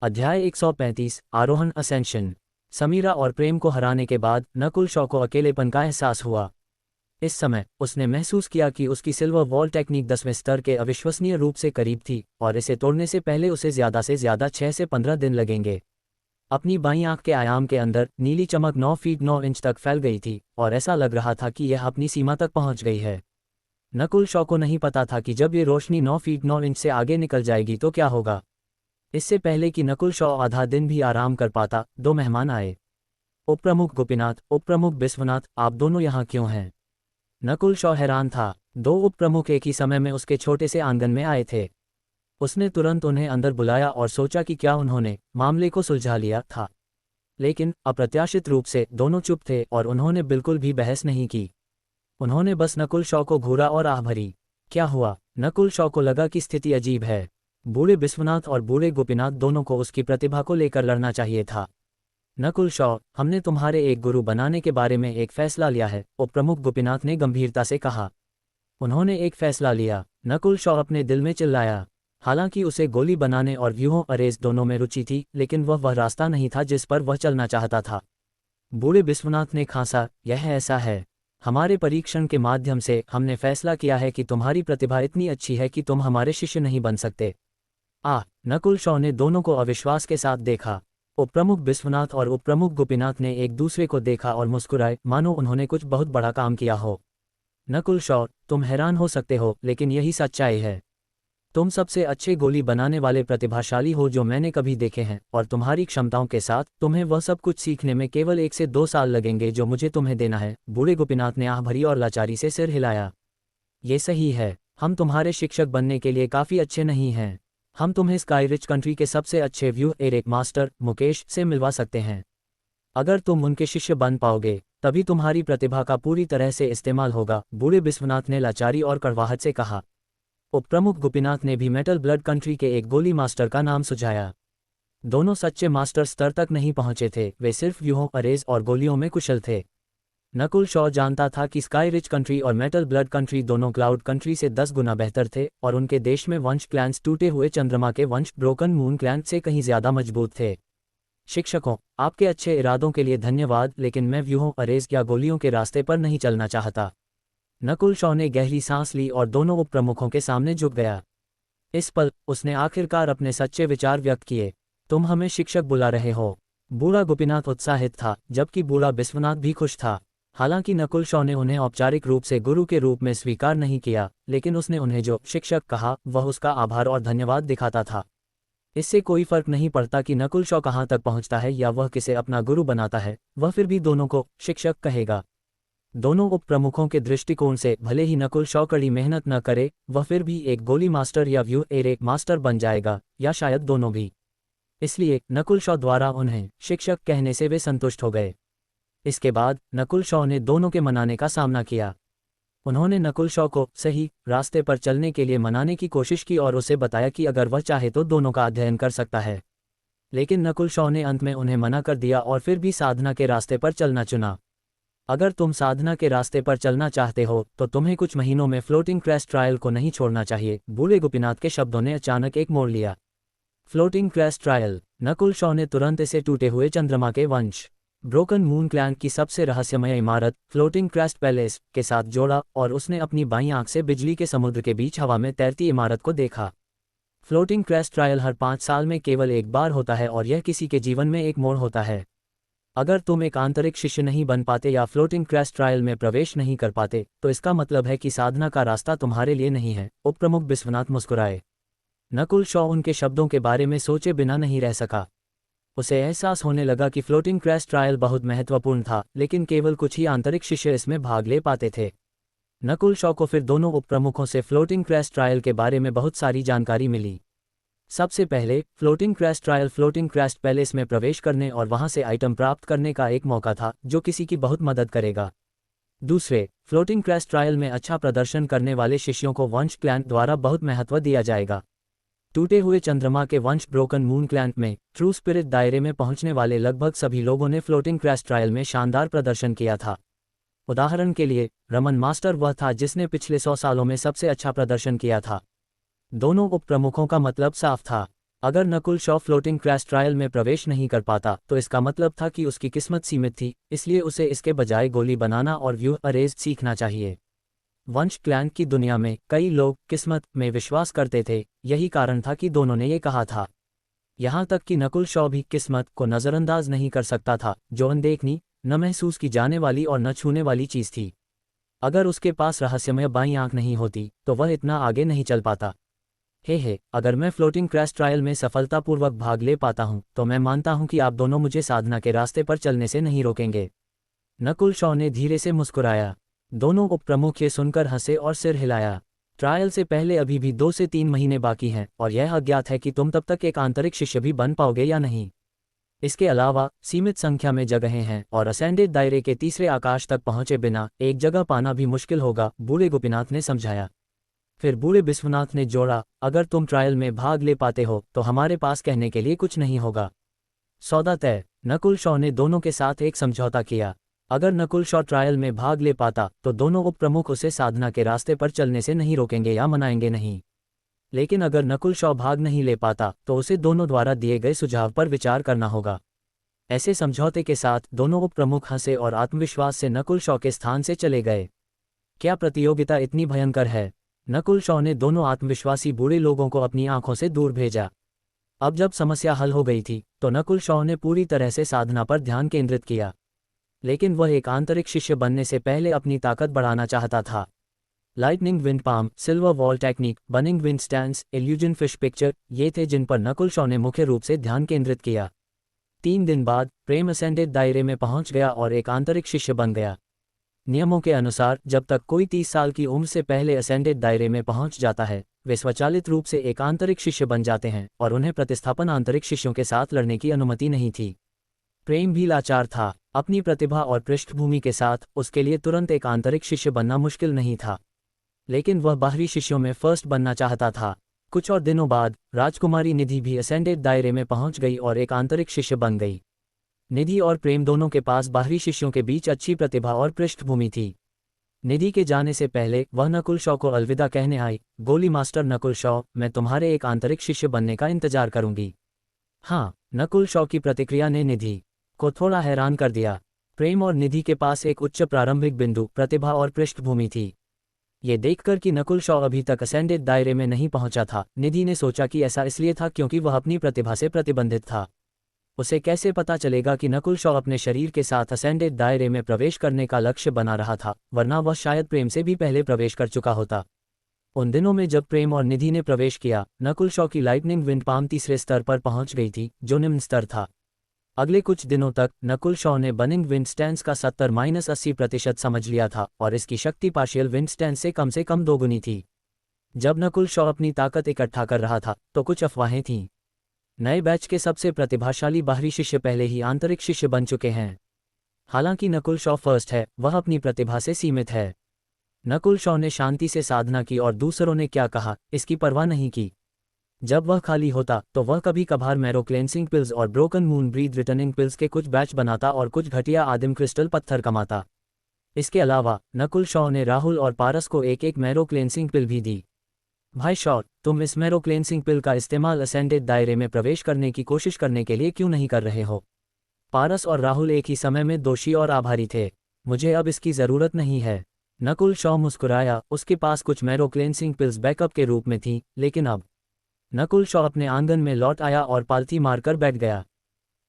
अध्याय 135 आरोहण असेंशन। समीरा और प्रेम को हराने के बाद नकुल शॉ को अकेलेपन का एहसास हुआ। इस समय उसने महसूस किया कि उसकी सिल्वर वॉल टेक्निक 10वें स्तर के अविश्वसनीय रूप से करीब थी और इसे तोड़ने से पहले उसे ज़्यादा से ज़्यादा 6 से 15 दिन लगेंगे। अपनी बाईं आंख के आयाम के अंदर नीली चमक 9 फीट 9 इंच तक फैल गई थी और ऐसा लग रहा था कि यह अपनी सीमा तक पहुंच गई है। नकुल शॉ को नहीं पता था कि जब ये रोशनी 9 फीट 9 इंच से आगे निकल जाएगी तो क्या होगा। इससे पहले कि नकुल शॉ आधा दिन भी आराम कर पाता, दो मेहमान आए। उपप्रमुख गोपीनाथ, उपप्रमुख बिस्वनाथ, आप दोनों यहाँ क्यों हैं? नकुल शॉ हैरान था। दो उपप्रमुख एक ही समय में उसके छोटे से आंगन में आए थे। उसने तुरंत उन्हें अंदर बुलाया और सोचा कि क्या उन्होंने मामले को सुलझा लिया था। लेकिन अप्रत्याशित रूप से दोनों चुप थे और उन्होंने बिल्कुल भी बहस नहीं की। उन्होंने बस नकुल शॉ को घूरा और आह भरी। क्या हुआ? नकुल शॉ को लगा कि स्थिति अजीब है। बूढ़े बिस्वनाथ और बूढ़े गोपीनाथ दोनों को उसकी प्रतिभा को लेकर लड़ना चाहिए था। नकुल शॉ, हमने तुम्हारे एक गुरु बनाने के बारे में एक फैसला लिया है, उपप्रमुख गोपीनाथ ने गंभीरता से कहा। उन्होंने एक फैसला लिया? नकुल शॉ अपने दिल में चिल्लाया। हालांकि उसे गोली बनाने और व्यूहों अरेज दोनों में रुचि थी, लेकिन वह रास्ता नहीं था जिस पर वह चलना चाहता था। बूढ़े बिस्वनाथ ने खांसा, यह ऐसा है। हमारे परीक्षण के माध्यम से हमने फैसला किया है कि तुम्हारी प्रतिभा इतनी अच्छी है कि तुम हमारे शिष्य नहीं बन सकते। नकुल शॉ ने दोनों को अविश्वास के साथ देखा। उपप्रमुख बिस्वनाथ और उपप्रमुख गोपीनाथ ने एक दूसरे को देखा और मुस्कुराए, मानो उन्होंने कुछ बहुत बड़ा काम किया हो। नकुल शॉ, तुम हैरान हो सकते हो, लेकिन यही सच्चाई है। तुम सबसे अच्छे गोली बनाने वाले प्रतिभाशाली हो जो मैंने कभी देखे हैं, और तुम्हारी क्षमताओं के साथ तुम्हें वह सब कुछ सीखने में केवल 1 से 2 साल लगेंगे जो मुझे तुम्हें देना है। बूढ़े गोपीनाथ ने आह भरी और लाचारी से सिर हिलाया। ये सही है, हम तुम्हारे शिक्षक बनने के लिए काफ़ी अच्छे नहीं हैं। हम तुम्हें स्काई रिच कंट्री के सबसे अच्छे व्यू एरेक मास्टर मुकेश से मिलवा सकते हैं। अगर तुम उनके शिष्य बन पाओगे तभी तुम्हारी प्रतिभा का पूरी तरह से इस्तेमाल होगा, बूढ़े बिस्वनाथ ने लाचारी और कड़वाहट से कहा। उपप्रमुख गोपीनाथ ने भी मेटल ब्लड कंट्री के एक गोली मास्टर का नाम सुझाया। दोनों सच्चे मास्टर स्तर तक नहीं पहुंचे थे, वे सिर्फ व्यूहों अरेज और गोलियों में कुशल थे। नकुल शॉ जानता था कि स्काई रिच कंट्री और मेटल ब्लड कंट्री दोनों क्लाउड कंट्री से 10 गुना बेहतर थे और उनके देश में वंश क्लैंस टूटे हुए चंद्रमा के वंश ब्रोकन मून क्लैन से कहीं ज्यादा मजबूत थे। शिक्षकों, आपके अच्छे इरादों के लिए धन्यवाद, लेकिन मैं व्यूहों अरेज या गोलियों के रास्ते पर नहीं चलना चाहता। नकुल शॉ ने गहरी सांस ली और दोनों उपप्रमुखों के सामने झुक गया। इस पल उसने आखिरकार अपने सच्चे विचार व्यक्त किए। तुम हमें शिक्षक बुला रहे हो? बूढ़ा गोपीनाथ उत्साहित था, जबकि बूढ़ा बिस्वनाथ भी खुश था। हालांकि नकुल शॉ ने उन्हें औपचारिक रूप से गुरु के रूप में स्वीकार नहीं किया, लेकिन उसने उन्हें जो शिक्षक कहा वह उसका आभार और धन्यवाद दिखाता था। इससे कोई फर्क नहीं पड़ता कि नकुल शॉ कहाँ तक पहुँचता है या वह किसे अपना गुरु बनाता है, वह फिर भी दोनों को शिक्षक कहेगा। दोनों उपप्रमुखों के दृष्टिकोण से भले ही नकुल शॉ कड़ी मेहनत न करे, वह फिर भी एक गोली मास्टर या व्यू एरेक मास्टर बन जाएगा, या शायद दोनों भी। इसलिए नकुल शॉ द्वारा उन्हें शिक्षक कहने से वे संतुष्ट हो गए। इसके बाद नकुल शॉ ने दोनों के मनाने का सामना किया। उन्होंने नकुल शॉ को सही रास्ते पर चलने के लिए मनाने की कोशिश की और उसे बताया कि अगर वह चाहे तो दोनों का अध्ययन कर सकता है। लेकिन नकुल शॉ ने अंत में उन्हें मना कर दिया और फिर भी साधना के रास्ते पर चलना चुना। अगर तुम साधना के रास्ते पर चलना चाहते हो तो तुम्हें कुछ महीनों में फ्लोटिंग क्रेस्ट ट्रायल को नहीं छोड़ना चाहिए। बूढ़े गोपीनाथ के शब्दों ने अचानक एक मोड़ लिया। Floating crest trial? Nakul Shaw ने तुरंत इसे टूटे हुए चंद्रमा के वंश ब्रोकन मून क्लैन की सबसे रहस्यमय इमारत फ्लोटिंग क्रेस्ट पैलेस के साथ जोड़ा और उसने अपनी बाईं आंख से बिजली के समुद्र के बीच हवा में तैरती इमारत को देखा। फ्लोटिंग क्रेस्ट ट्रायल हर 5 साल में केवल एक बार होता है और यह किसी के जीवन में एक मोड़ होता है। अगर तुम एक आंतरिक शिष्य नहीं बन पाते या फ्लोटिंग क्रेस्ट ट्रायल में प्रवेश नहीं कर पाते तो इसका मतलब है कि साधना का रास्ता तुम्हारे लिए नहीं है। उपप्रमुख बिस्वनाथ मुस्कुराए। नकुल शॉ उनके शब्दों के बारे में सोचे बिना नहीं रह सका। उसे एहसास होने लगा कि फ्लोटिंग क्रेस्ट ट्रायल बहुत महत्वपूर्ण था, लेकिन केवल कुछ ही आंतरिक शिष्य इसमें भाग ले पाते थे। नकुल शॉ को फिर दोनों उपप्रमुखों से फ्लोटिंग क्रेस्ट ट्रायल के बारे में बहुत सारी जानकारी मिली। सबसे पहले, floating crest trial floating crest palace में प्रवेश करने और वहां से आइटम प्राप्त करने का एक मौका था जो किसी की बहुत मदद करेगा। दूसरे, फ्लोटिंग क्रेस्ट ट्रायल में अच्छा प्रदर्शन करने वाले शिष्यों को वंश क्लैन द्वारा बहुत महत्व दिया जाएगा। टूटे हुए चंद्रमा के वंश ब्रोकन मून क्लैन में ट्रू स्पिरिट दायरे में पहुंचने वाले लगभग सभी लोगों ने फ्लोटिंग क्रेस्ट ट्रायल में शानदार प्रदर्शन किया था। उदाहरण के लिए, रमन मास्टर वह था जिसने पिछले 100 सालों में सबसे अच्छा प्रदर्शन किया था। दोनों उपप्रमुखों का मतलब साफ था। अगर Nakul Shaw floating crash trial में प्रवेश नहीं कर पाता तो इसका मतलब था कि उसकी किस्मत सीमित थी, इसलिए उसे इसके बजाय गोली बनाना और व्यू अरेज सीखना चाहिए। वंश क्लैन की दुनिया में कई लोग किस्मत में विश्वास करते थे, यही कारण था कि दोनों ने ये कहा था। यहाँ तक कि नकुल शॉ भी किस्मत को नज़रअंदाज नहीं कर सकता था, जो अनदेखनी, न महसूस की जाने वाली और न छूने वाली चीज़ थी। अगर उसके पास रहस्यमय बाईं आंख नहीं होती तो वह इतना आगे नहीं चल पाता। हे, अगर मैं फ्लोटिंग क्रैश ट्रायल में सफलतापूर्वक भाग ले पाता हूं तो मैं मानता हूं कि आप दोनों मुझे साधना के रास्ते पर चलने से नहीं रोकेंगे। नकुल शॉ ने धीरे से मुस्कुराया। दोनों उपप्रमुख ये सुनकर हंसे और सिर हिलाया। ट्रायल से पहले अभी भी 2 से 3 महीने बाकी हैं और यह अज्ञात है कि तुम तब तक एक आंतरिक शिष्य भी बन पाओगे या नहीं। इसके अलावा सीमित संख्या में जगहें हैं और असेंडेड दायरे के तीसरे आकाश तक पहुंचे बिना एक जगह पाना भी मुश्किल होगा, बूढ़े गोपीनाथ ने समझाया। फिर बूढ़े विश्वनाथ ने जोड़ा, अगर तुम ट्रायल में भाग ले पाते हो तो हमारे पास कहने के लिए कुछ नहीं होगा। सौदा तय। नकुल शॉ ने दोनों के साथ एक समझौता किया। अगर नकुल शॉ ट्रायल में भाग ले पाता तो दोनों उपप्रमुख उसे साधना के रास्ते पर चलने से नहीं रोकेंगे या मनाएंगे नहीं। लेकिन अगर नकुल शॉ भाग नहीं ले पाता तो उसे दोनों द्वारा दिए गए सुझाव पर विचार करना होगा। ऐसे समझौते के साथ दोनों उपप्रमुख हंसे और आत्मविश्वास से नकुल शॉ के स्थान से चले गए। क्या प्रतियोगिता इतनी भयंकर है? नकुल शॉ ने दोनों आत्मविश्वासी बूढ़े लोगों को अपनी आंखों से दूर भेजा। अब जब समस्या हल हो गई थी तो नकुल शॉ ने पूरी तरह से साधना पर ध्यान केंद्रित किया। लेकिन वह एक आंतरिक शिष्य बनने से पहले अपनी ताकत बढ़ाना चाहता था। Lightning wind palm, silver wall technique, burning wind stance, illusion fish picture, ये थे जिन पर नकुल शॉ ने मुख्य रूप से ध्यान केंद्रित किया। 3 दिन बाद प्रेम असेंडेड दायरे में पहुंच गया और एक आंतरिक शिष्य बन गया। नियमों के अनुसार जब तक कोई 30 साल की उम्र से पहले असेंडेड दायरे में पहुंच जाता है, वे स्वचालित रूप से एक आंतरिक शिष्य बन जाते हैं और उन्हें प्रतिस्थापन आंतरिक शिष्यों के साथ लड़ने की अनुमति नहीं थी। प्रेम भी लाचार था। अपनी प्रतिभा और पृष्ठभूमि के साथ उसके लिए तुरंत एक आंतरिक शिष्य बनना मुश्किल नहीं था, लेकिन वह बाहरी शिष्यों में फर्स्ट बनना चाहता था। कुछ और दिनों बाद राजकुमारी निधि भी असेंडेड दायरे में पहुंच गई और एक आंतरिक शिष्य बन गई। निधि और प्रेम दोनों के पास बाहरी शिष्यों के बीच अच्छी प्रतिभा और पृष्ठभूमि थी। निधि के जाने से पहले वह नकुल शॉ को अलविदा कहने आई, गोली मास्टर नकुल शॉ, मैं तुम्हारे एक आंतरिक शिष्य बनने का इंतजार करूंगी। हाँ, नकुल शॉ की प्रतिक्रिया ने निधि को थोड़ा हैरान कर दिया। प्रेम और निधि के पास एक उच्च प्रारंभिक बिंदु, प्रतिभा और पृष्ठभूमि थी। ये देखकर कि नकुल शॉ अभी तक असेंडेड दायरे में नहीं पहुंचा था, निधि ने सोचा कि ऐसा इसलिए था क्योंकि वह अपनी प्रतिभा से प्रतिबंधित था। उसे कैसे पता चलेगा कि नकुल शॉ अपने शरीर के साथ असेंडेड दायरे में प्रवेश करने का लक्ष्य बना रहा था, वरना वह शायद प्रेम से भी पहले प्रवेश कर चुका होता। उन दिनों में जब प्रेम और निधि ने प्रवेश किया, नकुल शॉ की लाइटनिंग विंड पाम तीसरे स्तर पर पहुंच गई थी, जो निम्न स्तर था। अगले कुछ दिनों तक नकुल शॉ ने बर्निंग विंड स्टैंस का 70-80% समझ लिया था और इसकी शक्ति पार्शियल विंड स्टैंस से कम दोगुनी थी। जब नकुल शॉ अपनी ताकत इकट्ठा कर रहा था तो कुछ अफवाहें थीं। नए बैच के सबसे प्रतिभाशाली बाहरी शिष्य पहले ही आंतरिक शिष्य बन चुके हैं। हालांकि नकुल शॉ फर्स्ट है, वह अपनी प्रतिभा से सीमित है। नकुल शॉ ने शांति से साधना की और दूसरों ने क्या कहा इसकी परवाह नहीं की। जब वह खाली होता तो वह कभी कभार मैरो क्लेंसिंग पिल्स और broken moon breath returning pills के कुछ बैच बनाता और कुछ घटिया आदिम क्रिस्टल पत्थर कमाता। इसके अलावा नकुल शॉ ने राहुल और पारस को एक एक मैरो क्लेंसिंग पिल भी दी। भाई शॉ, तुम इस मैरो क्लेंसिंग पिल का इस्तेमाल असेंडेड दायरे में प्रवेश करने की कोशिश करने के लिए क्यों नहीं कर रहे हो? पारस और राहुल एक ही समय में दोषी और आभारी थे। मुझे अब इसकी ज़रूरत नहीं है। नकुल शॉ मुस्कुराया, उसके पास कुछ मैरो क्लेंसिंग पिल्स बैकअप के रूप में थीं, लेकिन अब नकुल शॉ अपने आंगन में लौट आया और पालथी मारकर बैठ गया।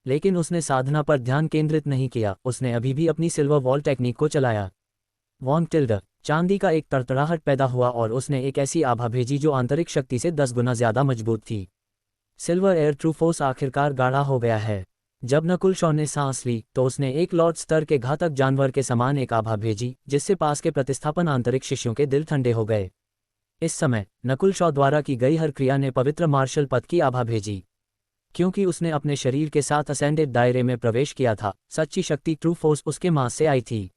लेकिन उसने साधना पर ध्यान केंद्रित नहीं किया, उसने अभी भी अपनी सिल्वर वॉल टेक्निक को चलाया। वॉन टिल्ड, चांदी का एक तड़तड़ाहट पैदा हुआ और उसने एक ऐसी आभा भेजी जो आंतरिक शक्ति से 10 गुना ज्यादा मजबूत थी। सिल्वर एयर ट्रू फोर्स आखिरकार गाढ़ा हो गया है। जब नकुल शॉ ने सांस ली तो उसने एक लॉर्ड स्तर के घातक जानवर के समान एक आभा भेजी, जिससे पास के प्रतिस्थापन आंतरिक शिष्यों के दिल ठंडे हो गए। इस समय नकुल शॉ द्वारा की गई हर क्रिया ने पवित्र मार्शल पद की आभा भेजी। क्योंकि उसने अपने शरीर के साथ असेंडेड दायरे में प्रवेश किया था, सच्ची शक्ति ट्रू फोर्स उसके मांस से आई थी।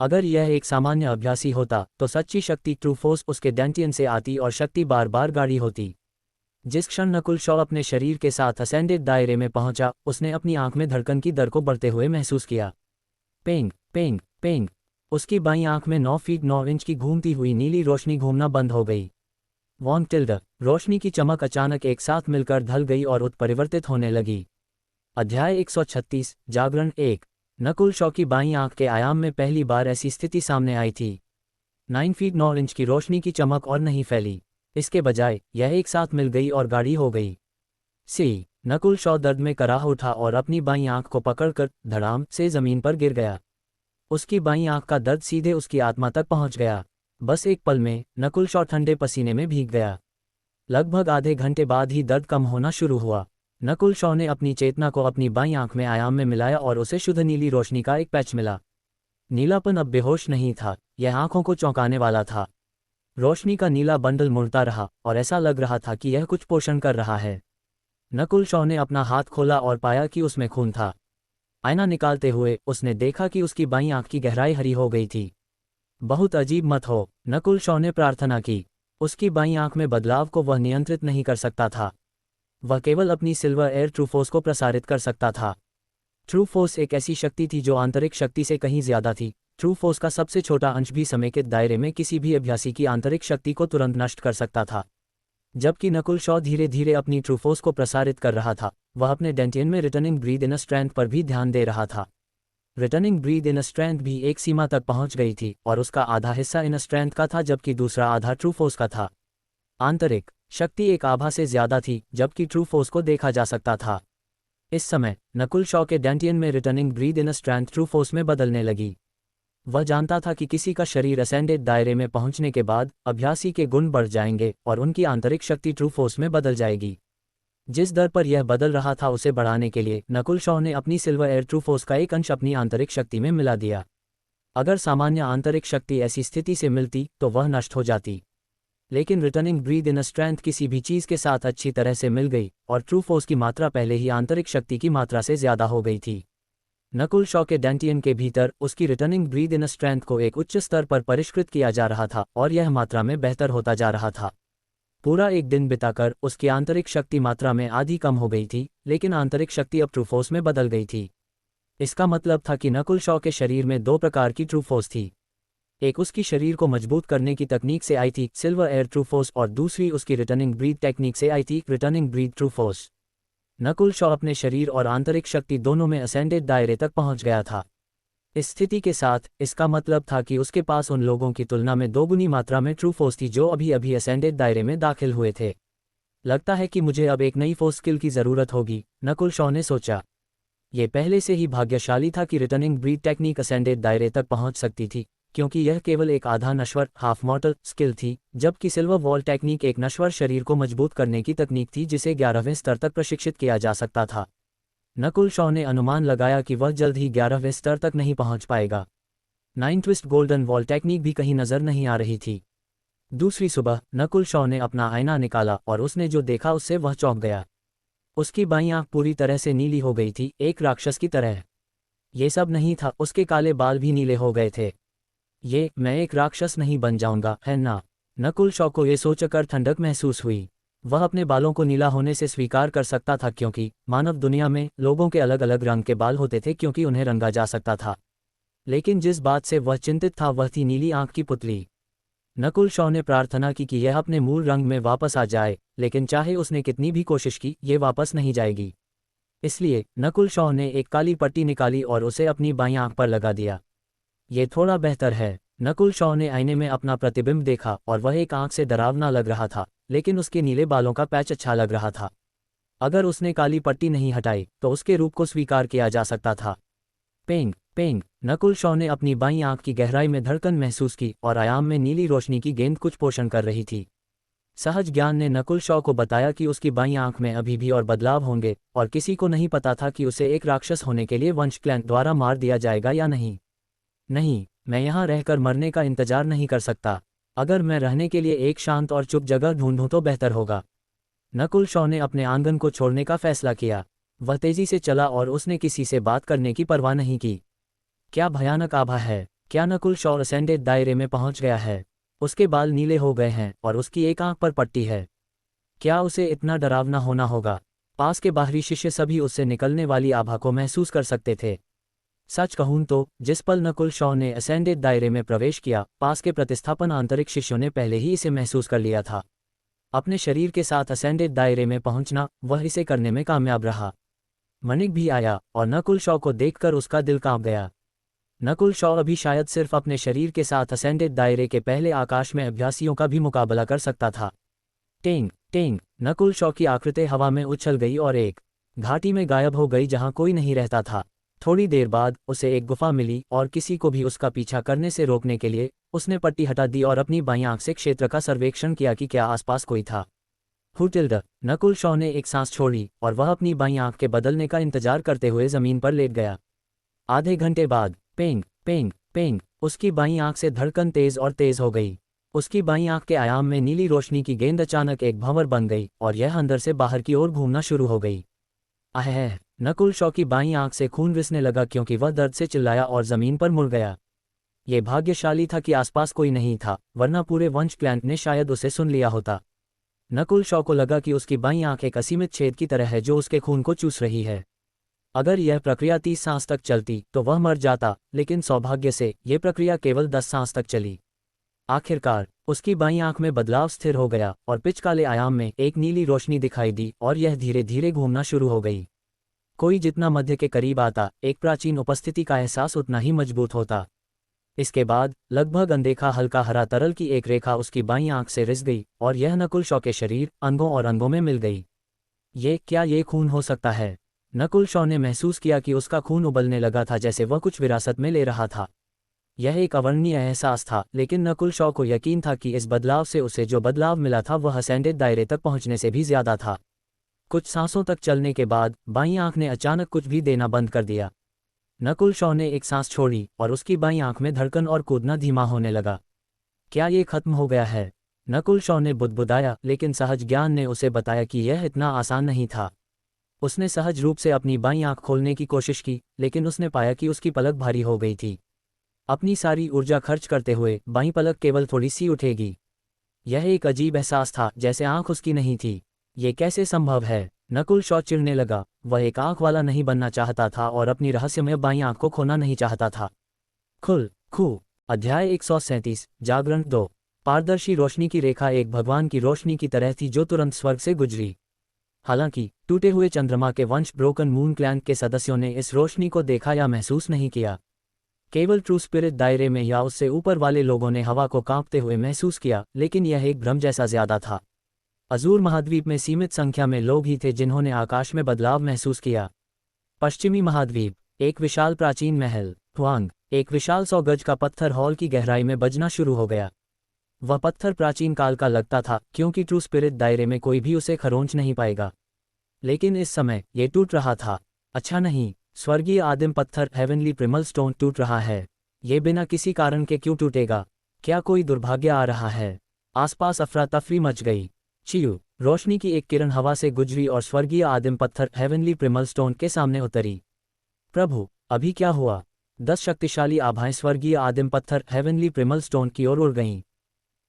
अगर यह एक सामान्य अभ्यासी होता तो सच्ची शक्ति ट्रू फोर्स उसके डेंटियन से आती और शक्ति बार बार गाढ़ी होती। जिस क्षण नकुल शॉ अपने शरीर के साथ असेंडेड दायरे में पहुंचा, उसने अपनी आंख में धड़कन की दर को बढ़ते हुए महसूस किया। पेंग पेंग पेंग। उसकी बाईं आंख में 9 फीट 9 इंच की घूमती हुई नीली रोशनी घूमना बंद हो गई। वॉन टिल्ड, रोशनी की चमक अचानक एक साथ मिलकर ढल गई और उत्परिवर्तित होने लगी। अध्याय 136, जागरण 1। नकुल शॉ की बाईं आंख के आयाम में पहली बार ऐसी स्थिति सामने आई थी। 9 फीट 9 इंच की रोशनी की चमक और नहीं फैली, इसके बजाय यह एक साथ मिल गई और गाढ़ी हो गई। सी नकुल शॉ दर्द में कराह उठा और अपनी बाईं आंख को पकड़कर धड़ाम से जमीन पर गिर गया। उसकी बाईं आंख का दर्द सीधे उसकी आत्मा तक पहुंच गया। बस एक पल में नकुल शॉ ठंडे पसीने में भीग गया। लगभग आधे घंटे बाद ही दर्द कम होना शुरू हुआ। नकुल शॉ ने अपनी चेतना को अपनी बाईं आंख में आयाम में मिलाया और उसे शुद्ध नीली रोशनी का एक पैच मिला। नीलापन अब बेहोश नहीं था, यह आंखों को चौंकाने वाला था। रोशनी का नीला बंडल मुड़ता रहा और ऐसा लग रहा था कि यह कुछ पोषण कर रहा है। नकुल शॉ ने अपना हाथ खोला और पाया कि उसमें खून था। आईना निकालते हुए उसने देखा कि उसकी बाईं आंख की गहराई हरी हो गई थी। बहुत अजीब मत हो, नकुल शॉ ने प्रार्थना की। उसकी बाईं आंख में बदलाव को वह नियंत्रित नहीं कर सकता था। वह केवल अपनी सिल्वर एयर ट्रू फोर्स को प्रसारित कर सकता था। ट्रू फोर्स एक ऐसी शक्ति थी जो आंतरिक शक्ति से कहीं ज्यादा थी। ट्रू फोर्स का सबसे छोटा अंश भी समेकित दायरे में किसी भी अभ्यासी की आंतरिक शक्ति को तुरंत नष्ट कर सकता था। जबकि नकुल शॉ धीरे धीरे अपनी ट्रू फोर्स को प्रसारित कर रहा था, वह अपने डेंटियन में रिटर्निंग ब्रीद इन स्ट्रेंथ पर भी ध्यान दे रहा था। रिटर्निंग ब्रीद इन स्ट्रेंथ भी एक सीमा तक पहुंच गई थी और उसका आधा हिस्सा इन स्ट्रेंथ का था जबकि दूसरा आधा ट्रू फोर्स का था। आंतरिक शक्ति एक आभा से ज्यादा थी जबकि ट्रू फोर्स को देखा जा सकता था। इस समय नकुल शॉ के डेंटियन में returning breathe in strength true force में बदलने लगी। वह जानता था कि किसी का शरीर असेंडेड दायरे में पहुंचने के बाद अभ्यासी के गुण बढ़ जाएंगे और उनकी आंतरिक शक्ति ट्रू फोर्स में बदल जाएगी। जिस दर पर यह बदल रहा था उसे बढ़ाने के लिए नकुल शॉ ने अपनी सिल्वर एयर ट्रू फोर्स का एक अंश अपनी आंतरिक शक्ति में मिला दिया। अगर सामान्य आंतरिक शक्ति ऐसी स्थिति से मिलती तो वह नष्ट हो जाती, लेकिन रिटर्निंग ब्रीद इन स्ट्रेंथ किसी भी चीज के साथ अच्छी तरह से मिल गई और ट्रू फोर्स की मात्रा पहले ही आंतरिक शक्ति की मात्रा से ज्यादा हो गई थी। नकुल शॉ के डेंटियन के भीतर उसकी रिटर्निंग ब्रीद इन स्ट्रेंथ को एक उच्च स्तर पर परिष्कृत किया जा रहा था और यह मात्रा में बेहतर होता जा रहा था। पूरा एक दिन बिताकर उसकी आंतरिक शक्ति मात्रा में आधी कम हो गई थी, लेकिन आंतरिक शक्ति अब ट्रू फोर्स में बदल गई थी। इसका मतलब था कि नकुल शॉ के शरीर में दो प्रकार की ट्रू फोर्स थी। एक उसकी शरीर को मजबूत करने की तकनीक से आई थी, सिल्वर एयर ट्रू फोर्स, और दूसरी उसकी रिटर्निंग ब्रीद टेक्निक से आई थी, returning breathe true force. Nakul Shaw अपने शरीर और आंतरिक शक्ति दोनों में असेंडेड दायरे तक पहुंच गया था। इस स्थिति के साथ इसका मतलब था कि उसके पास उन लोगों की तुलना में दोगुनी मात्रा में ट्रू फोर्स थी जो अभी अभी असेंडेड दायरे में दाखिल हुए थे। लगता है कि मुझे अब एक नई फोर्स स्किल की जरूरत होगी, नकुल शॉ ने सोचा। ये पहले से ही भाग्यशाली था कि रिटर्निंग ब्रीद टेक्निक असेंडेड दायरे तक पहुंच सकती थी, क्योंकि यह केवल एक आधा नश्वर हाफ मॉर्टल स्किल थी, जबकि सिल्वर वॉल टेक्निक एक नश्वर शरीर को मजबूत करने की तकनीक थी जिसे 11वें स्तर तक प्रशिक्षित किया जा सकता था। नकुल शॉ ने अनुमान लगाया कि वह जल्द ही 11वें स्तर तक नहीं पहुंच पाएगा। 9 ट्विस्ट गोल्डन वॉल टेक्निक भी कहीं नजर नहीं आ रही थी। दूसरी सुबह नकुल शॉ ने अपना आईना निकाला और उसने जो देखा उससे वह चौंक गया। उसकी बाईं आंख पूरी तरह से नीली हो गई थी, एक राक्षस की तरह। ये सब नहीं था, उसके काले बाल भी नीले हो गए थे। मैं एक राक्षस नहीं बन जाऊंगा, है ना? नकुल शॉ को ये सोचकर ठंडक महसूस हुई। वह अपने बालों को नीला होने से स्वीकार कर सकता था क्योंकि मानव दुनिया में लोगों के अलग अलग रंग के बाल होते थे क्योंकि उन्हें रंगा जा सकता था। लेकिन जिस बात से वह चिंतित था वह थी नीली आंख की पुतली। नकुल शॉ ने प्रार्थना की कि यह अपने मूल रंग में वापस आ जाए, लेकिन चाहे उसने कितनी भी कोशिश की ये वापस नहीं जाएगी। इसलिए नकुल शॉ ने एक काली पट्टी निकाली और उसे अपनी बाईं आंख पर लगा दिया। ये थोड़ा बेहतर है। नकुल शॉ ने आईने में अपना प्रतिबिंब देखा और वह एक आंख से डरावना लग रहा था, लेकिन उसके नीले बालों का पैच अच्छा लग रहा था। अगर उसने काली पट्टी नहीं हटाई तो उसके रूप को स्वीकार किया जा सकता था। पेंग पेंग, नकुल शॉ ने अपनी बाईं आंख की गहराई में धड़कन महसूस की और आयाम में नीली रोशनी की गेंद कुछ पोषण कर रही थी। सहज ज्ञान ने नकुल शॉ को बताया कि उसकी बाईं आंख में अभी भी और बदलाव होंगे और किसी को नहीं पता था कि उसे एक राक्षस होने के लिए वंश क्लैन द्वारा मार दिया जाएगा या नहीं। नहीं, मैं यहाँ रहकर मरने का इंतजार नहीं कर सकता। अगर मैं रहने के लिए एक शांत और चुप जगह ढूंढूं तो बेहतर होगा। नकुल शॉ ने अपने आंगन को छोड़ने का फैसला किया। वह तेजी से चला और उसने किसी से बात करने की परवाह नहीं की। क्या भयानक आभा है! क्या नकुल शॉ असेंडेड दायरे में पहुंच गया है? उसके बाल नीले हो गए हैं और उसकी एक आंख पर पट्टी है। क्या उसे इतना डरावना होना होगा? पास के बाहरी शिष्य सभी उससे निकलने वाली आभा को महसूस कर सकते थे। सच कहूं तो जिस पल नकुल शॉ ने असेंडेड दायरे में प्रवेश किया, पास के प्रतिस्थापन आंतरिक शिष्यों ने पहले ही इसे महसूस कर लिया था। अपने शरीर के साथ असेंडेड दायरे में पहुंचना, वह इसे करने में कामयाब रहा। मनिक भी आया और नकुल शॉ को देखकर उसका दिल कांप गया। नकुल शॉ अभी शायद सिर्फ अपने शरीर के साथ असेंडेड दायरे के पहले आकाश में अभ्यासियों का भी मुकाबला कर सकता था। टेंग टेंग, नकुल शॉ की आकृति हवा में उछल गई और एक घाटी में गायब हो गई जहां कोई नहीं रहता था। थोड़ी देर बाद उसे एक गुफा मिली और किसी को भी उसका पीछा करने से रोकने के लिए उसने पट्टी हटा दी और अपनी बाईं आंख से क्षेत्र का सर्वेक्षण किया कि क्या आसपास कोई था। हुटिल्ड, नकुल शॉ ने एक सांस छोड़ी और वह अपनी बाईं आंख के बदलने का इंतजार करते हुए जमीन पर लेट गया। आधे घंटे बाद पेंग पेंग पेंग, उसकी बाईं आंख से धड़कन तेज और तेज हो गई। उसकी बाईं आंख के आयाम में नीली रोशनी की गेंद अचानक एक भंवर बन गई और यह अंदर से बाहर की ओर घूमना शुरू हो गई। आह! नकुल शॉ की बाईं आंख से खून रिसने लगा क्योंकि वह दर्द से चिल्लाया और जमीन पर मुड़ गया। ये भाग्यशाली था कि आसपास कोई नहीं था, वरना पूरे वंश क्लैन ने शायद उसे सुन लिया होता। नकुल शॉ को लगा कि उसकी बाईं आंख एक असीमित छेद की तरह है जो उसके खून को चूस रही है। अगर यह प्रक्रिया 30 सांस तक चलती तो वह मर जाता, लेकिन सौभाग्य से यह प्रक्रिया केवल 10 सांस तक चली। आखिरकार उसकी बाईं आंख में बदलाव स्थिर हो गया और पिच काले आयाम में एक नीली रोशनी दिखाई दी और यह धीरे धीरे घूमना शुरू हो गई। कोई जितना मध्य के करीब आता, एक प्राचीन उपस्थिति का एहसास उतना ही मजबूत होता। इसके बाद लगभग अनदेखा हल्का हरा तरल की एक रेखा उसकी बाईं आंख से रिस गई और यह नकुल शॉ के शरीर, अंगों और अंगों में मिल गई। ये खून हो सकता है? नकुल शॉ ने महसूस किया कि उसका खून उबलने लगा था, जैसे वह कुछ विरासत में ले रहा था। यह एक अवर्णनीय एहसास था, लेकिन नकुल शॉ को यकीन था कि इस बदलाव से उसे जो बदलाव मिला था वह असेंडेड दायरे तक पहुंचने से भी ज्यादा था। कुछ सांसों तक चलने के बाद बाईं आंख ने अचानक कुछ भी देना बंद कर दिया। नकुल शॉ ने एक सांस छोड़ी और उसकी बाईं आंख में धड़कन और कूदना धीमा होने लगा। क्या ये खत्म हो गया है? नकुल शॉ ने बुदबुदाया, लेकिन सहज ज्ञान ने उसे बताया कि यह इतना आसान नहीं था। उसने सहज रूप से अपनी बाईं आंख खोलने की कोशिश की, लेकिन उसने पाया कि उसकी पलक भारी हो गई थी। अपनी सारी ऊर्जा खर्च करते हुए बाईं पलक केवल थोड़ी सी उठेगी। यह एक अजीब एहसास था, जैसे आंख उसकी नहीं थी। ये कैसे संभव है? नकुल शॉ चिढ़ने लगा। वह एक आंख वाला नहीं बनना चाहता था और अपनी रहस्यमय बाईं आंख को खोना नहीं चाहता था। अध्याय 137, जागरण 2। पारदर्शी रोशनी की रेखा एक भगवान की रोशनी की तरह थी जो तुरंत स्वर्ग से गुजरी। हालांकि टूटे हुए चंद्रमा के वंश ब्रोकन मून क्लैन के सदस्यों ने इस रोशनी को देखा या महसूस नहीं किया। केवल ट्रू स्पिरिट दायरे में या उससे ऊपर वाले लोगों ने हवा को कांपते हुए महसूस किया, लेकिन यह एक भ्रम जैसा ज्यादा था। अजूर महाद्वीप में सीमित संख्या में लोग ही थे जिन्होंने आकाश में बदलाव महसूस किया। पश्चिमी महाद्वीप, एक विशाल प्राचीन महल, हुआंग, एक विशाल 100 गज का पत्थर हॉल की गहराई में बजना शुरू हो गया। वह पत्थर प्राचीन काल का लगता था, क्योंकि ट्रू स्पिरिट दायरे में कोई भी उसे खरोंच नहीं पाएगा। लेकिन इस समय ये टूट रहा था। अच्छा नहीं, स्वर्गीय आदिम पत्थर हेवनली प्रिमल स्टोन टूट रहा है। ये बिना किसी कारण के क्यों टूटेगा? क्या कोई दुर्भाग्य आ रहा है? आसपास अफरा तफरी मच गई। चियू, रोशनी की एक किरण हवा से गुजरी और स्वर्गीय आदिम पत्थर हेवनली प्रिमल स्टोन के सामने उतरी। प्रभु, अभी क्या हुआ? 10 शक्तिशाली आभाएं स्वर्गीय आदिम पत्थर हेवनली प्रिमल स्टोन की ओर उड़ गईं।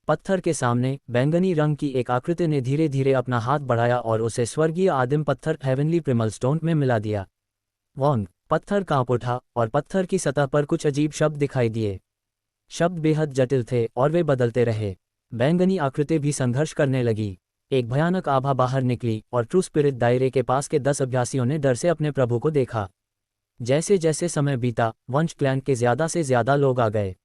पत्थर के सामने बैंगनी रंग की एक आकृति ने धीरे धीरे अपना हाथ बढ़ाया और उसे स्वर्गीय आदिम पत्थर हेवनली प्रिमल स्टोन में मिला दिया। वॉन्ग, पत्थर कांप उठा और पत्थर की सतह पर कुछ अजीब शब्द दिखाई दिए। शब्द बेहद जटिल थे और वे बदलते रहे। बैंगनी आकृति भी संघर्ष करने लगी। एक भयानक आभा बाहर निकली और ट्रू स्पिरिट दायरे के पास के 10 अभ्यासियों ने डर से अपने प्रभु को देखा। जैसे जैसे समय बीता, वंश क्लैन के ज्यादा से ज्यादा लोग आ गए,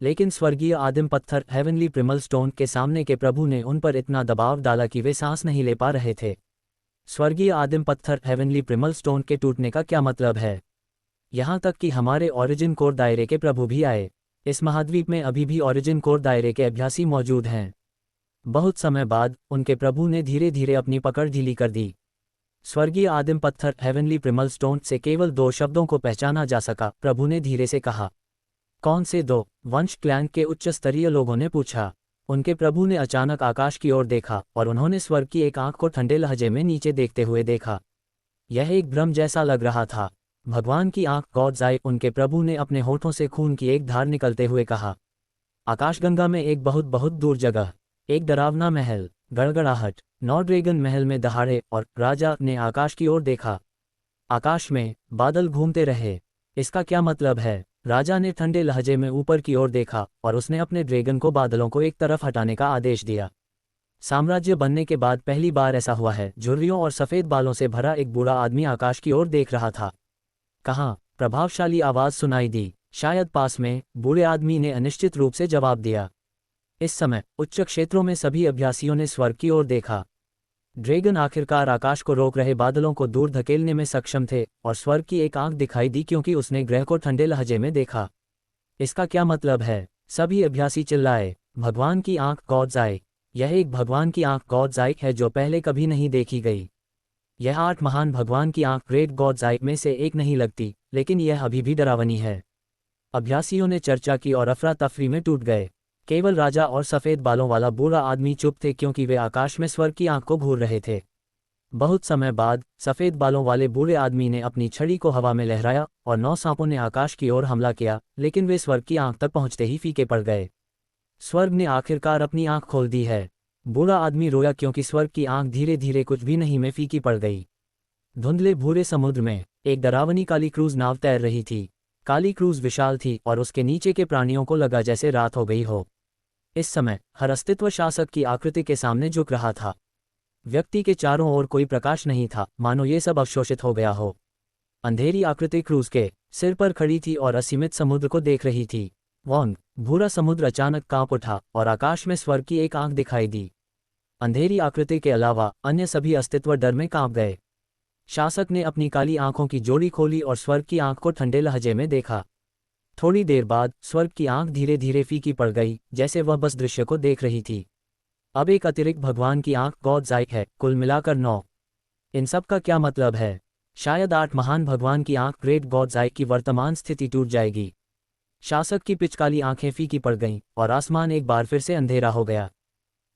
लेकिन स्वर्गीय आदिम पत्थर हेवनली प्रिमल स्टोन के सामने के प्रभु ने उन पर इतना दबाव डाला कि वे सांस नहीं ले पा रहे थे। स्वर्गीय आदिम पत्थर हेवनली प्रिमल स्टोन के टूटने का क्या मतलब है? यहाँ तक कि हमारे ओरिजिन कोर दायरे के प्रभु भी आए। इस महाद्वीप में अभी भी ओरिजिन कोर दायरे के अभ्यासी मौजूद हैं। बहुत समय बाद उनके प्रभु ने धीरे धीरे अपनी पकड़ ढीली कर दी। स्वर्गीय आदिम पत्थर हेवनली प्रिमल स्टोन से केवल 2 शब्दों को पहचाना जा सका, प्रभु ने धीरे से कहा। कौन से 2? वंश क्लैन के उच्च स्तरीय लोगों ने पूछा। उनके प्रभु ने अचानक आकाश की ओर देखा और उन्होंने स्वर्ग की एक आंख को ठंडे लहजे में नीचे देखते हुए देखा। यह एक भ्रम जैसा लग रहा था। भगवान की आंख, गॉड्स आई, उनके प्रभु ने अपने होठों से खून की एक धार निकलते हुए कहा। आकाशगंगा में एक बहुत बहुत दूर जगह, एक डरावना महल, गड़गड़ाहट, 9 ड्रैगन महल में दहाड़े, और राजा ने आकाश की ओर देखा। आकाश में बादल घूमते रहे। इसका क्या मतलब है? राजा ने ठंडे लहजे में ऊपर की ओर देखा और उसने अपने ड्रैगन को बादलों को एक तरफ हटाने का आदेश दिया। साम्राज्य बनने के बाद पहली बार ऐसा हुआ है। झुर्रियों और सफ़ेद बालों से भरा एक बूढ़ा आदमी आकाश की ओर देख रहा था। कहाँ? प्रभावशाली आवाज़ सुनाई दी। शायद पास में, बूढ़े आदमी ने अनिश्चित रूप से जवाब दिया। इस समय उच्च क्षेत्रों में सभी अभ्यासियों ने स्वर्ग की ओर देखा। ड्रैगन आखिरकार आकाश को रोक रहे बादलों को दूर धकेलने में सक्षम थे और स्वर्ग की एक आंख दिखाई दी क्योंकि उसने ग्रह को ठंडे लहजे में देखा। इसका क्या मतलब है? सभी अभ्यासी चिल्लाए। भगवान की आंख, गॉड्स आई। यह एक भगवान की आंख, गॉड्स आई है जो पहले कभी नहीं देखी गई। यह 8 महान भगवान की आंख, ग्रेट गॉड्स आई में से एक नहीं लगती, लेकिन यह अभी भी डरावनी है। अभ्यासियों ने चर्चा की और अफरा तफरी में टूट गए। केवल राजा और सफ़ेद बालों वाला बूढ़ा आदमी चुप थे क्योंकि वे आकाश में स्वर्ग की आंख को घूर रहे थे। बहुत समय बाद सफ़ेद बालों वाले बूढ़े आदमी ने अपनी छड़ी को हवा में लहराया और 9 सांपों ने आकाश की ओर हमला किया, लेकिन वे स्वर्ग की आंख तक पहुंचते ही फीके पड़ गए। स्वर्ग ने आखिरकार अपनी आंख खोल दी है। बूढ़ा आदमी रोया क्योंकि स्वर्ग की आंख धीरे धीरे कुछ भी नहीं में फीकी पड़ गई। धुंधले भूरे समुद्र में एक डरावनी काली क्रूज नाव तैर रही थी। काली क्रूज विशाल थी और उसके नीचे के प्राणियों को लगा जैसे रात हो गई हो। इस समय हर अस्तित्व शासक की आकृति के सामने झुक रहा था। व्यक्ति के चारों ओर कोई प्रकाश नहीं था, मानो ये सब अवशोषित हो गया हो। अंधेरी आकृति क्रूज के सिर पर खड़ी थी और असीमित समुद्र को देख रही थी। वॉन्ग, भूरा समुद्र अचानक कांप उठा और आकाश में स्वर्ग की एक आंख दिखाई दी। अंधेरी आकृति के अलावा अन्य सभी अस्तित्व डर में कांप गए। शासक ने अपनी काली आंखों की जोड़ी खोली और स्वर्ग की आंख को ठंडे लहजे में देखा। थोड़ी देर बाद स्वर्ग की आंख धीरे धीरे फीकी पड़ गई, जैसे वह बस दृश्य को देख रही थी। अब एक अतिरिक्त भगवान की आंख, गॉड्स आई है, कुल मिलाकर 9। इन सब का क्या मतलब है? शायद 8 महान भगवान की आंख, ग्रेट गॉड्स आई की वर्तमान स्थिति टूट जाएगी। शासक की पिचकाली आंखें फीकी पड़ गईं और आसमान एक बार फिर से अंधेरा हो गया।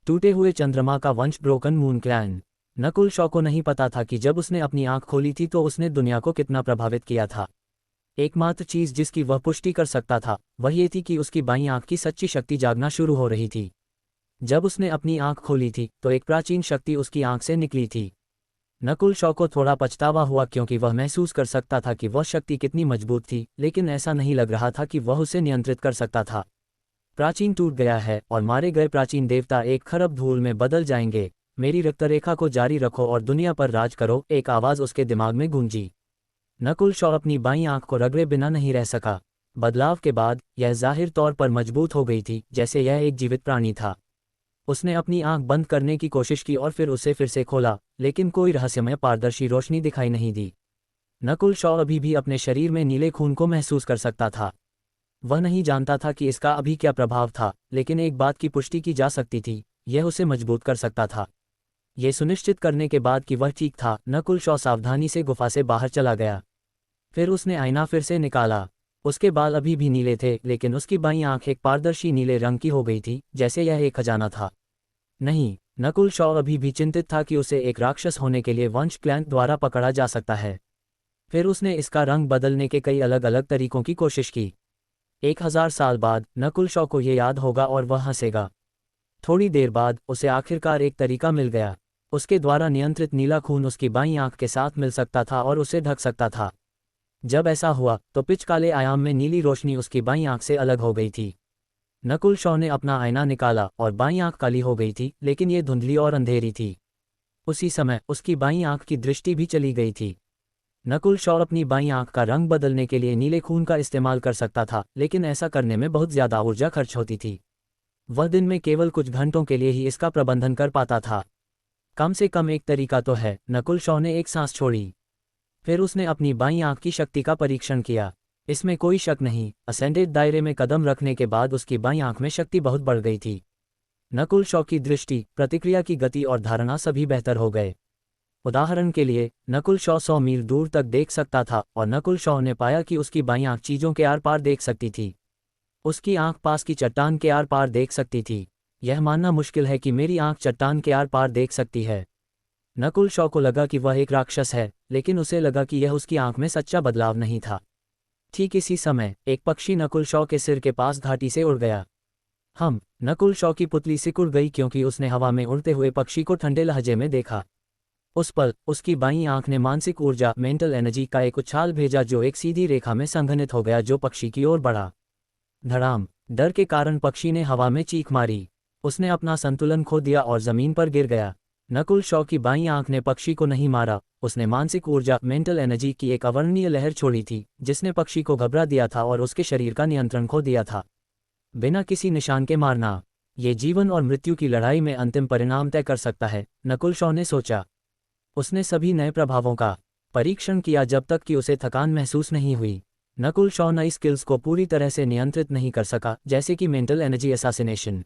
टूटे हुए चंद्रमा का वंश, broken moon clan. Nakul Shaw को नहीं पता था कि जब उसने अपनी आंख खोली थी तो उसने दुनिया को कितना प्रभावित किया था। एकमात्र चीज जिसकी वह पुष्टि कर सकता था वह ये थी कि उसकी बाईं आंख की सच्ची शक्ति जागना शुरू हो रही थी। जब उसने अपनी आंख खोली थी तो एक प्राचीन शक्ति उसकी आंख से निकली थी। नकुल शॉ को थोड़ा पछतावा हुआ क्योंकि वह महसूस कर सकता था कि वह शक्ति कितनी मजबूत थी, लेकिन ऐसा नहीं लग रहा था कि वह उसे नियंत्रित कर सकता था। प्राचीन टूट गया है और मारे गए प्राचीन देवता एक खरब धूल में बदल जाएंगे। मेरी रक्तरेखा को जारी रखो और दुनिया पर राज करो, एक आवाज़ उसके दिमाग में गूंजी। नकुल शॉ अपनी बाईं आंख को रगड़े बिना नहीं रह सका। बदलाव के बाद यह जाहिर तौर पर मजबूत हो गई थी, जैसे यह एक जीवित प्राणी था। उसने अपनी आंख बंद करने की कोशिश की और फिर उसे फिर से खोला, लेकिन कोई रहस्यमय पारदर्शी रोशनी दिखाई नहीं दी। नकुल शॉ अभी भी अपने शरीर में नीले खून को महसूस कर सकता था। वह नहीं जानता था कि इसका अभी क्या प्रभाव था, लेकिन एक बात की पुष्टि की जा सकती थी, यह उसे मजबूत कर सकता था। यह सुनिश्चित करने के बाद कि वह ठीक था, नकुल शॉ सावधानी से गुफा से बाहर चला गया। फिर उसने आईना फिर से निकाला। उसके बाल अभी भी नीले थे, लेकिन उसकी बाईं आंख एक पारदर्शी नीले रंग की हो गई थी, जैसे यह एक खजाना था। नहीं, नकुल शॉ अभी भी चिंतित था कि उसे एक राक्षस होने के लिए वंश क्लैंक द्वारा पकड़ा जा सकता है। फिर उसने इसका रंग बदलने के कई अलग अलग तरीकों की कोशिश की। 1000 साल बाद नकुल शॉ को ये याद होगा और वह हंसेगा। थोड़ी देर बाद उसे आखिरकार एक तरीका मिल गया। उसके द्वारा नियंत्रित नीला खून उसकी बाईं आंख के साथ मिल सकता था और उसे ढक सकता था। जब ऐसा हुआ तो पिच काले आयाम में नीली रोशनी उसकी बाईं आंख से अलग हो गई थी। नकुल शॉ ने अपना आईना निकाला और बाईं आंख काली हो गई थी, लेकिन ये धुंधली और अंधेरी थी। उसी समय उसकी बाईं आंख की दृष्टि भी चली गई थी। नकुल शॉ अपनी बाईं आंख का रंग बदलने के लिए नीले खून का इस्तेमाल कर सकता था, लेकिन ऐसा करने में बहुत ज्यादा ऊर्जा खर्च होती थी। वह दिन में केवल कुछ घंटों के लिए ही इसका प्रबंधन कर पाता था। कम से कम एक तरीका तो है। नकुल शॉ ने एक सांस छोड़ी। फिर उसने अपनी बाईं आंख की शक्ति का परीक्षण किया। इसमें कोई शक नहीं, असेंडेड दायरे में कदम रखने के बाद उसकी बाईं आंख में शक्ति बहुत बढ़ गई थी। नकुल शॉ की दृष्टि, प्रतिक्रिया की गति और धारणा सभी बेहतर हो गए। उदाहरण के लिए, नकुल शॉ 100 मील दूर तक देख सकता था और नकुल शॉ ने पाया कि उसकी बाईं आंख चीजों के आर पार देख सकती थी। उसकी आंख पास की चट्टान के आर पार देख सकती थी। यह मानना मुश्किल है कि मेरी आंख चट्टान के आर पार देख सकती है। नकुल शॉ को लगा कि वह एक राक्षस है, लेकिन उसे लगा कि यह उसकी आंख में सच्चा बदलाव नहीं था। ठीक इसी समय एक पक्षी नकुल शॉ के सिर के पास घाटी से उड़ गया। नकुल शॉ की पुतली सिकुड़ गई क्योंकि उसने हवा में उड़ते हुए पक्षी को ठंडे लहजे में देखा। उस पल उसकी बाईं आंख ने मानसिक ऊर्जा, मेंटल एनर्जी का एक उछाल भेजा जो एक सीधी रेखा में संघनित हो गया, जो पक्षी की ओर बढ़ा। धड़ाम! डर के कारण पक्षी ने हवा में चीख मारी। उसने अपना संतुलन खो दिया और जमीन पर गिर गया। नकुल शॉ की बाईं आंख ने पक्षी को नहीं मारा, उसने मानसिक ऊर्जा मेंटल एनर्जी की एक अवर्णनीय लहर छोड़ी थी जिसने पक्षी को घबरा दिया था और उसके शरीर का नियंत्रण खो दिया था। बिना किसी निशान के मारना, ये जीवन और मृत्यु की लड़ाई में अंतिम परिणाम तय कर सकता है, नकुल शॉ ने सोचा। उसने सभी नए प्रभावों का परीक्षण किया जब तक कि उसे थकान महसूस नहीं हुई। नकुल शॉ नई स्किल्स को पूरी तरह से नियंत्रित नहीं कर सका, जैसे कि मेंटल एनर्जी असैसिनेशन।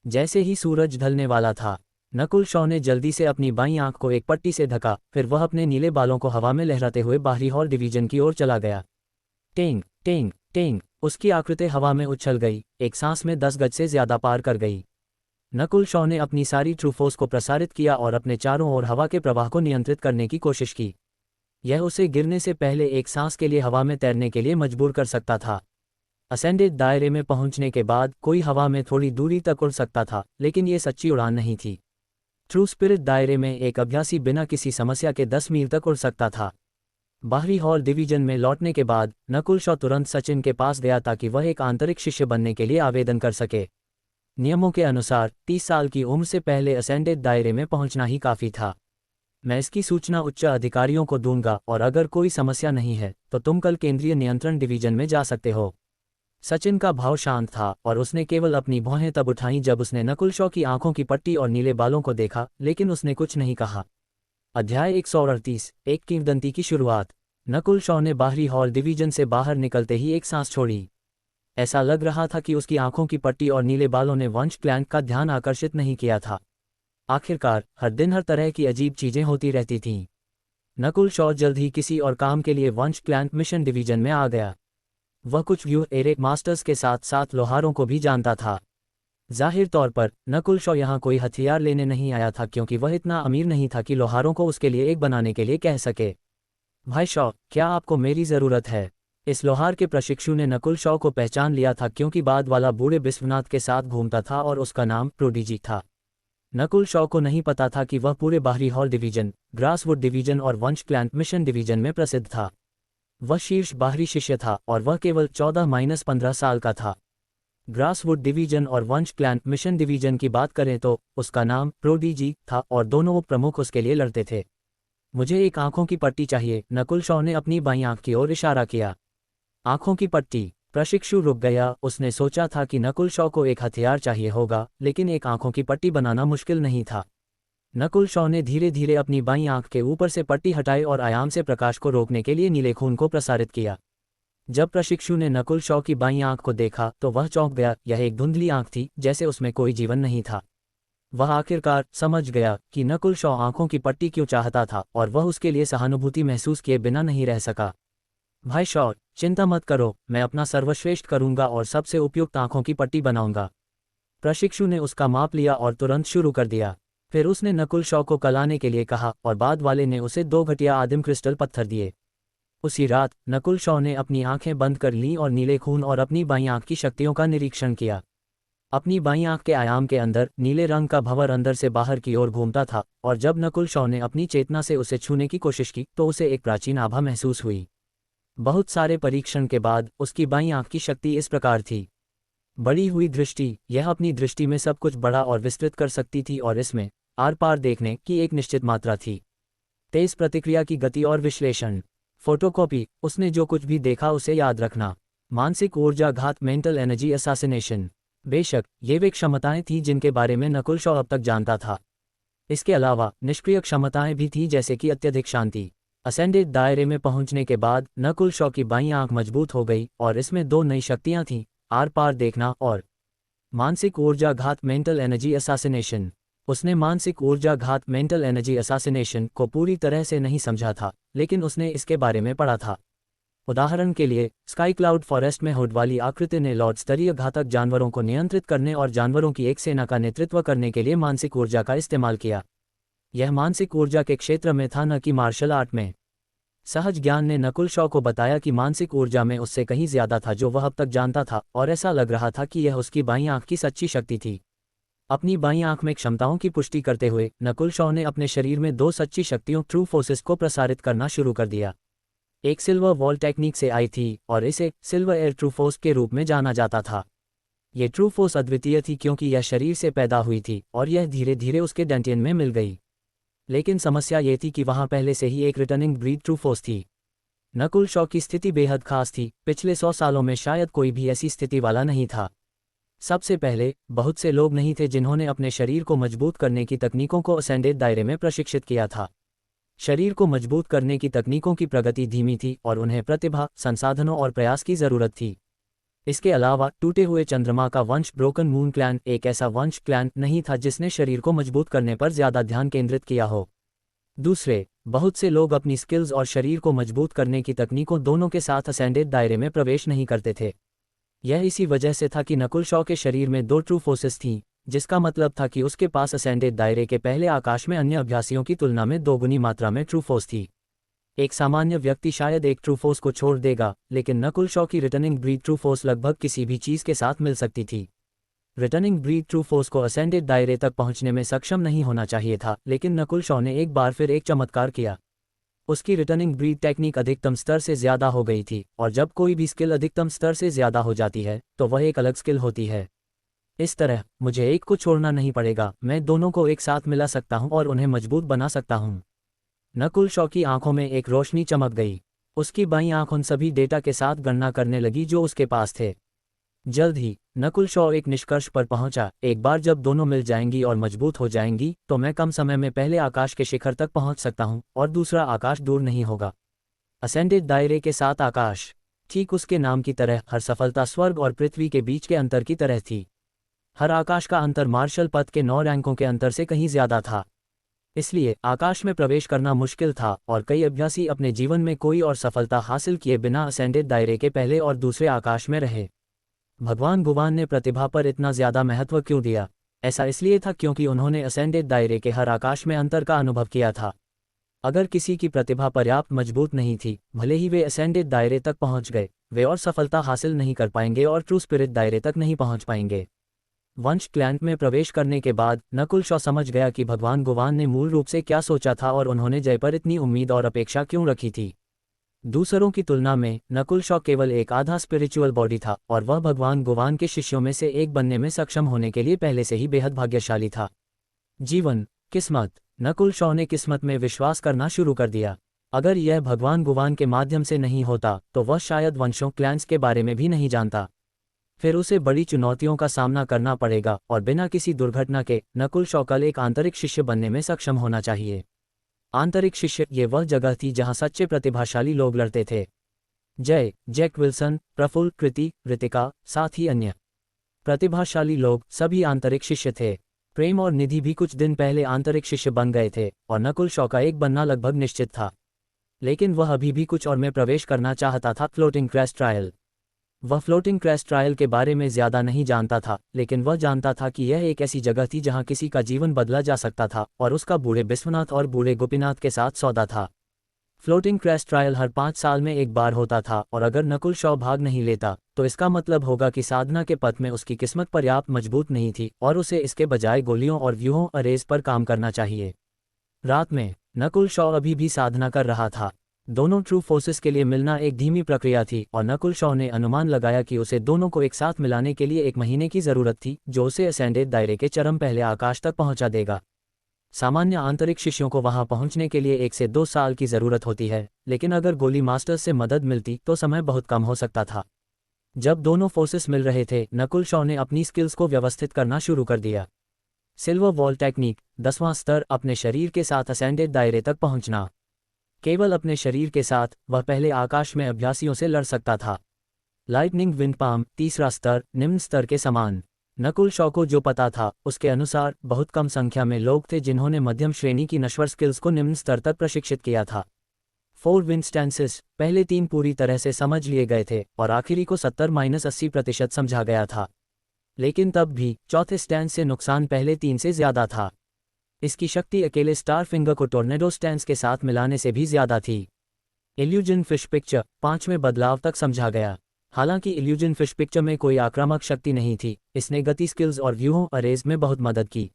जैसे ही सूरज ढलने वाला था, नकुल शॉ ने जल्दी से अपनी बाईं आंख को एक पट्टी से ढका, फिर वह अपने नीले बालों को हवा में लहराते हुए बाहरी हॉल डिवीजन की ओर चला गया। टेंग टेंग टेंग, उसकी आकृति हवा में उछल गई, एक सांस में 10 गज से ज्यादा पार कर गई। नकुल शॉ ने अपनी सारी ट्रू फोर्स को प्रसारित किया और अपने चारों ओर हवा के प्रवाह को नियंत्रित करने की कोशिश की। यह उसे गिरने से पहले एक सांस के लिए हवा में तैरने के लिए मजबूर कर सकता था। असेंडेड दायरे में पहुंचने के बाद कोई हवा में थोड़ी दूरी तक उड़ सकता था, लेकिन ये सच्ची उड़ान नहीं थी। ट्रू स्पिरिट दायरे में एक अभ्यासी बिना किसी समस्या के 10 मील तक उड़ सकता था। बाहरी हॉल डिवीजन में लौटने के बाद नकुल शॉ तुरंत सचिन के पास गया ताकि वह एक आंतरिक शिष्य बनने के लिए आवेदन कर सके। नियमों के अनुसार 30 साल की उम्र से पहले असेंडेड दायरे में पहुंचना ही काफ़ी था। मैं इसकी सूचना उच्च अधिकारियों को दूंगा और अगर कोई समस्या नहीं है तो तुम कल केंद्रीय नियंत्रण डिवीजन में जा सकते हो। सचिन का भाव शांत था और उसने केवल अपनी भौहें तब उठाईं जब उसने नकुल शॉ की आंखों की पट्टी और नीले बालों को देखा, लेकिन उसने कुछ नहीं कहा। अध्याय 138, एक किंवदंती की शुरुआत। नकुल शॉ ने बाहरी हॉल डिवीजन से बाहर निकलते ही एक सांस छोड़ी। ऐसा लग रहा था कि उसकी आंखों की पट्टी और नीले बालों ने वंश क्लैंक का ध्यान आकर्षित नहीं किया था। आखिरकार हर दिन हर तरह की अजीब चीजें होती रहती थीं। नकुल शॉ जल्द ही किसी और काम के लिए वंश क्लैंक मिशन डिवीजन में आ गया। वह कुछ व्यू एरेक मास्टर्स के साथ साथ लोहारों को भी जानता था। जाहिर तौर पर नकुल शॉ यहाँ कोई हथियार लेने नहीं आया था, क्योंकि वह इतना अमीर नहीं था कि लोहारों को उसके लिए एक बनाने के लिए कह सके। भाई शॉ, क्या आपको मेरी ज़रूरत है? इस लोहार के प्रशिक्षु ने नकुल शॉ को पहचान लिया था, क्योंकि बाद वाला बूढ़े विश्वनाथ के साथ घूमता था और उसका नाम प्रोडिजी था। नकुल शॉ को नहीं पता था कि वह पूरे बाहरी हॉल डिवीजन, ग्रासवुड डिवीजन और वंश क्लैंक मिशन डिवीजन में प्रसिद्ध था। वह शीर्ष बाहरी शिष्य था और वह केवल 14-15 साल का था। ग्रासवुड डिवीजन और वंश क्लैंक मिशन डिवीजन की बात करें तो उसका नाम प्रोडिजी था और दोनों प्रमुख उसके लिए लड़ते थे। मुझे एक आंखों की पट्टी चाहिए, नकुल शॉ ने अपनी बाईं आंख की ओर इशारा किया। आंखों की पट्टी। प्रशिक्षु रुक गया। उसने सोचा था कि नकुल शॉ को एक हथियार चाहिए होगा, लेकिन एक आंखों की पट्टी बनाना मुश्किल नहीं था। नकुल शॉ ने धीरे धीरे अपनी बाईं आंख के ऊपर से पट्टी हटाई और आयाम से प्रकाश को रोकने के लिए नीले खून को प्रसारित किया। जब प्रशिक्षु ने नकुल शॉ की बाईं आंख को देखा तो वह चौंक गया। यह एक धुंधली आंख थी, जैसे उसमें कोई जीवन नहीं था। वह आखिरकार समझ गया कि नकुल शॉ आंखों की पट्टी क्यों चाहता था और वह उसके लिए सहानुभूति महसूस किए बिना नहीं रह सका। भाई शॉ, चिंता मत करो, मैं अपना सर्वश्रेष्ठ करूंगा और सबसे उपयुक्त आंखों की पट्टी बनाऊंगा। प्रशिक्षु ने उसका माप लिया और तुरंत शुरू कर दिया। फिर उसने नकुल शॉ को कलाने के लिए कहा और बाद वाले ने उसे 2 घटिया आदिम क्रिस्टल पत्थर दिए। उसी रात नकुल शॉ ने अपनी आंखें बंद कर लीं और नीले खून और अपनी बाईं आंख की शक्तियों का निरीक्षण किया। अपनी बाईं आंख के आयाम के अंदर नीले रंग का भंवर अंदर से बाहर की ओर घूमता था और जब नकुल शॉ ने अपनी चेतना से उसे छूने की कोशिश की तो उसे एक प्राचीन आभा महसूस हुई। बहुत सारे परीक्षण के बाद उसकी बाईं आंख की शक्ति इस प्रकार थी। बढ़ी हुई दृष्टि। यह अपनी दृष्टि में सब कुछ बड़ा और विस्तृत कर सकती थी और इसमें आर पार देखने की एक निश्चित मात्रा थी। तेज प्रतिक्रिया की गति और विश्लेषण। फोटोकॉपी। उसने जो कुछ भी देखा उसे याद रखना। मानसिक ऊर्जा घात, मेंटल एनर्जी असैसिनेशन। बेशक ये वे क्षमताएं थीं जिनके बारे में नकुल शॉ अब तक जानता था। इसके अलावा निष्क्रिय क्षमताएं भी थीं, जैसे कि अत्यधिक शांति। असेंडेड दायरे में पहुंचने के बाद नकुल शॉ की बाईं आंख मजबूत हो गई और इसमें 2 नई शक्तियां थीं, आर पार देखना और मानसिक ऊर्जा घात, मेंटल एनर्जी असैसिनेशन। उसने मानसिक ऊर्जा घात, मेंटल एनर्जी असैसिनेशन को पूरी तरह से नहीं समझा था, लेकिन उसने इसके बारे में पढ़ा था। उदाहरण के लिए स्काई क्लाउड फॉरेस्ट में हुड वाली आकृति ने लॉर्ड स्तरीय घातक जानवरों को नियंत्रित करने और जानवरों की एक सेना का नेतृत्व करने के लिए मानसिक ऊर्जा का इस्तेमाल किया। यह मानसिक ऊर्जा के क्षेत्र में था, न कि मार्शल आर्ट में। सहज ज्ञान ने नकुल शॉ को बताया कि मानसिक ऊर्जा में उससे कहीं ज्यादा था जो वह अब तक जानता था, और ऐसा लग रहा था कि यह उसकी बाईं आंख की सच्ची शक्ति थी। अपनी बाईं आंख में क्षमताओं की पुष्टि करते हुए नकुल शॉ ने अपने शरीर में 2 सच्ची शक्तियों ट्रू फोर्सेस को प्रसारित करना शुरू कर दिया। एक सिल्वर वॉल टेक्निक से आई थी और इसे सिल्वर एयर ट्रू फोर्स के रूप में जाना जाता था। ये ट्रू फोर्स अद्वितीय थी क्योंकि यह शरीर से पैदा हुई थी और यह धीरे धीरे उसके डेंटियन में मिल गई। लेकिन समस्या ये थी कि वहाँ पहले से ही एक रिटर्निंग ब्रीड ट्रू फोर्स थी। नकुल शॉ की स्थिति बेहद खास थी, पिछले 100 सालों में शायद कोई भी ऐसी स्थिति वाला नहीं था। सबसे पहले, बहुत से लोग नहीं थे जिन्होंने अपने शरीर को मजबूत करने की तकनीकों को असेंडेड दायरे में प्रशिक्षित किया था। शरीर को मजबूत करने की तकनीकों की प्रगति धीमी थी और उन्हें प्रतिभा, संसाधनों और प्रयास की ज़रूरत थी। इसके अलावा टूटे हुए चंद्रमा का वंश ब्रोकन मून क्लैन एक ऐसा वंश क्लैन नहीं था जिसने शरीर को मजबूत करने पर ज़्यादा ध्यान केंद्रित किया हो। दूसरे, बहुत से लोग अपनी स्किल्स और शरीर को मजबूत करने की तकनीकों दोनों के साथ असेंडेड दायरे में प्रवेश नहीं करते थे। यह इसी वजह से था कि नकुल शॉ के शरीर में 2 ट्रू फोर्सेस थीं, जिसका मतलब था कि उसके पास असेंडेड दायरे के पहले आकाश में अन्य अभ्यासियों की तुलना में 2 गुनी मात्रा में ट्रू फोर्स थी। एक सामान्य व्यक्ति शायद एक ट्रू फोर्स को छोड़ देगा, लेकिन नकुल शॉ की रिटर्निंग ब्रीड ट्रू फोर्स लगभग किसी भी चीज़ के साथ मिल सकती थी। रिटर्निंग ब्रीड ट्रू फोर्स को असेंडेड दायरे तक पहुंचने में सक्षम नहीं होना चाहिए था, लेकिन नकुल शॉ ने एक बार फिर एक चमत्कार किया। उसकी रिटर्निंग ब्रीड टेक्निक अधिकतम स्तर से ज़्यादा हो गई थी, और जब कोई भी स्किल अधिकतम स्तर से ज़्यादा हो जाती है तो वह एक अलग स्किल होती है। इस तरह मुझे एक को छोड़ना नहीं पड़ेगा, मैं दोनों को एक साथ मिला सकता हूं और उन्हें मजबूत बना सकता हूं। नकुल शॉ की आंखों में एक रोशनी चमक गई। उसकी बाईं आंख उन सभी डेटा के साथ गणना करने लगी जो उसके पास थे। जल्द ही नकुल शॉ एक निष्कर्ष पर पहुंचा, एक बार जब दोनों मिल जाएंगी और मजबूत हो जाएंगी तो मैं कम समय में पहले आकाश के शिखर तक पहुंच सकता हूं और दूसरा आकाश दूर नहीं होगा। असेंडेड दायरे के साथ आकाश, ठीक उसके नाम की तरह, हर सफलता स्वर्ग और पृथ्वी के बीच के अंतर की तरह थी। हर आकाश का अंतर मार्शल पथ के 9 रैंकों के अंतर से कहीं ज्यादा था। इसलिए आकाश में प्रवेश करना मुश्किल था और कई अभ्यासी अपने जीवन में कोई और सफलता हासिल किए बिना असेंडेड दायरे के पहले और दूसरे आकाश में रहे। भगवान गुवान ने प्रतिभा पर इतना ज़्यादा महत्व क्यों दिया? ऐसा इसलिए था क्योंकि उन्होंने असेंडेड दायरे के हर आकाश में अंतर का अनुभव किया था। अगर किसी की प्रतिभा पर्याप्त मजबूत नहीं थी, भले ही वे असेंडेड दायरे तक पहुंच गए, वे और सफलता हासिल नहीं कर पाएंगे और ट्रू स्पिरिट दायरे तक नहीं पहुंच पाएंगे। वंश क्लैन में प्रवेश करने के बाद नकुल शॉ समझ गया कि भगवान गुवान ने मूल रूप से क्या सोचा था और उन्होंने जय पर इतनी उम्मीद और अपेक्षा क्यों रखी थी। दूसरों की तुलना में नकुल शॉ केवल एक आधा स्पिरिचुअल बॉडी था और वह भगवान गुवान के शिष्यों में से एक बनने में सक्षम होने के लिए पहले से ही बेहद भाग्यशाली था। जीवन, किस्मत। नकुल शॉ ने किस्मत में विश्वास करना शुरू कर दिया। अगर यह भगवान गुवान के माध्यम से नहीं होता तो वह शायद वंशों क्लैंस के बारे में भी नहीं जानता। फिर उसे बड़ी चुनौतियों का सामना करना पड़ेगा और बिना किसी दुर्घटना के नकुल शॉ कल एक आंतरिक शिष्य बनने में सक्षम होना चाहिए। आंतरिक शिष्य, ये वह जगह थी जहां सच्चे प्रतिभाशाली लोग लड़ते थे। जय, जैक विल्सन, प्रफुल्ल, कृति, रितिका, साथ ही अन्य प्रतिभाशाली लोग सभी आंतरिक शिष्य थे। प्रेम और निधि भी कुछ दिन पहले आंतरिक शिष्य बन गए थे और नकुल शॉ का एक बनना लगभग निश्चित था। लेकिन वह अभी भी कुछ और में प्रवेश करना चाहता था, फ्लोटिंग क्रैश ट्रायल। वह फ्लोटिंग क्रैश ट्रायल के बारे में ज़्यादा नहीं जानता था, लेकिन वह जानता था कि यह एक ऐसी जगह थी जहां किसी का जीवन बदला जा सकता था और उसका बूढ़े बिस्वनाथ और बूढ़े गोपीनाथ के साथ सौदा था। फ्लोटिंग क्रैश ट्रायल हर 5 साल में एक बार होता था और अगर नकुल शॉ भाग नहीं लेता तो इसका मतलब होगा कि साधना के पथ में उसकी किस्मत पर्याप्त मजबूत नहीं थी और उसे इसके बजाय गोलियों और व्यूहों अरेज पर काम करना चाहिए। रात में नकुल शॉ अभी भी साधना कर रहा था। दोनों ट्रू फोर्सेस के लिए मिलना एक धीमी प्रक्रिया थी और नकुल शॉ ने अनुमान लगाया कि उसे दोनों को एक साथ मिलाने के लिए 1 महीने की ज़रूरत थी, जो उसे असेंडेड दायरे के चरम पहले आकाश तक पहुंचा देगा। सामान्य आंतरिक शिष्यों को वहां पहुंचने के लिए 1 से 2 साल की ज़रूरत होती है, लेकिन अगर गोली मास्टर्स से मदद मिलती तो समय बहुत कम हो सकता था। जब दोनों फोर्सेस मिल रहे थे, नकुल शॉ ने अपनी स्किल्स को व्यवस्थित करना शुरू कर दिया। सिल्वर वॉल टेक्निक, 10वां स्तर, अपने शरीर के साथ असेंडेड दायरे तक पहुंचना। केवल अपने शरीर के साथ वह पहले आकाश में अभ्यासियों से लड़ सकता था। लाइटनिंग विंड पाम, 3रा स्तर, निम्न स्तर के समान। नकुल शॉ को जो पता था उसके अनुसार बहुत कम संख्या में लोग थे जिन्होंने मध्यम श्रेणी की नश्वर स्किल्स को निम्न स्तर तक प्रशिक्षित किया था। 4 विंड स्टैंसेस, पहले 3 पूरी तरह से समझ लिए गए थे और आखिरी को 70-80% समझा गया था। लेकिन तब भी चौथे स्टैंस से नुकसान पहले 3 से ज़्यादा था। इसकी शक्ति अकेले स्टार फिंगर को टोर्नेडो स्टैंस के साथ मिलाने से भी ज़्यादा थी। इल्यूजन फिश पिक्चर, 5वें बदलाव तक समझा गया। हालांकि इल्यूजन फिश पिक्चर में कोई आक्रामक शक्ति नहीं थी, इसने गति स्किल्स और व्यूहों अरेज में बहुत मदद की।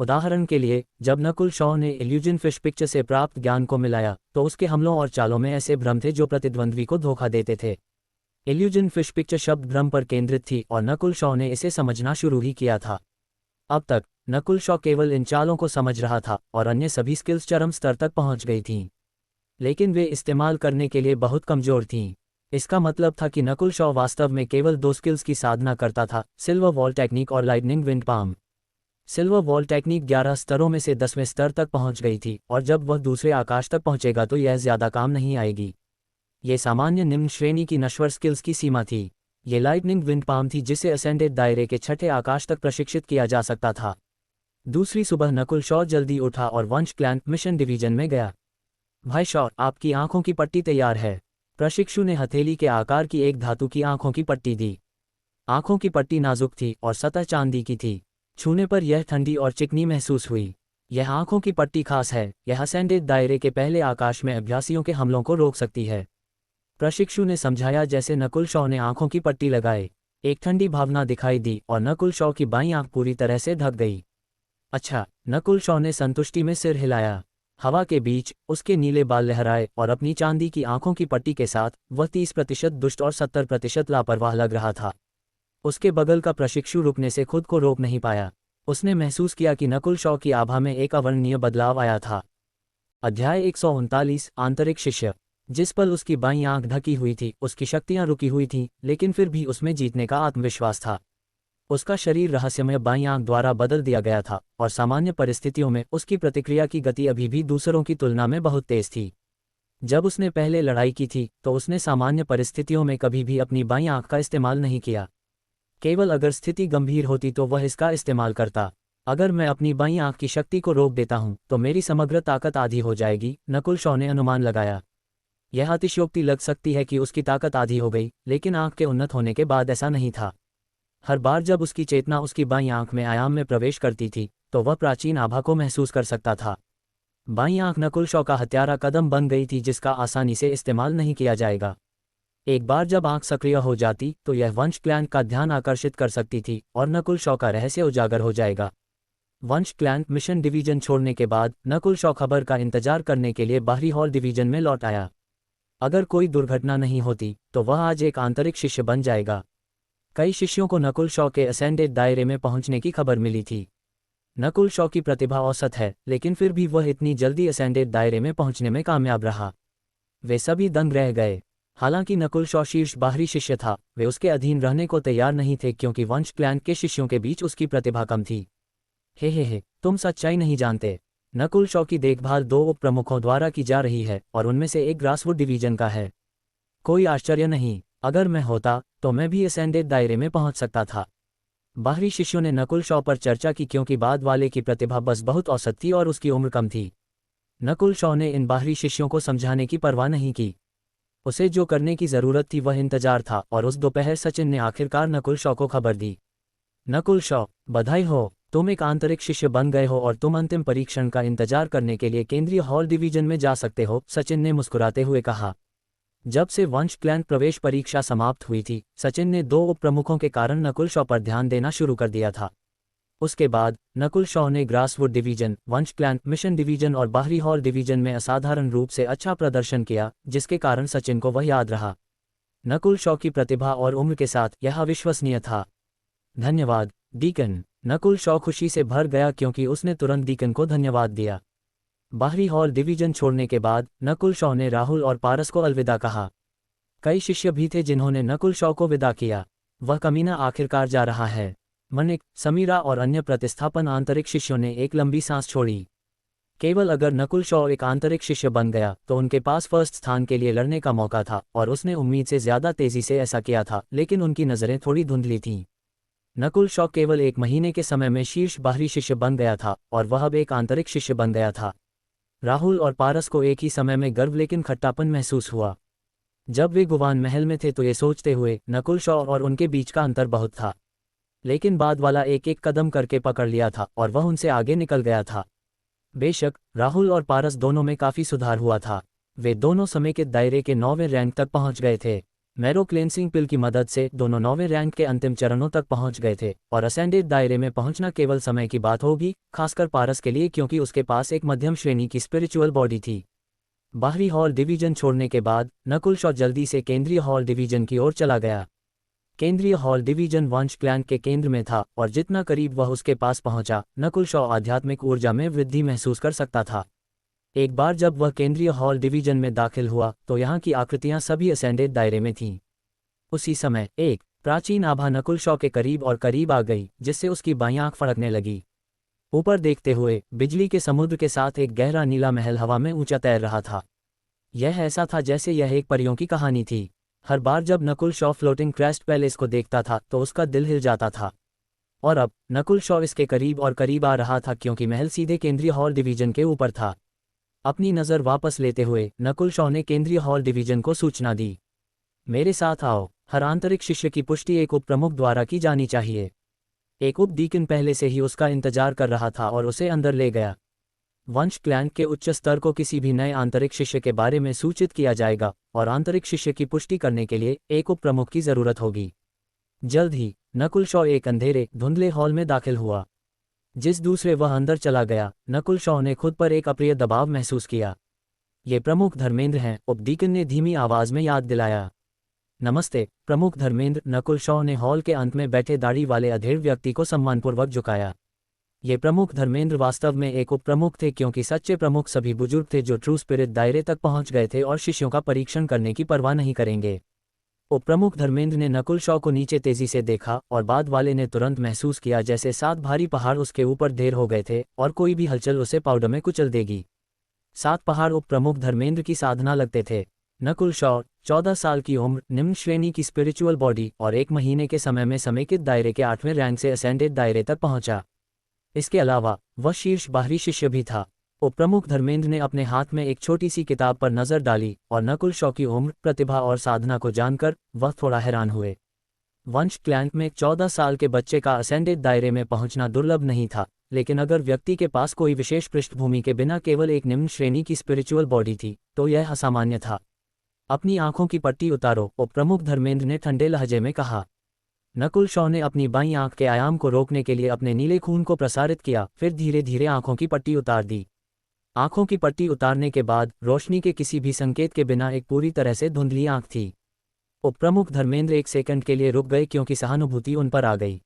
उदाहरण के लिए, जब नकुल शॉ ने इल्यूजन फिश पिक्चर से प्राप्त ज्ञान को मिलाया तो उसके हमलों और चालों में ऐसे भ्रम थे जो प्रतिद्वंद्वी को धोखा देते थे। इल्यूजन फिश पिक्चर शब्द भ्रम पर केंद्रित थी और नकुल शॉ ने इसे समझना शुरू ही किया था। अब तक नकुल शॉ केवल इन चालों को समझ रहा था और अन्य सभी स्किल्स चरम स्तर तक पहुंच गई थीं, लेकिन वे इस्तेमाल करने के लिए बहुत कमज़ोर थीं। इसका मतलब था कि नकुल शॉ वास्तव में केवल 2 स्किल्स की साधना करता था, सिल्वर वॉल टेक्निक और lightning wind palm. Silver wall technique 11 स्तरों में से 10वें स्तर तक पहुंच गई थी और जब वह दूसरे आकाश तक पहुंचेगा तो यह ज़्यादा काम नहीं आएगी। ये सामान्य निम्न श्रेणी की नश्वर स्किल्स की सीमा थी। ये लाइटनिंग विंड पाम थी जिसे असेंडेड दायरे के 6ठे आकाश तक प्रशिक्षित किया जा सकता था। दूसरी सुबह नकुल शॉ जल्दी उठा और वंश क्लैन मिशन डिवीजन में गया। भाई शॉ, आपकी आंखों की पट्टी तैयार है। प्रशिक्षु ने हथेली के आकार की एक धातु की आंखों की पट्टी दी। आंखों की पट्टी नाजुक थी और सतह चांदी की थी। छूने पर यह ठंडी और चिकनी महसूस हुई। यह आंखों की पट्टी खास है। यह असेंडेड दायरे के पहले आकाश में अभ्यासियों के हमलों को रोक सकती है। प्रशिक्षु ने समझाया। जैसे नकुल शॉ ने आंखों की पट्टी लगाई, एक ठंडी भावना दिखाई दी और नकुल शॉ की बाईं आंख पूरी तरह से ढक गई। अच्छा, नकुल शॉ ने संतुष्टि में सिर हिलाया। हवा के बीच उसके नीले बाल लहराए और अपनी चांदी की आंखों की पट्टी के साथ वह 30% दुष्ट और 70% लापरवाह लग रहा था। उसके बगल का प्रशिक्षु रुकने से खुद को रोक नहीं पाया। उसने महसूस किया कि नकुल शॉ की आभा में एक अवर्णनीय बदलाव आया था। अध्याय 139 आंतरिक शिष्य। जिस पल उसकी बाईं आंख ढकी हुई थी, उसकी शक्तियां रुकी हुई थीं, लेकिन फिर भी उसमें जीतने का आत्मविश्वास था। उसका शरीर रहस्यमय बाईं आंख द्वारा बदल दिया गया था और सामान्य परिस्थितियों में उसकी प्रतिक्रिया की गति अभी भी दूसरों की तुलना में बहुत तेज थी। जब उसने पहले लड़ाई की थी तो उसने सामान्य परिस्थितियों में कभी भी अपनी बाईं आंख का इस्तेमाल नहीं किया। केवल अगर स्थिति गंभीर होती तो वह इसका इस्तेमाल करता। अगर मैं अपनी बाईं आंख की शक्ति को रोक देता हूं तो मेरी समग्र ताकत आधी हो जाएगी, नकुल शॉ ने अनुमान लगाया। यह अतिशयोक्ति लग सकती है कि उसकी ताकत आधी हो गई, लेकिन आंख के उन्नत होने के बाद ऐसा नहीं था। हर बार जब उसकी चेतना उसकी बाईं आंख में आयाम में प्रवेश करती थी तो वह प्राचीन आभा को महसूस कर सकता था। बाईं आंख नकुल शॉ का हत्यारा कदम बन गई थी जिसका आसानी से इस्तेमाल नहीं किया जाएगा। एक बार जब आंख सक्रिय हो जाती तो यह वंश क्लैन का ध्यान आकर्षित कर सकती थी और नकुल शॉ का रहस्य उजागर हो जाएगा। वंश क्लैन मिशन डिवीजन छोड़ने के बाद नकुल शॉ खबर का इंतजार करने के लिए बाहरी हॉल डिवीजन में लौट आया। अगर कोई दुर्घटना नहीं होती तो वह आज एक आंतरिक शिष्य बन जाएगा। कई शिष्यों को नकुल शॉ के असेंडेड दायरे में पहुंचने की खबर मिली थी। नकुल शॉ की प्रतिभा औसत है, लेकिन फिर भी वह इतनी जल्दी असेंडेड दायरे में पहुंचने में कामयाब रहा। वे सभी दंग रह गए। हालांकि नकुल शॉ शीर्ष बाहरी शिष्य था, वे उसके अधीन रहने को तैयार नहीं थे क्योंकि वंश क्लैन के शिष्यों के बीच उसकी प्रतिभा कम थी। हे, तुम सच्चाई नहीं जानते। नकुल शॉ की देखभाल 2 उप प्रमुखों द्वारा की जा रही है और उनमें से एक ग्रासवुड डिवीजन का है। कोई आश्चर्य नहीं, अगर मैं होता तो मैं भी असेंडेड दायरे में पहुंच सकता था। बाहरी शिष्यों ने नकुल शॉ पर चर्चा की क्योंकि बाद वाले की प्रतिभा बस बहुत औसत थी और उसकी उम्र कम थी। नकुल शॉ ने इन बाहरी शिष्यों को समझाने की परवाह नहीं की। उसे जो करने की जरूरत थी वह इंतजार था और उस दोपहर सचिन ने आखिरकार नकुल शॉ को खबर दी। नकुल शॉ, बधाई हो, तुम एक आंतरिक शिष्य बन गए हो और तुम अंतिम परीक्षण का इंतजार करने के लिए केंद्रीय हॉल डिवीजन में जा सकते हो, सचिन ने मुस्कुराते हुए कहा। जब से वंश क्लैन प्रवेश परीक्षा समाप्त हुई थी, सचिन ने 2 उप प्रमुखों के कारण नकुल शॉ पर ध्यान देना शुरू कर दिया था। उसके बाद नकुल शॉ ने ग्रासवुड डिवीजन, वंश क्लैन मिशन डिवीजन और बाहरी हॉल डिवीजन में असाधारण रूप से अच्छा प्रदर्शन किया, जिसके कारण सचिन को वह याद रहा। नकुल शॉ की प्रतिभा और उम्र के साथ यह अविश्वसनीय था। धन्यवाद, डीकन। नकुल शॉ खुशी से भर गया क्योंकि उसने तुरंत डीकन को धन्यवाद दिया। बाहरी हॉल डिवीजन छोड़ने के बाद नकुल शॉ ने राहुल और पारस को अलविदा कहा। कई शिष्य भी थे जिन्होंने नकुल शॉ को विदा किया। वह कमीना आखिरकार जा रहा है। मनिक, समीरा और अन्य प्रतिस्थापन आंतरिक शिष्यों ने एक लंबी सांस छोड़ी। केवल अगर नकुल शॉ एक आंतरिक शिष्य बन गया तो उनके पास फर्स्ट स्थान के लिए लड़ने का मौका था और उसने उम्मीद से ज्यादा तेजी से ऐसा किया था, लेकिन उनकी नज़रें थोड़ी धुंधली थीं। नकुल शॉ केवल 1 महीने के समय में शीर्ष बाहरी शिष्य बन गया था और वह अब एक आंतरिक शिष्य बन गया था। राहुल और पारस को एक ही समय में गर्व लेकिन खट्टापन महसूस हुआ। जब वे गुवान महल में थे तो ये सोचते हुए नकुल शॉ और उनके बीच का अंतर बहुत था, लेकिन बाद वाला एक एक कदम करके पकड़ लिया था और वह उनसे आगे निकल गया था। बेशक राहुल और पारस दोनों में काफ़ी सुधार हुआ था। वे दोनों समेकित दायरे के 9वें रैंक तक पहुंच गए थे। मैरो क्लेंसिंग पिल की मदद से दोनों 9वें रैंक के अंतिम चरणों तक पहुंच गए थे और असेंडेड दायरे में पहुंचना केवल समय की बात होगी, खासकर पारस के लिए क्योंकि उसके पास एक मध्यम श्रेणी की स्पिरिचुअल बॉडी थी। बाहरी हॉल डिवीजन छोड़ने के बाद नकुल शॉ जल्दी से केंद्रीय हॉल डिवीजन की ओर चला गया। केंद्रीय हॉल डिवीजन वंश क्लैन के केंद्र में था और जितना करीब वह उसके पास पहुंचा, नकुल शॉ आध्यात्मिक ऊर्जा में वृद्धि महसूस कर सकता था। एक बार जब वह केंद्रीय हॉल डिवीजन में दाखिल हुआ तो यहाँ की आकृतियां सभी असेंडेड दायरे में थीं। उसी समय एक प्राचीन आभा नकुल शॉ के करीब और करीब आ गई, जिससे उसकी बाईं आंख फड़कने लगी। ऊपर देखते हुए बिजली के समुद्र के साथ एक गहरा नीला महल हवा में ऊंचा तैर रहा था। यह ऐसा था जैसे यह एक परियों की कहानी थी। हर बार जब Nakul Shaw floating crest palace को देखता था तो उसका दिल हिल जाता था। और अब नकुल शॉ इसके करीब और करीब आ रहा था क्योंकि महल सीधे केंद्रीय हॉल डिवीजन के ऊपर था। अपनी नज़र वापस लेते हुए नकुल शॉ ने केंद्रीय हॉल डिवीजन को सूचना दी, मेरे साथ आओ। हर आंतरिक शिष्य की पुष्टि एक उप प्रमुख द्वारा की जानी चाहिए। एक उप डीकन पहले से ही उसका इंतजार कर रहा था और उसे अंदर ले गया। वंश क्लैन के उच्च स्तर को किसी भी नए आंतरिक शिष्य के बारे में सूचित किया जाएगा और आंतरिक शिष्य की पुष्टि करने के लिए एक उप प्रमुख की जरूरत होगी। जल्द ही नकुल शॉ एक अंधेरे धुंधले हॉल में दाखिल हुआ। जिस दूसरे वह अंदर चला गया, नकुल शॉ ने खुद पर एक अप्रिय दबाव महसूस किया। ये प्रमुख धर्मेंद्र हैं, उप डीकन ने धीमी आवाज में याद दिलाया। नमस्ते प्रमुख धर्मेंद्र। नकुल शॉ ने हॉल के अंत में बैठे दाढ़ी वाले अधेड़ व्यक्ति को सम्मानपूर्वक झुकाया। ये प्रमुख धर्मेंद्र वास्तव में एक उप प्रमुख थे, क्योंकि सच्चे प्रमुख सभी बुजुर्ग थे जो ट्रू स्पिरिट दायरे तक पहुंच गए थे और शिष्यों का परीक्षण करने की परवाह नहीं करेंगे। उप प्रमुख धर्मेंद्र ने नकुल शॉ को नीचे तेजी से देखा और बाद वाले ने तुरंत महसूस किया जैसे 7 भारी पहाड़ उसके ऊपर ढेर हो गए थे और कोई भी हलचल उसे पाउडर में कुचल देगी। 7 पहाड़ उप प्रमुख धर्मेंद्र की साधना लगते थे। नकुल शॉ 14 साल की उम्र, निम्न श्रेणी की स्पिरिचुअल बॉडी और 1 महीने के समय में समेकित दायरे के 8वें रैंक से असेंडेड दायरे तक पहुंचा। इसके अलावा वह शीर्ष बाहरी शिष्य भी था। उप प्रमुख धर्मेंद्र ने अपने हाथ में एक छोटी सी किताब पर नजर डाली और नकुल शॉ की उम्र, प्रतिभा और साधना को जानकर वह थोड़ा हैरान हुए। वंश क्लैन में 14 साल के बच्चे का असेंडेड दायरे में पहुंचना दुर्लभ नहीं था, लेकिन अगर व्यक्ति के पास कोई विशेष पृष्ठभूमि के बिना केवल एक निम्न श्रेणी की स्पिरिचुअल बॉडी थी तो यह असामान्य था। अपनी आंखों की पट्टी उतारो, उप प्रमुख धर्मेंद्र ने ठंडे लहजे में कहा। नकुल शॉ ने अपनी बाईं आंख के आयाम को रोकने के लिए अपने नीले खून को प्रसारित किया, फिर धीरे धीरे आंखों की पट्टी उतार दी। आंखों की पट्टी उतारने के बाद रोशनी के किसी भी संकेत के बिना एक पूरी तरह से धुंधली आंख थी। उप प्रमुख धर्मेंद्र एक सेकंड के लिए रुक गए क्योंकि सहानुभूति उन पर आ गई।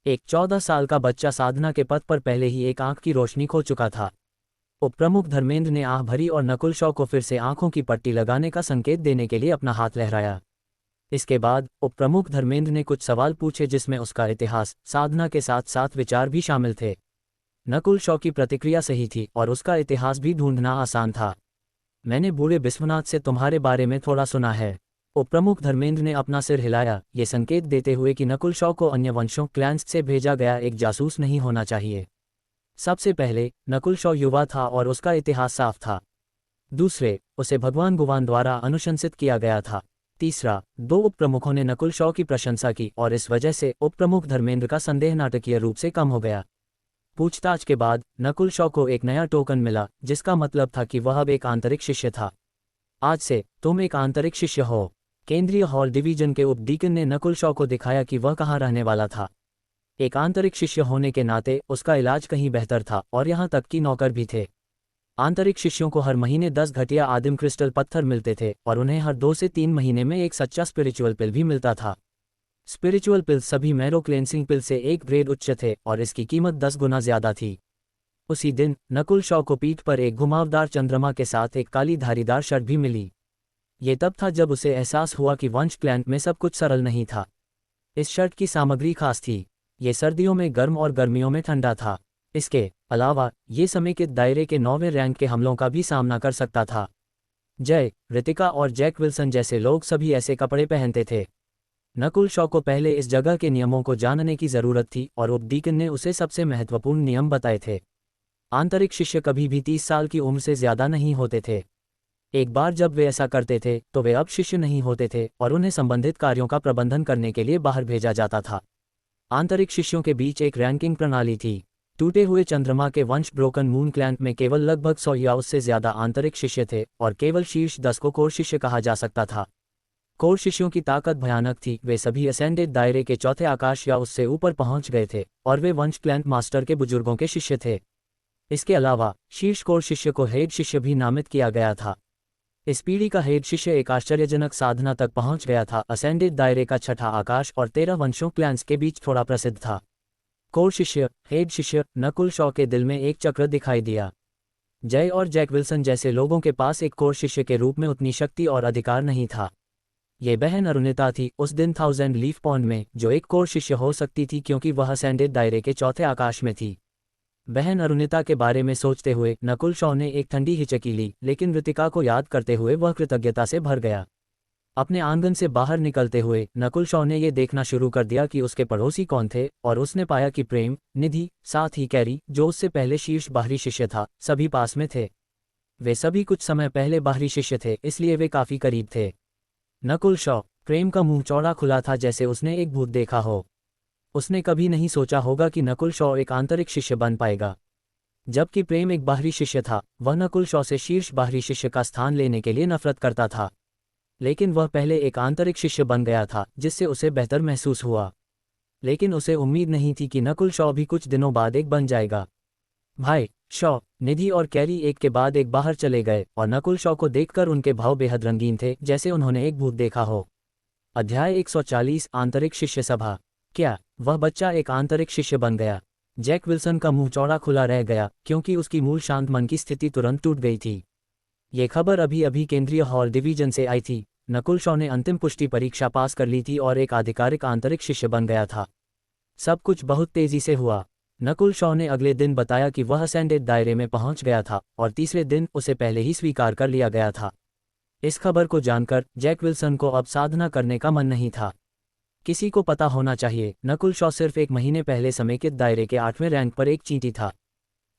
एक 14 साल का बच्चा साधना के पथ पर पहले ही एक आंख की रोशनी खो चुका था। उप प्रमुख धर्मेंद्र ने आह भरी और नकुल शॉ को फिर से आंखों की पट्टी लगाने का संकेत देने के लिए अपना हाथ लहराया। इसके बाद उप प्रमुख धर्मेंद्र ने कुछ सवाल पूछे जिसमें उसका इतिहास, साधना के साथ साथ विचार भी शामिल थे। नकुल शॉ की प्रतिक्रिया सही थी और उसका इतिहास भी ढूंढना आसान था। मैंने बूढ़े विश्वनाथ से तुम्हारे बारे में थोड़ा सुना है। उप प्रमुख धर्मेंद्र ने अपना सिर हिलाया, ये संकेत देते हुए कि नकुल शॉ को अन्य वंशों क्लैंस से भेजा गया एक जासूस नहीं होना चाहिए। सबसे पहले नकुल शॉ युवा था और उसका इतिहास साफ था। दूसरे, उसे भगवान गुवान द्वारा अनुशंसित किया गया था। तीसरा, 2 उप प्रमुखों ने नकुल शॉ की प्रशंसा की और इस वजह से उप प्रमुख धर्मेंद्र का संदेह नाटकीय रूप से कम हो गया। पूछताछ के बाद नकुल शॉ को एक नया टोकन मिला, जिसका मतलब था कि वह अब एक आंतरिक शिष्य था। आज से तुम एक आंतरिक शिष्य हो। केंद्रीय हॉल डिवीजन के उप डीकन ने नकुल शॉ को दिखाया कि वह कहाँ रहने वाला था। एक आंतरिक शिष्य होने के नाते उसका इलाज कहीं बेहतर था और यहाँ तक कि नौकर भी थे। आंतरिक शिष्यों को हर महीने 10 घटिया आदिम क्रिस्टल पत्थर मिलते थे और उन्हें हर 2 से 3 महीने में एक सच्चा स्पिरिचुअल पिल भी मिलता था। स्पिरिचुअल पिल सभी मैरो क्लेंसिंग पिल से एक ग्रेड उच्च थे और इसकी कीमत 10 गुना ज्यादा थी। उसी दिन नकुल शॉ को पीठ पर एक घुमावदार चंद्रमा के साथ एक काली धारीदार शर्ट भी मिली। ये तब था जब उसे एहसास हुआ कि वंश क्लैन में सब कुछ सरल नहीं था। इस शर्ट की सामग्री खास थी। ये सर्दियों में गर्म और गर्मियों में ठंडा था। इसके अलावा ये समेकित दायरे के 9वें रैंक के हमलों का भी सामना कर सकता था। जय, रितिका और जैक विल्सन जैसे लोग सभी ऐसे कपड़े पहनते थे। नकुल शॉ को पहले इस जगह के नियमों को जानने की जरूरत थी और उप डीकन ने उसे सबसे महत्वपूर्ण नियम बताए थे। आंतरिक शिष्य कभी भी 30 साल की उम्र से ज्यादा नहीं होते थे। एक बार जब वे ऐसा करते थे तो वे अब शिष्य नहीं होते थे और उन्हें संबंधित कार्यों का प्रबंधन करने के लिए बाहर भेजा जाता था। आंतरिक शिष्यों के बीच एक रैंकिंग प्रणाली थी। टूटे हुए चंद्रमा के वंश ब्रोकन मून क्लैन में केवल लगभग 100 या उससे ज्यादा आंतरिक शिष्य थे और केवल शीर्ष 10 को कोर शिष्य कहा जा सकता था। कोर शिष्यों की ताकत भयानक थी। वे सभी असेंडेड दायरे के चौथे आकाश या उससे ऊपर पहुंच गए थे और वे वंश क्लैन मास्टर के बुजुर्गों के शिष्य थे। इसके अलावा शीर्ष कोर शिष्य को हेड शिष्य भी नामित किया गया था। इस पीढ़ी का हेड शिष्य एक आश्चर्यजनक साधना तक पहुंच गया था। असेंडेड दायरे का छठा आकाश और 13 वंशों क्लैंस के बीच थोड़ा प्रसिद्ध था। कोर शिष्य, हेड शिष्य नकुल शॉ के दिल में एक चक्र दिखाई दिया। जय और जैक विल्सन जैसे लोगों के पास एक कोर शिष्य के रूप में उतनी शक्ति और अधिकार नहीं था। ये बहन अरुणिता थी उस दिन 1000 लीफ पॉन्ड में, जो एक कोर शिष्य हो सकती थी क्योंकि वह असेंडेड दायरे के चौथे आकाश में थी। बहन अरुणिता के बारे में सोचते हुए नकुल शॉ ने एक ठंडी हिचकी ली, लेकिन ऋतिका को याद करते हुए वह कृतज्ञता से भर गया। अपने आंगन से बाहर निकलते हुए नकुल शॉ ने यह देखना शुरू कर दिया कि उसके पड़ोसी कौन थे, और उसने पाया कि प्रेम, निधि, साथ ही कैरी, जो उससे पहले शीर्ष बाहरी शिष्य था, सभी पास में थे। वे सभी कुछ समय पहले बाहरी शिष्य थे, इसलिए वे काफी करीब थे। नकुल शॉ, प्रेम का मुंह चौड़ा खुला था जैसे उसने एक भूत देखा हो। उसने कभी नहीं सोचा होगा कि नकुल शॉ एक आंतरिक शिष्य बन पाएगा। जबकि प्रेम एक बाहरी शिष्य था, वह नकुल शॉ से शीर्ष बाहरी शिष्य का स्थान लेने के लिए नफरत करता था। लेकिन वह पहले एक आंतरिक शिष्य बन गया था, जिससे उसे बेहतर महसूस हुआ। लेकिन उसे उम्मीद नहीं थी कि नकुल शॉ भी कुछ दिनों बाद एक बन जाएगा। भाई शॉ, निधि और कैरी एक के बाद एक बाहर चले गए, और नकुल शॉ को देखकर उनके भाव बेहद रंगीन थे, जैसे उन्होंने एक भूत देखा हो। अध्याय 140 आंतरिक शिष्य सभा। क्या वह बच्चा एक आंतरिक शिष्य बन गया? जैक विल्सन का मुंह चौड़ा खुला रह गया, क्योंकि उसकी मूल शांत मन की स्थिति तुरंत टूट गई थी। ये खबर अभी अभी केंद्रीय हॉल डिवीजन से आई थी। नकुल शॉ ने अंतिम पुष्टि परीक्षा पास कर ली थी और एक आधिकारिक आंतरिक शिष्य बन गया था। सब कुछ बहुत तेजी से हुआ। नकुल शॉ ने अगले दिन बताया कि वह असेंडेड दायरे में पहुंच गया था, और तीसरे दिन उसे पहले ही स्वीकार कर लिया गया था। इस खबर को जानकर जैक विल्सन को अब साधना करने का मन नहीं था। किसी को पता होना चाहिए, नकुल शॉ सिर्फ एक महीने पहले समेकित दायरे के 8वें रैंक पर एक चींटी था।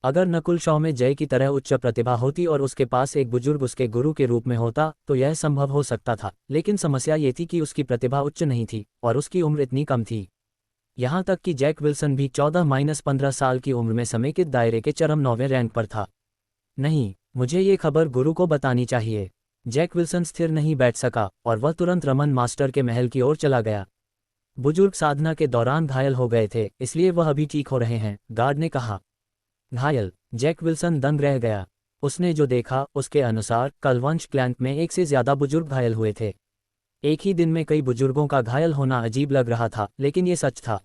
अगर नकुल शॉ में जय की तरह उच्च प्रतिभा होती और उसके पास एक बुजुर्ग उसके गुरु के रूप में होता, तो यह संभव हो सकता था। लेकिन समस्या ये थी कि उसकी प्रतिभा उच्च नहीं थी, और उसकी उम्र इतनी कम थी। यहाँ तक कि जैक विल्सन भी 14-15 साल की उम्र में समेकित दायरे के चरम 9वें रैंक पर था। नहीं, मुझे ये खबर गुरु को बतानी चाहिए। जैक विल्सन स्थिर नहीं बैठ सका, और वह तुरंत रमन मास्टर के महल की ओर चला गया। बुजुर्ग साधना के दौरान घायल हो गए थे, इसलिए वह अभी ठीक हो रहे हैं, गार्ड ने कहा। घायल? जैक विल्सन दंग रह गया। उसने जो देखा उसके अनुसार कल वंश क्लैंक में एक से ज्यादा बुजुर्ग घायल हुए थे। एक ही दिन में कई बुजुर्गों का घायल होना अजीब लग रहा था, लेकिन ये सच था।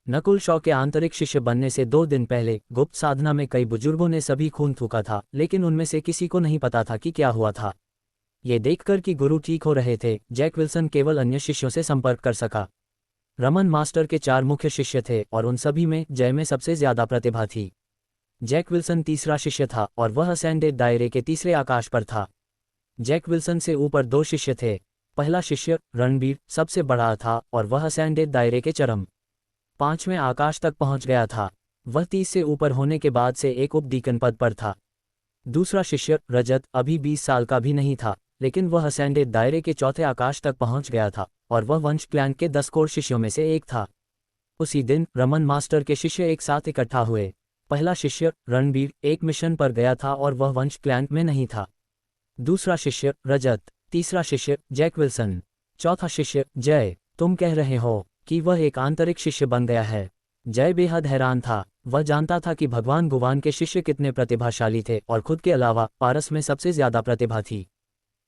नकुल शॉ के आंतरिक शिष्य बनने से 2 दिन पहले गुप्त साधना में कई बुजुर्गों ने सभी खून थूका था, लेकिन उनमें से किसी को नहीं पता था कि क्या हुआ था। ये देखकर कि गुरु ठीक हो रहे थे, जैक विल्सन केवल अन्य शिष्यों से संपर्क कर सका। रमन मास्टर के 4 मुख्य शिष्य थे, और उन सभी में जय में सबसे ज्यादा प्रतिभा थी। जैक विल्सन तीसरा शिष्य था, और वह असेंडेड दायरे के तीसरे आकाश पर था। जैक विल्सन से ऊपर 2 शिष्य थे। पहला शिष्य रणबीर सबसे बड़ा था, और वह असेंडेड दायरे के चरम 5वें आकाश तक पहुंच गया था। वह 30 से ऊपर होने के बाद से एक उपडीकन पद पर था। दूसरा शिष्य रजत अभी 20 साल का भी नहीं था, लेकिन वह असेंडेड दायरे के चौथे आकाश तक पहुंच गया था, और वह वंश क्लैन के 10 कोर शिष्यों में से एक था। उसी दिन रमन मास्टर के शिष्य एक साथ इकट्ठा हुए। पहला शिष्य रणबीर एक मिशन पर गया था, और वह वंश क्लैन में नहीं था। दूसरा शिष्य रजत, तीसरा शिष्य जैक विल्सन, चौथा शिष्य जय। तुम कह रहे हो कि वह एक आंतरिक शिष्य बन गया है? जय बेहद हैरान था। वह जानता था कि भगवान गुवान के शिष्य कितने प्रतिभाशाली थे, और खुद के अलावा पारस में सबसे ज्यादा प्रतिभा थी।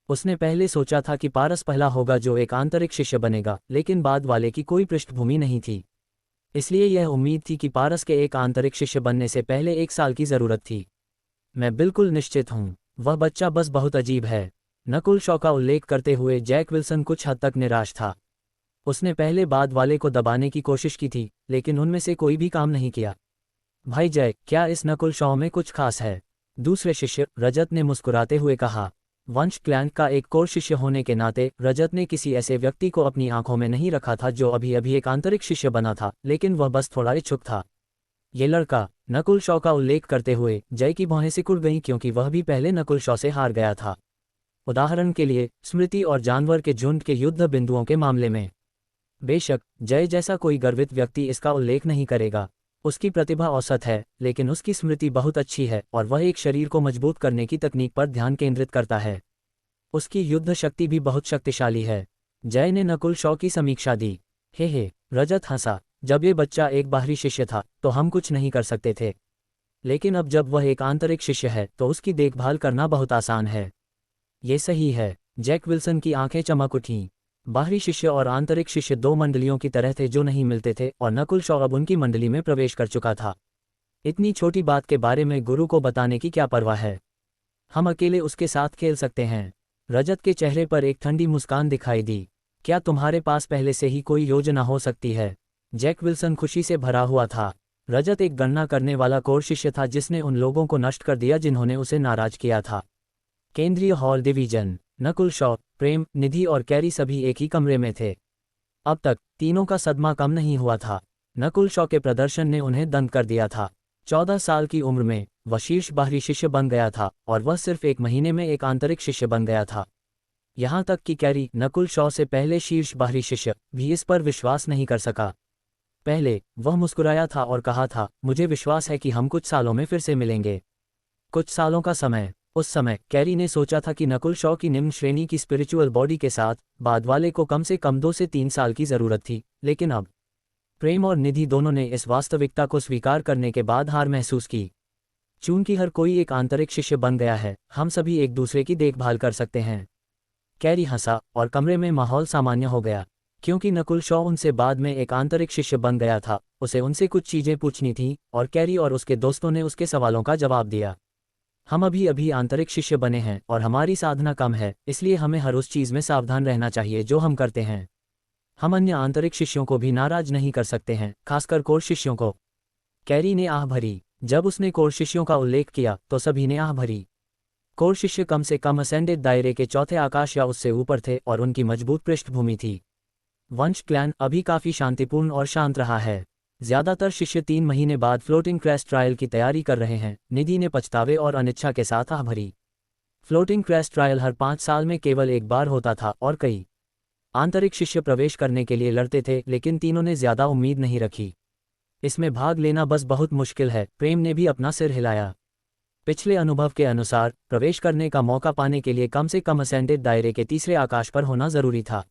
उसने पहले सोचा था कि पारस पहला होगा जो एक आंतरिक शिष्य बनेगा, लेकिन बाद वाले की कोई पृष्ठभूमि नहीं थी। इसलिए यह उम्मीद थी कि पारस के एक आंतरिक शिष्य बनने से पहले 1 साल की जरूरत थी। मैं बिल्कुल निश्चित हूँ, वह बच्चा बस बहुत अजीब है। नकुल शॉ का उल्लेख करते हुए जैक विल्सन कुछ हद तक निराश था। उसने पहले बाद वाले को दबाने की कोशिश की थी, लेकिन उनमें से कोई भी काम नहीं किया। भाई जय, क्या इस नकुल शॉ में कुछ खास है? दूसरे शिष्य रजत ने मुस्कुराते हुए कहा। वंश क्लैंक का एक कोर शिष्य होने के नाते रजत ने किसी ऐसे व्यक्ति को अपनी आंखों में नहीं रखा था जो अभी अभी एक आंतरिक शिष्य बना था, लेकिन वह बस थोड़ा इच्छुक था। ये लड़का, नकुल शॉ का उल्लेख करते हुए जय की भौहें सिकुड़ गईं, क्योंकि वह भी पहले नकुल शॉ से हार गया था। उदाहरण के लिए स्मृति और जानवर के झुंड के युद्ध बिंदुओं के मामले में। बेशक जय जैसा कोई गर्वित व्यक्ति इसका उल्लेख नहीं करेगा। उसकी प्रतिभा औसत है, लेकिन उसकी स्मृति बहुत अच्छी है, और वह एक शरीर को मजबूत करने की तकनीक पर ध्यान केंद्रित करता है। उसकी युद्ध शक्ति भी बहुत शक्तिशाली है। जय ने नकुल शॉ की समीक्षा दी। हे, रजत हंसा। जब ये बच्चा एक बाहरी शिष्य था तो हम कुछ नहीं कर सकते थे, लेकिन अब जब वह एक आंतरिक शिष्य है तो उसकी देखभाल करना बहुत आसान है। ये सही है। जैक विल्सन की आंखें चमक उठीं। बाहरी शिष्य और आंतरिक शिष्य दो मंडलियों की तरह थे जो नहीं मिलते थे, और नकुल शॉ अब उनकी मंडली में प्रवेश कर चुका था। इतनी छोटी बात के बारे में गुरु को बताने की क्या परवाह है? हम अकेले उसके साथ खेल सकते हैं। रजत के चेहरे पर एक ठंडी मुस्कान दिखाई दी। क्या तुम्हारे पास पहले से ही कोई योजना हो सकती है? जैक विल्सन खुशी से भरा हुआ था। रजत एक गणना करने वाला कोर शिष्य था जिसने उन लोगों को नष्ट कर दिया जिन्होंने उसे नाराज किया था। केंद्रीय हॉल डिवीजन। नकुल शॉ, प्रेम, निधि और कैरी सभी एक ही कमरे में थे। अब तक तीनों का सदमा कम नहीं हुआ था। नकुल शॉ के प्रदर्शन ने उन्हें दंग कर दिया था। 14 साल की उम्र में वह शीर्ष बाहरी शिष्य बन गया था और वह सिर्फ एक महीने में एक आंतरिक शिष्य बन गया था। यहाँ तक कि कैरी, नकुल शॉ से पहले शीर्ष बाहरी शिष्य, भी इस पर विश्वास नहीं कर सका। पहले वह मुस्कुराया था और कहा था, मुझे विश्वास है कि हम कुछ सालों में फिर से मिलेंगे। कुछ सालों का समय। उस समय कैरी ने सोचा था कि नकुल शॉ की निम्न श्रेणी की स्पिरिचुअल बॉडी के साथ बाद वाले को कम से कम 2 से 3 साल की ज़रूरत थी, लेकिन अब प्रेम और निधि दोनों ने इस वास्तविकता को स्वीकार करने के बाद हार महसूस की। चूंकि हर कोई एक आंतरिक शिष्य बन गया है, हम सभी एक दूसरे की देखभाल कर सकते हैं। कैरी हंसा और कमरे में माहौल सामान्य हो गया। क्योंकि नकुल शॉ उनसे बाद में एक आंतरिक शिष्य बन गया था, उसे उनसे कुछ चीज़ें पूछनी थीं, और कैरी और उसके दोस्तों ने उसके सवालों का जवाब दिया। हम अभी अभी आंतरिक शिष्य बने हैं और हमारी साधना कम है, इसलिए हमें हर उस चीज़ में सावधान रहना चाहिए जो हम करते हैं। हम अन्य आंतरिक शिष्यों को भी नाराज नहीं कर सकते हैं, खासकर कोर शिष्यों को। कैरी ने आह भरी। जब उसने कोर शिष्यों का उल्लेख किया तो सभी ने आह भरी। कोर शिष्य कम से कम असेंडेड दायरे के चौथे आकाश या उससे ऊपर थे और उनकी मजबूत पृष्ठभूमि थी। वंश क्लैन अभी काफ़ी शांतिपूर्ण और शांत रहा है। ज्यादातर शिष्य 3 महीने बाद फ्लोटिंग क्रेस्ट ट्रायल की तैयारी कर रहे हैं। निधि ने पछतावे और अनिच्छा के साथ आह भरी। फ्लोटिंग क्रेस्ट ट्रायल हर 5 साल में केवल एक बार होता था और कई आंतरिक शिष्य प्रवेश करने के लिए लड़ते थे, लेकिन तीनों ने ज्यादा उम्मीद नहीं रखी। इसमें भाग लेना बस बहुत मुश्किल है। प्रेम ने भी अपना सिर हिलाया। पिछले अनुभव के अनुसार प्रवेश करने का मौका पाने के लिए कम से कम असेंडेड दायरे के तीसरे आकाश पर होना जरूरी था।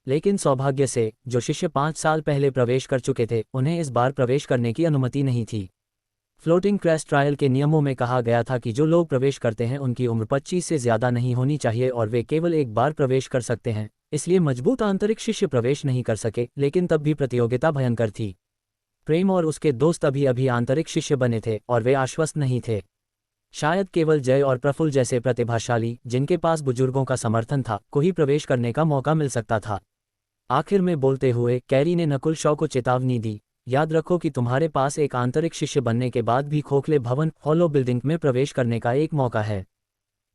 लेकिन सौभाग्य से जो शिष्य 5 साल पहले प्रवेश कर चुके थे, उन्हें इस बार प्रवेश करने की अनुमति नहीं थी। फ्लोटिंग क्रेस्ट ट्रायल के नियमों में कहा गया था कि जो लोग प्रवेश करते हैं उनकी उम्र 25 से ज़्यादा नहीं होनी चाहिए और वे केवल एक बार प्रवेश कर सकते हैं। इसलिए मजबूत आंतरिक शिष्य प्रवेश नहीं कर सके, लेकिन तब भी प्रतियोगिता भयंकर थी। प्रेम और उसके दोस्त अभी अभी आंतरिक शिष्य बने थे और वे आश्वस्त नहीं थे। शायद केवल जय और प्रफुल्ल जैसे प्रतिभाशाली, जिनके पास बुजुर्गों का समर्थन था, को ही प्रवेश करने का मौका मिल सकता था। आखिर में बोलते हुए कैरी ने नकुल शॉ को चेतावनी दी, याद रखो कि तुम्हारे पास एक आंतरिक शिष्य बनने के बाद भी खोखले भवन हॉलो बिल्डिंग में प्रवेश करने का एक मौका है।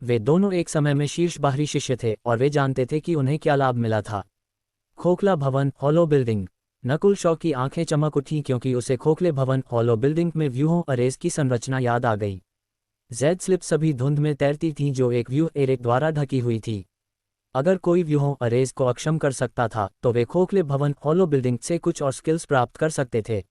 वे दोनों एक समय में शीर्ष बाहरी शिष्य थे और वे जानते थे कि उन्हें क्या लाभ मिला था। खोखला भवन हॉलो बिल्डिंग। नकुल शॉ की आंखें चमक उठीं क्योंकि उसे खोखले भवन हॉलो बिल्डिंग में व्यूहों अरेज की संरचना याद आ गई। जेड स्लिप सभी धुंध में तैरती थीं जो एक व्यू एरेक द्वारा ढकी हुई थी। अगर कोई व्यूहों अरेज को अक्षम कर सकता था तो वे खोखले भवन हॉलो बिल्डिंग से कुछ और स्किल्स प्राप्त कर सकते थे।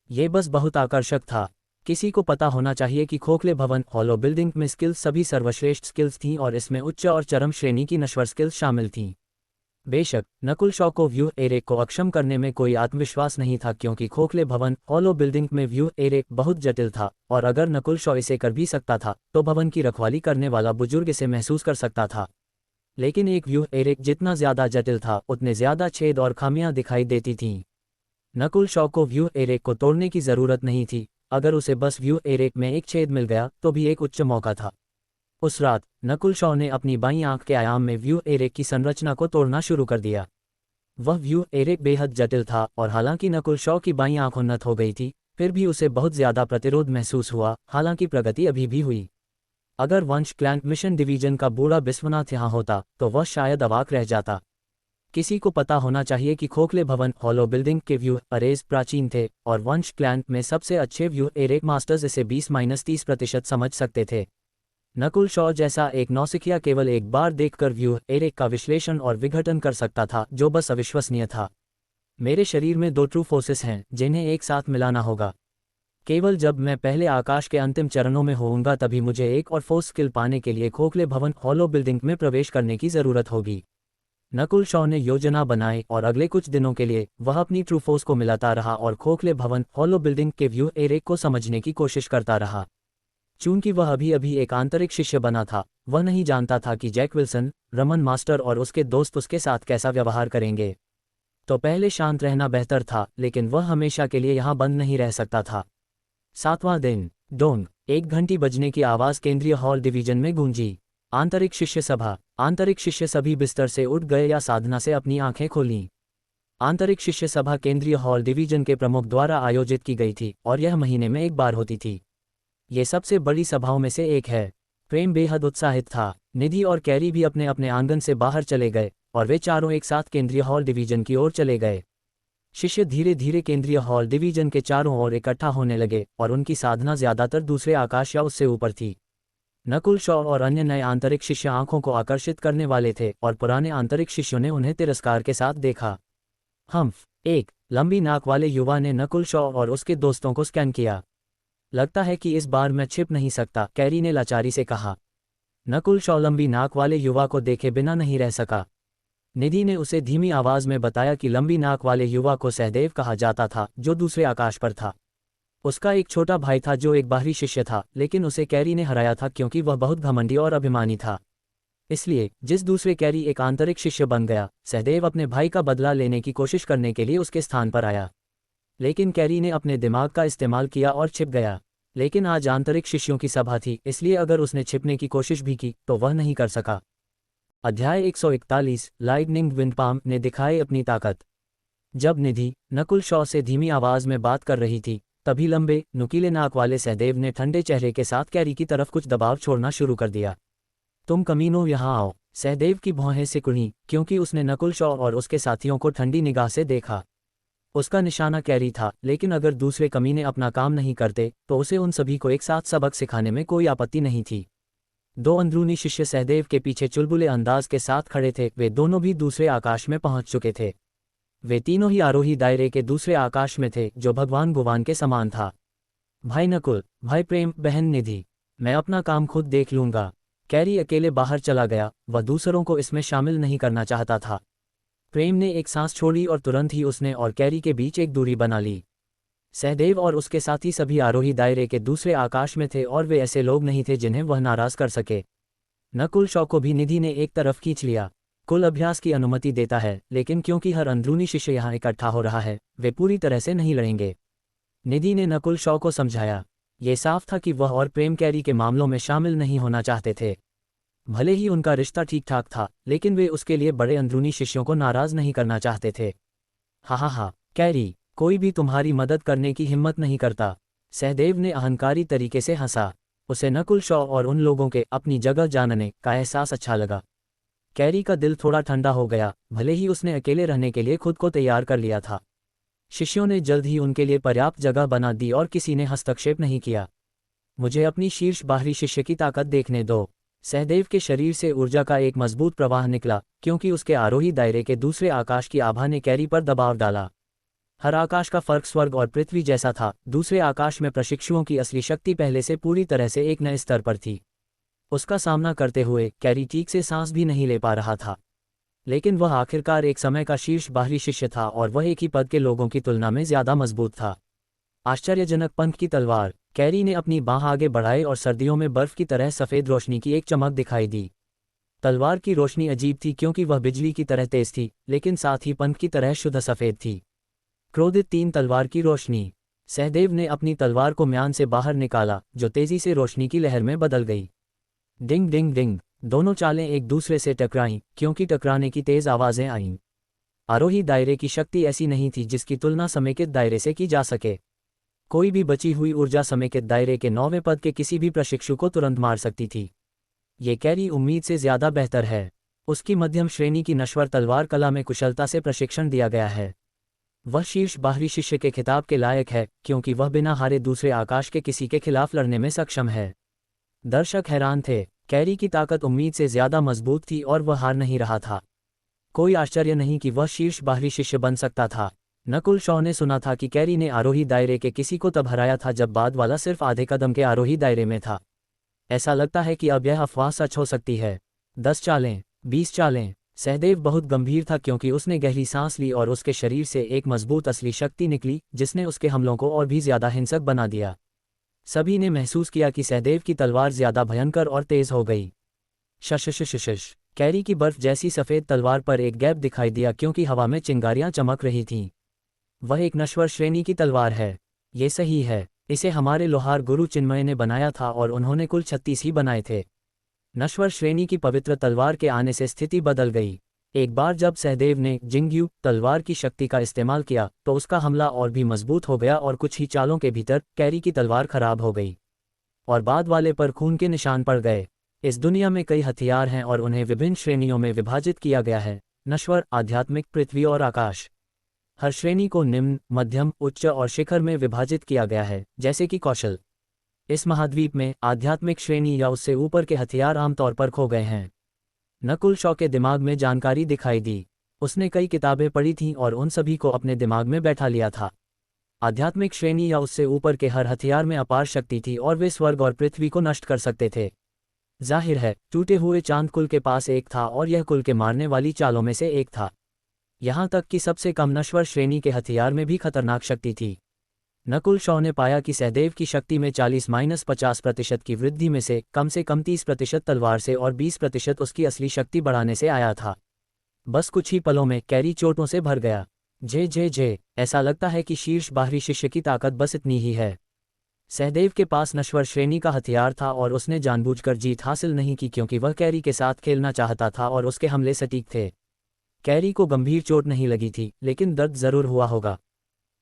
ये बस बहुत आकर्षक था। किसी को पता होना चाहिए कि खोखले भवन हॉलो बिल्डिंग में स्किल्स सभी सर्वश्रेष्ठ स्किल्स थीं और इसमें उच्च और चरम श्रेणी की नश्वर स्किल्स शामिल थीं। बेशक नकुल शॉ को व्यू एरेक को अक्षम करने में कोई आत्मविश्वास नहीं था क्योंकि खोखले भवन हॉलो बिल्डिंग में व्यू एरेक बहुत जटिल था, और अगर नकुल शॉ इसे कर भी सकता था तो भवन की रखवाली करने वाला बुजुर्ग इसे महसूस कर सकता था। लेकिन एक व्यू एरेक जितना ज्यादा जटिल था, उतने ज्यादा छेद और खामियां दिखाई देती थीं। नकुल शॉ को व्यू एरेक को तोड़ने की जरूरत नहीं थी। अगर उसे बस व्यू एरेक में एक छेद मिल गया तो भी एक उच्च मौका था। उस रात नकुल शॉ ने अपनी बाईं आंख के आयाम में व्यू एरेक की संरचना को तोड़ना शुरू कर दिया। वह व्यू एरेक बेहद जटिल था और हालांकि नकुल शॉ की बाईं आंख उन्नत हो गई थी, फिर भी उसे बहुत ज्यादा प्रतिरोध महसूस हुआ। हालांकि प्रगति अभी भी हुई। अगर वंश क्लैन मिशन डिवीजन का बूढ़ा बिस्वनाथ यहाँ होता तो वह शायद अवाक रह जाता। किसी को पता होना चाहिए कि खोखले भवन हॉलो बिल्डिंग के व्यू अरेज प्राचीन थे और वंश क्लैन में सबसे अच्छे व्यू एरेक मास्टर्स इसे 20-30% समझ सकते थे। नकुल शॉ जैसा एक नौसिखिया केवल एक बार देखकर व्यू एरेक का विश्लेषण और विघटन कर सकता था, जो बस अविश्वसनीय था। मेरे शरीर में 2 ट्रू फोर्सेस हैं जिन्हें एक साथ मिलाना होगा। केवल जब मैं पहले आकाश के अंतिम चरणों में होऊंगा तभी मुझे एक और फोर्स स्किल पाने के लिए खोखले भवन हॉलो बिल्डिंग में प्रवेश करने की जरूरत होगी। नकुल शॉ ने योजना बनाई और अगले कुछ दिनों के लिए वह अपनी ट्रू फोर्स को मिलाता रहा और खोखले भवन हॉलो बिल्डिंग के व्यू एरेक को समझने की कोशिश करता रहा। चूंकि वह अभी अभी एक आंतरिक शिष्य बना था, वह नहीं जानता था कि जैक विल्सन, रमन मास्टर और उसके दोस्त उसके साथ कैसा व्यवहार करेंगे। तो पहले शांत रहना बेहतर था, लेकिन वह हमेशा के लिए यहाँ बंद नहीं रह सकता था। 7वां दिन। डोंग। 1 घंटी बजने की आवाज़ केंद्रीय हॉल डिवीजन में गूंजी। आंतरिक शिष्य सभा। आंतरिक शिष्य सभी बिस्तर से उठ गए या साधना से अपनी आंखें खोलीं। आंतरिक शिष्य सभा केंद्रीय हॉल डिवीजन के प्रमुख द्वारा आयोजित की गई थी और यह महीने में एक बार होती थी। ये सबसे बड़ी सभाओं में से एक है। प्रेम बेहद उत्साहित था। निधि और कैरी भी अपने अपने आंगन से बाहर चले गए और वे चारों एक साथ केंद्रीय हॉल डिवीजन की ओर चले गए। शिष्य धीरे धीरे केंद्रीय हॉल डिवीजन के चारों ओर इकट्ठा होने लगे और उनकी साधना ज्यादातर दूसरे आकाश या उससे ऊपर थी। नकुल, शॉ और अन्य नए आंतरिक शिष्य आंखों को आकर्षित करने वाले थे और पुराने आंतरिक शिष्यों ने उन्हें तिरस्कार के साथ देखा। हम्फ। एक लंबी नाक वाले युवा ने नकुल, शॉ और उसके दोस्तों को स्कैन किया। लगता है कि इस बार मैं छिप नहीं सकता, कैरी ने लाचारी से कहा। नकुल, शॉ लंबी नाक वाले युवा को देखे बिना नहीं रह सका। निधि ने उसे धीमी आवाज में बताया कि लंबी नाक वाले युवा को सहदेव कहा जाता था, जो दूसरे आकाश पर था। उसका एक छोटा भाई था जो एक बाहरी शिष्य था, लेकिन उसे कैरी ने हराया था क्योंकि वह बहुत घमंडी और अभिमानी था। इसलिए जिस दूसरे कैरी एक आंतरिक शिष्य बन गया, सहदेव अपने भाई का बदला लेने की कोशिश करने के लिए उसके स्थान पर आया। लेकिन कैरी ने अपने दिमाग का इस्तेमाल किया और छिप गया। लेकिन आज आंतरिक शिष्यों की सभा थी, इसलिए अगर उसने छिपने की कोशिश भी की तो वह नहीं कर सका। अध्याय 141 लाइटनिंग विंडपाम ने दिखाई अपनी ताकत। जब निधि नकुल, शॉ से धीमी आवाज में बात कर रही थी, तभी लंबे नुकीले नाक वाले सहदेव ने ठंडे चेहरे के साथ कैरी की तरफ कुछ दबाव छोड़ना शुरू कर दिया। तुम कमीनों, यहाँ आओ। सहदेव की भौहें सिकुड़ी क्योंकि उसने नकुल, शॉ और उसके साथियों को ठंडी निगाह से देखा। उसका निशाना कैरी था, लेकिन अगर दूसरे कमीने अपना काम नहीं करते तो उसे उन सभी को एक साथ सबक सिखाने में कोई आपत्ति नहीं थी। 2 अंदरूनी शिष्य सहदेव के पीछे चुलबुले अंदाज के साथ खड़े थे। वे दोनों भी दूसरे आकाश में पहुंच चुके थे। वे तीनों ही आरोही दायरे के दूसरे आकाश में थे, जो भगवान भुवान के समान था। भाई नकुल, भाई प्रेम, बहन निधि, मैं अपना काम खुद देख लूंगा। कैरी अकेले बाहर चला गया, वह दूसरों को इसमें शामिल नहीं करना चाहता था। प्रेम ने एक सांस छोड़ी और तुरंत ही उसने और कैरी के बीच एक दूरी बना ली। सहदेव और उसके साथी सभी आरोही दायरे के दूसरे आकाश में थे और वे ऐसे लोग नहीं थे जिन्हें वह नाराज कर सके। नकुल, शॉ को भी निधि ने एक तरफ खींच लिया। कुल अभ्यास की अनुमति देता है, लेकिन क्योंकि हर अंदरूनी शिष्य यहाँ इकट्ठा हो रहा है, वे पूरी तरह से नहीं लड़ेंगे। निधि ने नकुल, शॉ को समझाया। ये साफ था कि वह और प्रेम कैरी के मामलों में शामिल नहीं होना चाहते थे। भले ही उनका रिश्ता ठीक ठाक था, लेकिन वे उसके लिए बड़े अंदरूनी शिष्यों को नाराज नहीं करना चाहते थे। हा, कैरी, कोई भी तुम्हारी मदद करने की हिम्मत नहीं करता। सहदेव ने अहंकारी तरीके से हंसा। उसे नकुल, शॉ और उन लोगों के अपनी जगह जानने का एहसास अच्छा लगा। कैरी का दिल थोड़ा ठंडा हो गया, भले ही उसने अकेले रहने के लिए खुद को तैयार कर लिया था। शिष्यों ने जल्द ही उनके लिए पर्याप्त जगह बना दी और किसी ने हस्तक्षेप नहीं किया। मुझे अपनी शीर्ष बाहरी शिष्य की ताकत देखने दो। सहदेव के शरीर से ऊर्जा का एक मजबूत प्रवाह निकला, क्योंकि उसके आरोही दायरे के दूसरे आकाश की आभा ने कैरी पर दबाव डाला। हर आकाश का फर्क स्वर्ग और पृथ्वी जैसा था। दूसरे आकाश में प्रशिक्षुओं की असली शक्ति पहले से पूरी तरह से एक नए स्तर पर थी। उसका सामना करते हुए कैरी ठीक से सांस भी नहीं ले पा रहा था। लेकिन वह आखिरकार एक समय का शीर्ष बाहरी शिष्य था और वह एक ही पद के लोगों की तुलना में ज्यादा मजबूत था। आश्चर्यजनक पंख की तलवार। कैरी ने अपनी बाँह आगे बढ़ाई और सर्दियों में बर्फ की तरह सफ़ेद रोशनी की एक चमक दिखाई दी। तलवार की रोशनी अजीब थी क्योंकि वह बिजली की तरह तेज थी, लेकिन साथ ही पंख की तरह शुद्ध सफ़ेद थी। क्रोधित 3 तलवार की रोशनी। सहदेव ने अपनी तलवार को म्यान से बाहर निकाला, जो तेजी से रोशनी की लहर में बदल गई। डिंग डिंग डिंग, दोनों चालें एक दूसरे से टकराईं, क्योंकि टकराने की तेज आवाज़ें आईं। आरोही दायरे की शक्ति ऐसी नहीं थी जिसकी तुलना समेकित दायरे से की जा सके। कोई भी बची हुई ऊर्जा समेकित दायरे के 9वें पद के किसी भी प्रशिक्षु को तुरंत मार सकती थी। ये कैरी उम्मीद से ज्यादा बेहतर है। उसकी मध्यम श्रेणी की नश्वर तलवार कला में कुशलता से प्रशिक्षण दिया गया है। वह शीर्ष बाहरी शिष्य के खिताब के लायक है, क्योंकि वह बिना हारे दूसरे आकाश के किसी के खिलाफ लड़ने में सक्षम है। दर्शक हैरान थे। कैरी की ताकत उम्मीद से ज्यादा मजबूत थी और वह हार नहीं रहा था। कोई आश्चर्य नहीं कि वह शीर्ष बाहरी शिष्य बन सकता था। नकुल, शॉ ने सुना था कि कैरी ने आरोही दायरे के किसी को तब हराया था जब बाद वाला सिर्फ आधे कदम के आरोही दायरे में था। ऐसा लगता है कि अब यह अफवाह सच हो सकती है। 10 चालें, 20 चालें। सहदेव बहुत गंभीर था क्योंकि उसने गहरी सांस ली और उसके शरीर से एक मजबूत असली शक्ति निकली, जिसने उसके हमलों को और भी ज्यादा हिंसक बना दिया। सभी ने महसूस किया कि सहदेव की तलवार ज्यादा भयंकर और तेज हो गई। शश। कैरी की बर्फ जैसी सफ़ेद तलवार पर एक गैप दिखाई दिया क्योंकि हवा में चिंगारियां चमक रही थीं। वह एक नश्वर श्रेणी की तलवार है। ये सही है, इसे हमारे लोहार गुरु चिन्मय ने बनाया था और उन्होंने कुल 36 ही बनाए थे। नश्वर श्रेणी की पवित्र तलवार के आने से स्थिति बदल गई। एक बार जब सहदेव ने जिंगयू तलवार की शक्ति का इस्तेमाल किया तो उसका हमला और भी मजबूत हो गया और कुछ ही चालों के भीतर कैरी की तलवार खराब हो गई और बाद वाले पर खून के निशान पड़ गए। इस दुनिया में कई हथियार हैं और उन्हें विभिन्न श्रेणियों में विभाजित किया गया है, नश्वर, आध्यात्मिक, पृथ्वी और आकाश। हर श्रेणी को निम्न, मध्यम, उच्च और शिखर में विभाजित किया गया है, जैसे कि कौशल। इस महाद्वीप में आध्यात्मिक श्रेणी या उससे ऊपर के हथियार आमतौर पर खो गए हैं। नकुल शॉ के दिमाग में जानकारी दिखाई दी। उसने कई किताबें पढ़ी थीं और उन सभी को अपने दिमाग में बैठा लिया था। आध्यात्मिक श्रेणी या उससे ऊपर के हर हथियार में अपार शक्ति थी और वे स्वर्ग और पृथ्वी को नष्ट कर सकते थे। जाहिर है, टूटे हुए चांद कुल के पास एक था और यह कुल के मारने वाली चालों में से एक था। यहाँ तक कि सबसे कम नश्वर श्रेणी के हथियार में भी खतरनाक शक्ति थी। नकुल शॉ ने पाया कि सहदेव की शक्ति में 40-50% की वृद्धि में से कम 30% तलवार से और 20% उसकी असली शक्ति बढ़ाने से आया था। बस कुछ ही पलों में कैरी चोटों से भर गया। जे ऐसा लगता है कि शीर्ष बाहरी शिष्य की ताकत बस इतनी ही है। सहदेव के पास नश्वर श्रेणी का हथियार था और उसने जानबूझकर जीत हासिल नहीं की क्योंकि वह कैरी के साथ खेलना चाहता था और उसके हमले सटीक थे। कैरी को गंभीर चोट नहीं लगी थी, लेकिन दर्द जरूर हुआ होगा।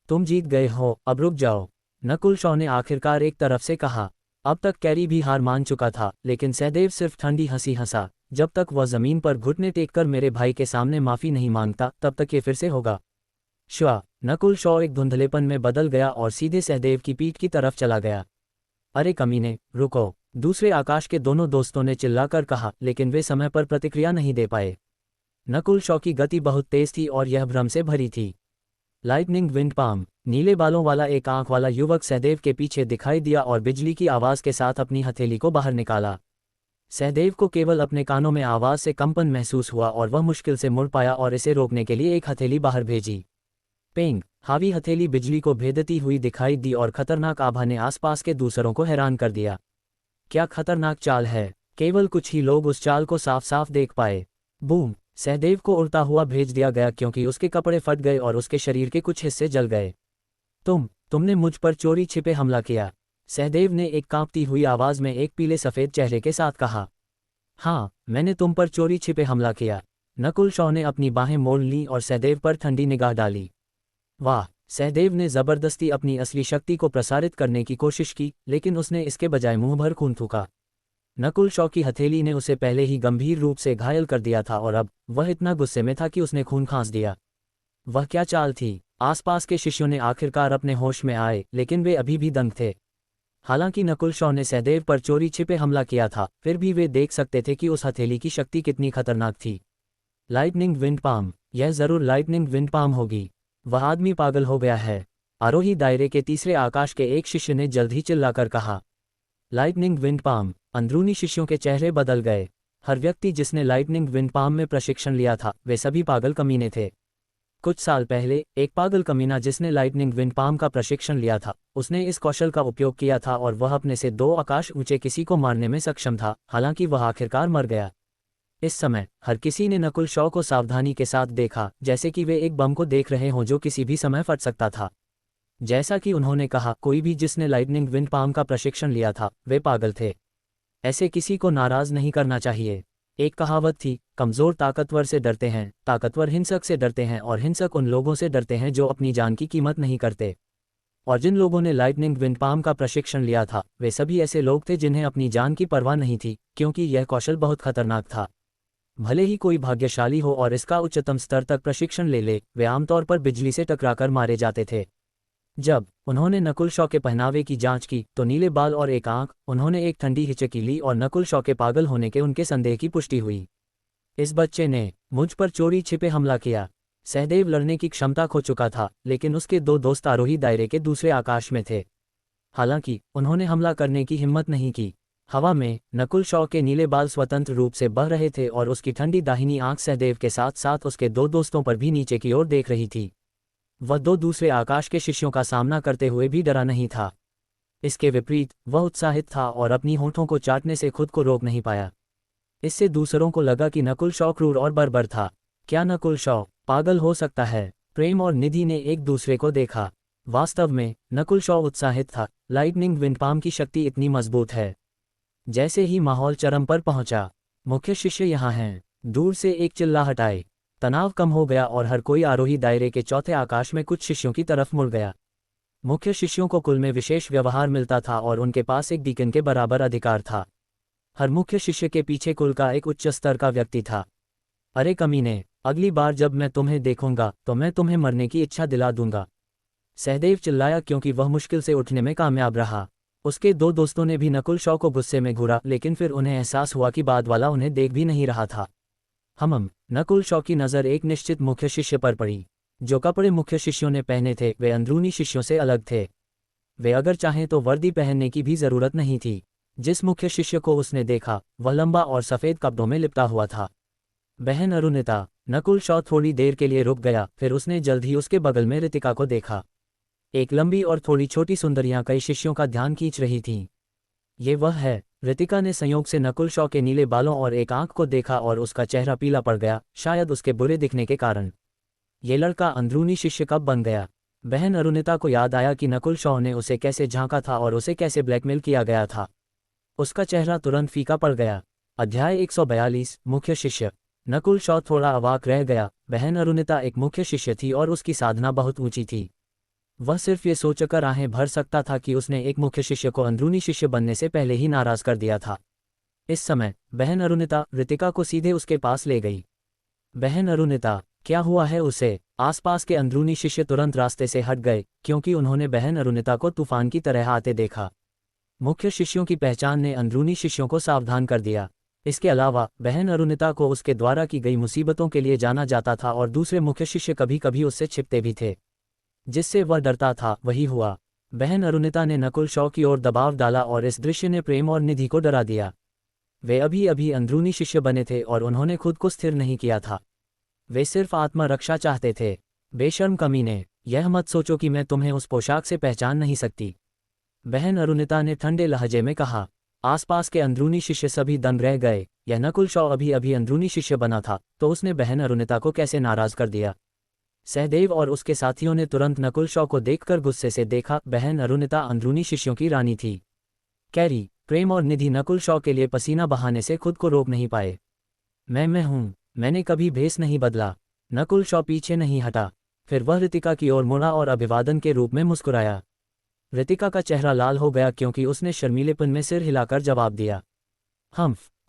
तुम जीत गए हो, अब रुक जाओ, नकुल शॉ ने आखिरकार एक तरफ से कहा। अब तक कैरी भी हार मान चुका था, लेकिन सहदेव सिर्फ ठंडी हंसी हंसा। जब तक वह जमीन पर घुटने टेककर मेरे भाई के सामने माफी नहीं मांगता, तब तक ये फिर से होगा। श्वा, नकुल शॉ एक धुंधलेपन में बदल गया और सीधे सहदेव की पीठ की तरफ चला गया। अरे कमीने, रुको, दूसरे आकाश के दोनों दोस्तों ने चिल्लाकर कहा, लेकिन वे समय पर प्रतिक्रिया नहीं दे पाए। नकुल शॉ की गति बहुत तेज थी और यह भ्रम से भरी थी। लाइटनिंग विंड पाम, नीले बालों वाला एक आंख वाला युवक सहदेव के पीछे दिखाई दिया और बिजली की आवाज के साथ अपनी हथेली को बाहर निकाला। सहदेव को केवल अपने कानों में आवाज से कंपन महसूस हुआ और वह मुश्किल से मुड़ पाया और इसे रोकने के लिए एक हथेली बाहर भेजी। पेंग, हावी हथेली बिजली को भेदती हुई दिखाई दी और खतरनाक आभा ने आसपास के दूसरों को हैरान कर दिया। क्या खतरनाक चाल है! केवल कुछ ही लोग उस चाल को साफ साफ देख पाए। बूम! सहदेव को उड़ता हुआ भेज दिया गया क्योंकि उसके कपड़े फट गए और उसके शरीर के कुछ हिस्से जल गए। तुमने मुझ पर चोरी छिपे हमला किया, सहदेव ने एक कांपती हुई आवाज में एक पीले सफेद चेहरे के साथ कहा। हाँ, मैंने तुम पर चोरी छिपे हमला किया। नकुल शॉ ने अपनी बाहें मोड़ लीं और सहदेव पर ठंडी निगाह डाली। वाह! सहदेव ने जबरदस्ती अपनी असली शक्ति को प्रसारित करने की कोशिश की, लेकिन उसने इसके बजाय मुंह भर खून थूका। नकुल शॉ की हथेली ने उसे पहले ही गंभीर रूप से घायल कर दिया था और अब वह इतना गुस्से में था कि उसने खून खांस दिया। वह क्या चाल थी! आसपास के शिष्यों ने आखिरकार अपने होश में आए, लेकिन वे अभी भी दंग थे। हालांकि नकुल शॉ ने सहदेव पर चोरी छिपे हमला किया था, फिर भी वे देख सकते थे कि उस हथेली की शक्ति कितनी खतरनाक थी। लाइटनिंग विंड पाम, यह जरूर लाइटनिंग विंड पाम होगी। वह आदमी पागल हो गया है, आरोही दायरे के तीसरे आकाश के एक शिष्य ने जल्द ही चिल्लाकर कहा। लाइटनिंग विंड पाम, अंदरूनी शिष्यों के चेहरे बदल गए। हर व्यक्ति जिसने लाइटनिंग विंड पाम में प्रशिक्षण लिया था, वे सभी पागल कमीने थे। कुछ साल पहले एक पागल कमीना जिसने लाइटनिंग विंड पाम का प्रशिक्षण लिया था, उसने इस कौशल का उपयोग किया था और वह अपने से 2 आकाश ऊंचे किसी को मारने में सक्षम था, हालांकि वह आखिरकार मर गया। इस समय हर किसी ने नकुल शॉ को सावधानी के साथ देखा, जैसे कि वे एक बम को देख रहे हों जो किसी भी समय फट सकता था। जैसा कि उन्होंने कहा, कोई भी जिसने लाइटनिंग विंड पाम का प्रशिक्षण लिया था, वे पागल थे। ऐसे किसी को नाराज नहीं करना चाहिए। एक कहावत थी, कमजोर ताकतवर से डरते हैं, ताकतवर हिंसक से डरते हैं और हिंसक उन लोगों से डरते हैं जो अपनी जान की कीमत नहीं करते। और जिन लोगों ने लाइटनिंग विंड पाम का प्रशिक्षण लिया था, वे सभी ऐसे लोग थे जिन्हें अपनी जान की परवाह नहीं थी, क्योंकि यह कौशल बहुत खतरनाक था। भले ही कोई भाग्यशाली हो और इसका उच्चतम स्तर तक प्रशिक्षण ले, वे आमतौर पर बिजली से टकराकर मारे जाते थे। जब उन्होंने नकुल शॉ के पहनावे की जांच की तो नीले बाल और एक आंख, उन्होंने एक ठंडी हिचकी ली और नकुल शॉ के पागल होने के उनके संदेह की पुष्टि हुई। इस बच्चे ने मुझ पर चोरी छिपे हमला किया। सहदेव लड़ने की क्षमता खो चुका था, लेकिन उसके 2 दोस्त आरोही दायरे के दूसरे आकाश में थे। हालांकि उन्होंने हमला करने की हिम्मत नहीं की। हवा में नकुल शॉ के नीले बाल स्वतंत्र रूप से बह रहे थे और उसकी ठंडी दाहिनी आंख सहदेव के साथ साथ उसके 2 दोस्तों पर भी नीचे की ओर देख रही थी। वह 2 दूसरे आकाश के शिष्यों का सामना करते हुए भी डरा नहीं था। इसके विपरीत वह उत्साहित था और अपनी होंठों को चाटने से खुद को रोक नहीं पाया। इससे दूसरों को लगा कि नकुल शॉ क्रूर और बर्बर था। क्या नकुल शॉ पागल हो सकता है? प्रेम और निधि ने एक दूसरे को देखा। वास्तव में नकुल शॉ उत्साहित था। लाइटनिंग विंडपाम की शक्ति इतनी मजबूत है। जैसे ही माहौल चरम पर पहुंचा, मुख्य शिष्य यहाँ हैं, दूर से एक चिल्लाहट आई। तनाव कम हो गया और हर कोई आरोही दायरे के चौथे आकाश में कुछ शिष्यों की तरफ मुड़ गया। मुख्य शिष्यों को कुल में विशेष व्यवहार मिलता था और उनके पास एक डीकन के बराबर अधिकार था। हर मुख्य शिष्य के पीछे कुल का एक उच्च स्तर का व्यक्ति था। अरे कमीने, अगली बार जब मैं तुम्हें देखूंगा तो मैं तुम्हें मरने की इच्छा दिला दूंगा। सहदेव चिल्लाया क्योंकि वह मुश्किल से उठने में कामयाब रहा। उसके दो दोस्तों ने भी नकुल शॉ को गुस्से में घूरा, लेकिन फिर उन्हें एहसास हुआ कि बाद वाला उन्हें देख भी नहीं रहा था। नकुल शॉ की नज़र एक निश्चित मुख्य शिष्य पर पड़ी। जो कपड़े मुख्य शिष्यों ने पहने थे वे अंदरूनी शिष्यों से अलग थे। वे अगर चाहें तो वर्दी पहनने की भी जरूरत नहीं थी। जिस मुख्य शिष्य को उसने देखा वह लंबा और सफ़ेद कपड़ों में लिपटा हुआ था। बहन अरुणिता। नकुल शॉ थोड़ी देर के लिए रुक गया, फिर उसने जल्द ही उसके बगल में रितिका को देखा। एक लंबी और थोड़ी छोटी सुंदरियां कई शिष्यों का ध्यान खींच रही थीं। ये वह है। रितिका ने संयोग से नकुल शॉ के नीले बालों और एक आंख को देखा और उसका चेहरा पीला पड़ गया, शायद उसके बुरे दिखने के कारण। ये लड़का अंदरूनी शिष्य कब बन गया? बहन अरुणिता को याद आया कि नकुल शॉ ने उसे कैसे झांका था और उसे कैसे ब्लैकमेल किया गया था। उसका चेहरा तुरंत फीका पड़ गया। अध्याय 142 मुख्य शिष्य। नकुल शॉ थोड़ा अवाक रह गया। बहन अरुणिता एक मुख्य शिष्य थी और उसकी साधना बहुत ऊंची थी। वह सिर्फ ये सोचकर आहें भर सकता था कि उसने एक मुख्य शिष्य को अंदरूनी शिष्य बनने से पहले ही नाराज कर दिया था। इस समय बहन अरुणिता रितिका को सीधे उसके पास ले गई। बहन अरुणिता, क्या हुआ है उसे? आसपास के अंदरूनी शिष्य तुरंत रास्ते से हट गए क्योंकि उन्होंने बहन अरुणिता को तूफान की तरह आते देखा। मुख्य शिष्यों की पहचान ने अंदरूनी शिष्यों को सावधान कर दिया। इसके अलावा बहन अरुणिता को उसके द्वारा की गई मुसीबतों के लिए जाना जाता था और दूसरे मुख्य शिष्य कभी कभी उससे छिपते भी थे। जिससे वह डरता था वही हुआ। बहन अरुणिता ने नकुल शॉ की ओर दबाव डाला और इस दृश्य ने प्रेम और निधि को डरा दिया। वे अभी अभी अंदरूनी शिष्य बने थे और उन्होंने खुद को स्थिर नहीं किया था। वे सिर्फ आत्मरक्षा चाहते थे। बेशर्म कमीने, यह मत सोचो कि मैं तुम्हें उस पोशाक से पहचान नहीं सकती, बहन अरुणिता ने ठंडे लहजे में कहा। आसपास के अंदरूनी शिष्य सभी दंग रह गए। यह नकुल शॉ अभी अभी अंदरूनी शिष्य बना था, तो उसने बहन अरुणिता को कैसे नाराज कर दिया? सहदेव और उसके साथियों ने तुरंत नकुल शॉ को देखकर गुस्से से देखा। बहन अरुणिता अंदरूनी शिष्यों की रानी थी। कैरी, प्रेम और निधि नकुल शॉ के लिए पसीना बहाने से खुद को रोक नहीं पाए। मैं हूँ, मैंने कभी भेस नहीं बदला। नकुल शॉ पीछे नहीं हटा। फिर वह रितिका की ओर मुड़ा और अभिवादन के रूप में मुस्कुराया। रितिका का चेहरा लाल हो गया क्योंकि उसने शर्मीलेपन में सिर हिलाकर जवाब दिया।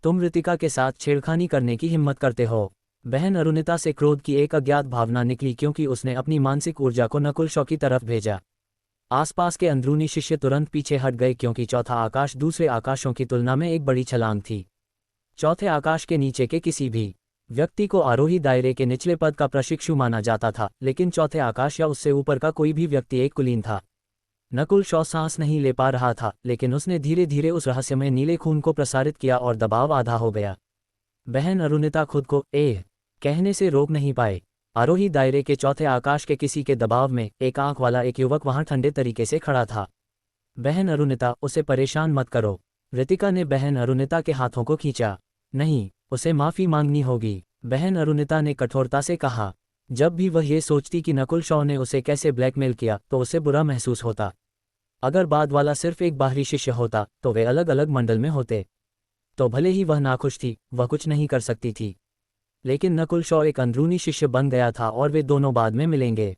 तुम रितिका के साथ छेड़खानी करने की हिम्मत करते हो? बहन अरुणिता से क्रोध की एक अज्ञात भावना निकली क्योंकि उसने अपनी मानसिक ऊर्जा को नकुल शॉ की तरफ भेजा। आसपास के अंदरूनी शिष्य तुरंत पीछे हट गए क्योंकि चौथा आकाश दूसरे आकाशों की तुलना में एक बड़ी छलांग थी। चौथे आकाश के नीचे के किसी भी व्यक्ति को आरोही दायरे के निचले पद का प्रशिक्षु माना जाता था, लेकिन चौथे आकाश या उससे ऊपर का कोई भी व्यक्ति एक कुलीन था। नकुल शॉ सांस नहीं ले पा रहा था, लेकिन उसने धीरे धीरे उस रहस्यमय नीले खून को प्रसारित किया और दबाव आधा हो गया। बहन अरुणिता खुद को कहने से रोक नहीं पाए। आरोही दायरे के चौथे आकाश के किसी के दबाव में एक आंख वाला एक युवक वहां ठंडे तरीके से खड़ा था। बहन अरुणिता, उसे परेशान मत करो। रितिका ने बहन अरुणिता के हाथों को खींचा। नहीं, उसे माफी मांगनी होगी, बहन अरुणिता ने कठोरता से कहा। जब भी वह ये सोचती कि नकुल शॉ ने उसे कैसे ब्लैकमेल किया तो उसे बुरा महसूस होता। अगर बाद वाला सिर्फ एक बाहरी शिष्य होता तो वे अलग अलग मंडल में होते। तो भले ही वह नाखुश थी, वह कुछ नहीं कर सकती थी। लेकिन नकुल शॉ एक अंदरूनी शिष्य बन गया था और वे दोनों बाद में मिलेंगे।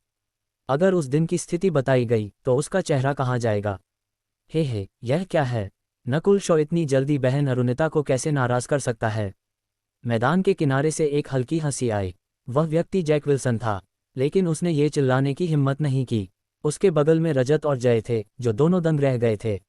अगर उस दिन की स्थिति बताई गई तो उसका चेहरा कहाँ जाएगा? यह क्या है? नकुल शॉ इतनी जल्दी बहन अरुणिता को कैसे नाराज कर सकता है? मैदान के किनारे से एक हल्की हंसी आई। वह व्यक्ति जैक विल्सन था, लेकिन उसने ये चिल्लाने की हिम्मत नहीं की। उसके बगल में रजत और जय थे, जो दोनों दंग रह गए थे।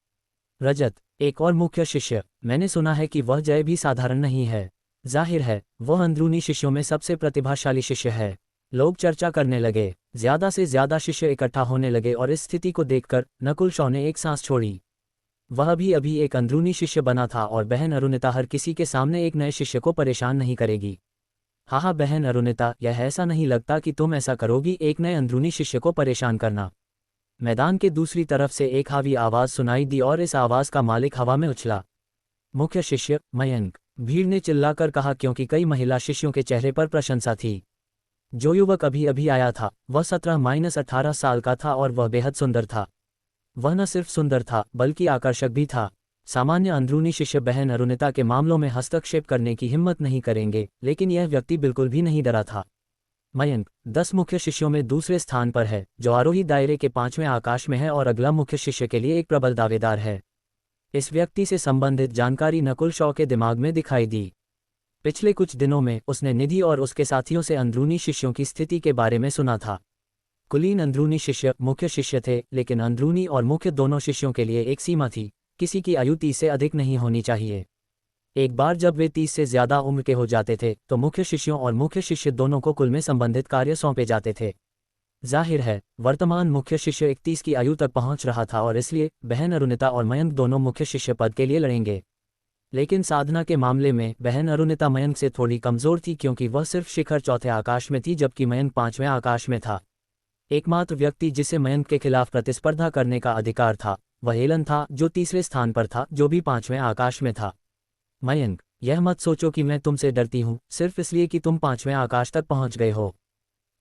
रजत, एक और मुख्य शिष्य। मैंने सुना है कि वह जय भी साधारण नहीं है। जाहिर है वह अंदरूनी शिष्यों में सबसे प्रतिभाशाली शिष्य है। लोग चर्चा करने लगे। ज्यादा से ज्यादा शिष्य इकट्ठा होने लगे और इस स्थिति को देखकर नकुल शॉ ने एक सांस छोड़ी। वह अभी एक अंदरूनी शिष्य बना था और बहन अरुणिता हर किसी के सामने एक नए शिष्य को परेशान नहीं करेगी। हाँ बहन अरुणिता, यह ऐसा नहीं लगता कि तुम ऐसा करोगी, एक नए अंदरूनी शिष्य को परेशान करना। मैदान के दूसरी तरफ से एक हावी आवाज सुनाई दी और इस आवाज का मालिक हवा में उछला। मुख्य शिष्य मयंक, भीड़ ने चिल्लाकर कहा क्योंकि कई महिला शिष्यों के चेहरे पर प्रशंसा थी। जो युवक अभी अभी आया था वह 17-18 साल का था और वह बेहद सुंदर था। वह न सिर्फ सुंदर था बल्कि आकर्षक भी था। सामान्य अंदरूनी शिष्य बहन अरुणिता के मामलों में हस्तक्षेप करने की हिम्मत नहीं करेंगे, लेकिन यह व्यक्ति बिल्कुल भी नहीं डरा था। मयंक 10 मुख्य शिष्यों में दूसरे स्थान पर है, जो आरोही दायरे के 5वें आकाश में है और अगला मुख्य शिष्य के लिए एक प्रबल दावेदार है। इस व्यक्ति से संबंधित जानकारी नकुल शॉ के दिमाग में दिखाई दी। पिछले कुछ दिनों में उसने निधि और उसके साथियों से अंदरूनी शिष्यों की स्थिति के बारे में सुना था। कुलीन अंदरूनी शिष्य मुख्य शिष्य थे, लेकिन अंदरूनी और मुख्य दोनों शिष्यों के लिए एक सीमा थी, किसी की आयु 30 से अधिक नहीं होनी चाहिए। एक बार जब वे 30 से ज्यादा उम्र के हो जाते थे तो मुख्य शिष्यों और मुख्य शिष्य दोनों को कुल में संबंधित कार्य सौंपे जाते थे। जाहिर है, वर्तमान मुख्य शिष्य 31 की आयु तक पहुंच रहा था और इसलिए बहन अरुणिता और मयंक दोनों मुख्य शिष्य पद के लिए लड़ेंगे। लेकिन साधना के मामले में बहन अरुणिता मयंक से थोड़ी कमजोर थी, क्योंकि वह सिर्फ शिखर 4थे आकाश में थी जबकि मयंक 5वें आकाश में था। एकमात्र व्यक्ति जिसे मयंक के खिलाफ प्रतिस्पर्धा करने का अधिकार था वह एलन था, जो तीसरे स्थान पर था, जो भी 5वें आकाश में था। मयंक, यह मत सोचो कि मैं तुमसे डरती हूँ सिर्फ इसलिए कि तुम 5वें आकाश तक पहुँच गए हो।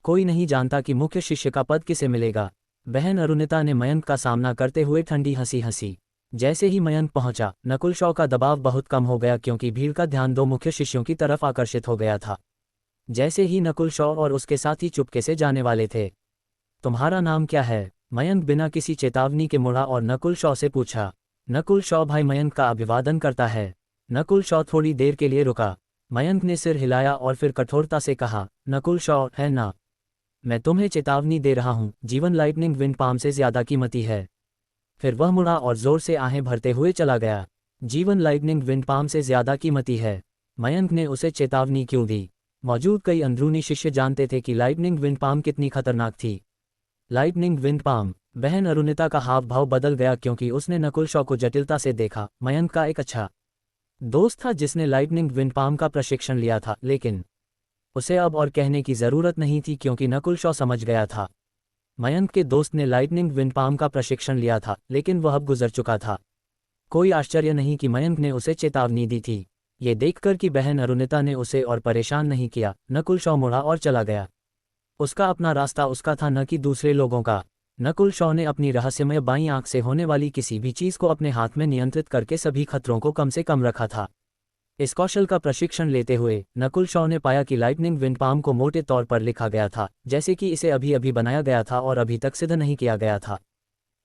कोई नहीं जानता कि मुख्य शिष्य का पद किसे मिलेगा। बहन अरुणिता ने मयंक का सामना करते हुए ठंडी हंसी हंसी। जैसे ही मयंक पहुंचा, नकुल शॉ का दबाव बहुत कम हो गया, क्योंकि भीड़ का ध्यान 2 मुख्य शिष्यों की तरफ आकर्षित हो गया था। जैसे ही नकुल शॉ और उसके साथी चुपके से जाने वाले थे। तुम्हारा नाम क्या है? मयंक बिना किसी चेतावनी के मुड़ा और नकुल शॉ से पूछा। नकुल शॉ भाई मयंक का अभिवादन करता है। नकुल शॉ थोड़ी देर के लिए रुका। मयंक ने सिर हिलाया और फिर कठोरता से कहा, नकुल शॉ, है ना? मैं तुम्हें चेतावनी दे रहा हूँ, जीवन लाइटनिंग विंड पाम से ज्यादा कीमती है। फिर वह मुड़ा और जोर से आहें भरते हुए चला गया। जीवन लाइटनिंग विंड पाम से ज्यादा कीमती है। मयंक ने उसे चेतावनी क्यों दी? मौजूद कई अंदरूनी शिष्य जानते थे कि लाइटनिंग विंड पाम कितनी खतरनाक थी। Lightning wind palm. बहन अरुणिता का हाव भाव बदल गया, क्योंकि उसने नकुल शॉ को जटिलता से देखा। मयंक का एक अच्छा दोस्त था जिसने लाइटनिंग विंड पाम का प्रशिक्षण लिया था, लेकिन उसे अब और कहने की जरूरत नहीं थी, क्योंकि नकुल शॉ समझ गया था। मयंक के दोस्त ने लाइटनिंग विंड पाम का प्रशिक्षण लिया था, लेकिन वह अब गुजर चुका था। कोई आश्चर्य नहीं कि मयंक ने उसे चेतावनी दी थी। ये देखकर कि बहन अरुणिता ने उसे और परेशान नहीं किया, नकुल शॉ मुड़ा और चला गया। उसका अपना रास्ता उसका था, न कि दूसरे लोगों का। नकुल शॉ ने अपनी रहस्यमय बाईं आंख से होने वाली किसी भी चीज को अपने हाथ में नियंत्रित करके सभी खतरों को कम से कम रखा था। इस कौशल का प्रशिक्षण लेते हुए नकुल शॉ ने पाया कि लाइटनिंग विंड पाम को मोटे तौर पर लिखा गया था, जैसे कि इसे अभी अभी बनाया गया था और अभी तक सिद्ध नहीं किया गया था।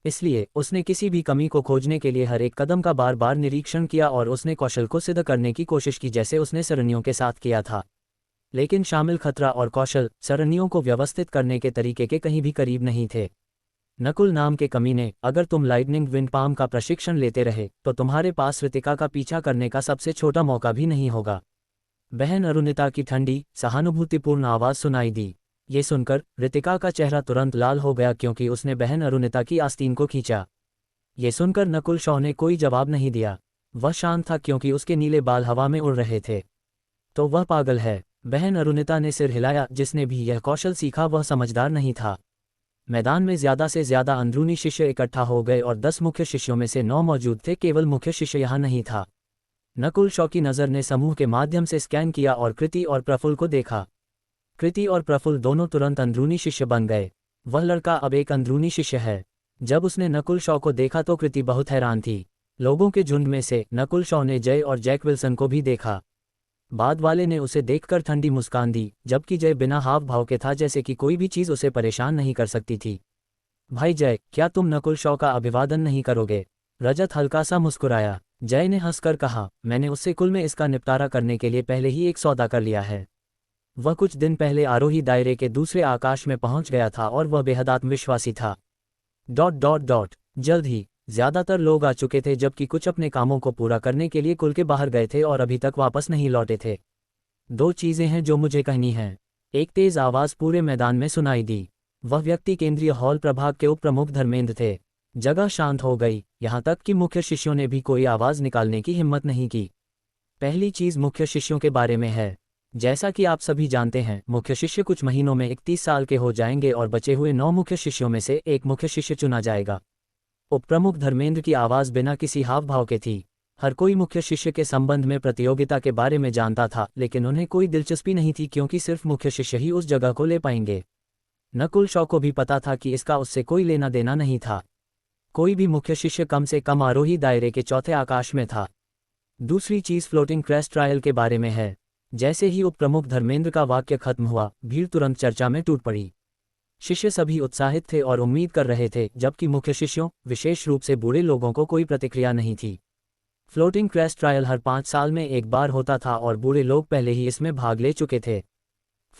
इसलिए उसने किसी भी कमी को खोजने के लिए हर एक कदम का बार बार निरीक्षण किया और उसने कौशल को सिद्ध करने की कोशिश की, जैसे उसने सरणियों के साथ किया था। लेकिन शामिल खतरा और कौशल सरणियों को व्यवस्थित करने के तरीके के कहीं भी करीब नहीं थे। नकुल नाम के कमीने, अगर तुम लाइटनिंग विंड पाम का प्रशिक्षण लेते रहे तो तुम्हारे पास रितिका का पीछा करने का सबसे छोटा मौका भी नहीं होगा। बहन अरुणिता की ठंडी सहानुभूतिपूर्ण आवाज सुनाई दी। ये सुनकर रितिका का चेहरा तुरंत लाल हो गया, क्योंकि उसने बहन अरुणिता की आस्तीन को खींचा। ये सुनकर नकुल शॉ ने कोई जवाब नहीं दिया। वह शांत था, क्योंकि उसके नीले बाल हवा में उड़ रहे थे। तो वह पागल है। बहन अरुणिता ने सिर हिलाया। जिसने भी यह कौशल सीखा वह समझदार नहीं था। मैदान में ज्यादा से ज्यादा अंदरूनी शिष्य इकट्ठा हो गए और 10 मुख्य शिष्यों में से 9 मौजूद थे, केवल मुख्य शिष्य यहाँ नहीं था। नकुल शॉ की नज़र ने समूह के माध्यम से स्कैन किया और कृति और प्रफुल्ल को देखा। कृति और प्रफुल्ल दोनों तुरंत अंदरूनी शिष्य बन गए। वह लड़का अब एक अंदरूनी शिष्य है। जब उसने नकुल शॉ को देखा तो कृति बहुत हैरान थी। लोगों के झुंड में से नकुल शॉ ने जय और जैक विल्सन को भी देखा। बाद वाले ने उसे देखकर ठंडी मुस्कान दी, जबकि जय बिना हाव भाव के था, जैसे कि कोई भी चीज़ उसे परेशान नहीं कर सकती थी। भाई जय, क्या तुम नकुल शॉ का अभिवादन नहीं करोगे? रजत हल्का सा मुस्कुराया। जय ने हंसकर कहा, मैंने उससे कुल में इसका निपटारा करने के लिए पहले ही एक सौदा कर लिया है। वह कुछ दिन पहले आरोही दायरे के दूसरे आकाश में पहुंच गया था और वह बेहद आत्मविश्वासी था। ... जल्द ही ज्यादातर लोग आ चुके थे, जबकि कुछ अपने कामों को पूरा करने के लिए कुल के बाहर गए थे और अभी तक वापस नहीं लौटे थे। 2 चीजें हैं जो मुझे कहनी हैं। एक तेज आवाज पूरे मैदान में सुनाई दी। वह व्यक्ति केंद्रीय हॉल प्रभाग के उप प्रमुख धर्मेंद्र थे। जगह शांत हो गई, यहाँ तक कि मुख्य शिष्यों ने भी कोई आवाज निकालने की हिम्मत नहीं की। पहली चीज मुख्य शिष्यों के बारे में है। जैसा कि आप सभी जानते हैं, मुख्य शिष्य कुछ महीनों में 31 साल के हो जाएंगे और बचे हुए 9 मुख्य शिष्यों में से एक मुख्य शिष्य चुना जाएगा। उपप्रमुख धर्मेंद्र की आवाज़ बिना किसी हाव भाव के थी। हर कोई मुख्य शिष्य के संबंध में प्रतियोगिता के बारे में जानता था, लेकिन उन्हें कोई दिलचस्पी नहीं थी क्योंकि सिर्फ मुख्य शिष्य ही उस जगह को ले पाएंगे। नकुल शॉ को भी पता था कि इसका उससे कोई लेना देना नहीं था। कोई भी मुख्य शिष्य कम से कम आरोही दायरे के चौथे आकाश में था। दूसरी चीज़ फ्लोटिंग क्रेस्ट ट्रायल के बारे में है। जैसे ही उपप्रमुख धर्मेंद्र का वाक्य खत्म हुआ, भीड़ तुरंत चर्चा में टूट पड़ी। शिष्य सभी उत्साहित थे और उम्मीद कर रहे थे, जबकि मुख्य शिष्यों, विशेष रूप से बूढ़े लोगों को कोई प्रतिक्रिया नहीं थी। फ्लोटिंग क्रेस्ट ट्रायल हर 5 साल में एक बार होता था और बूढ़े लोग पहले ही इसमें भाग ले चुके थे।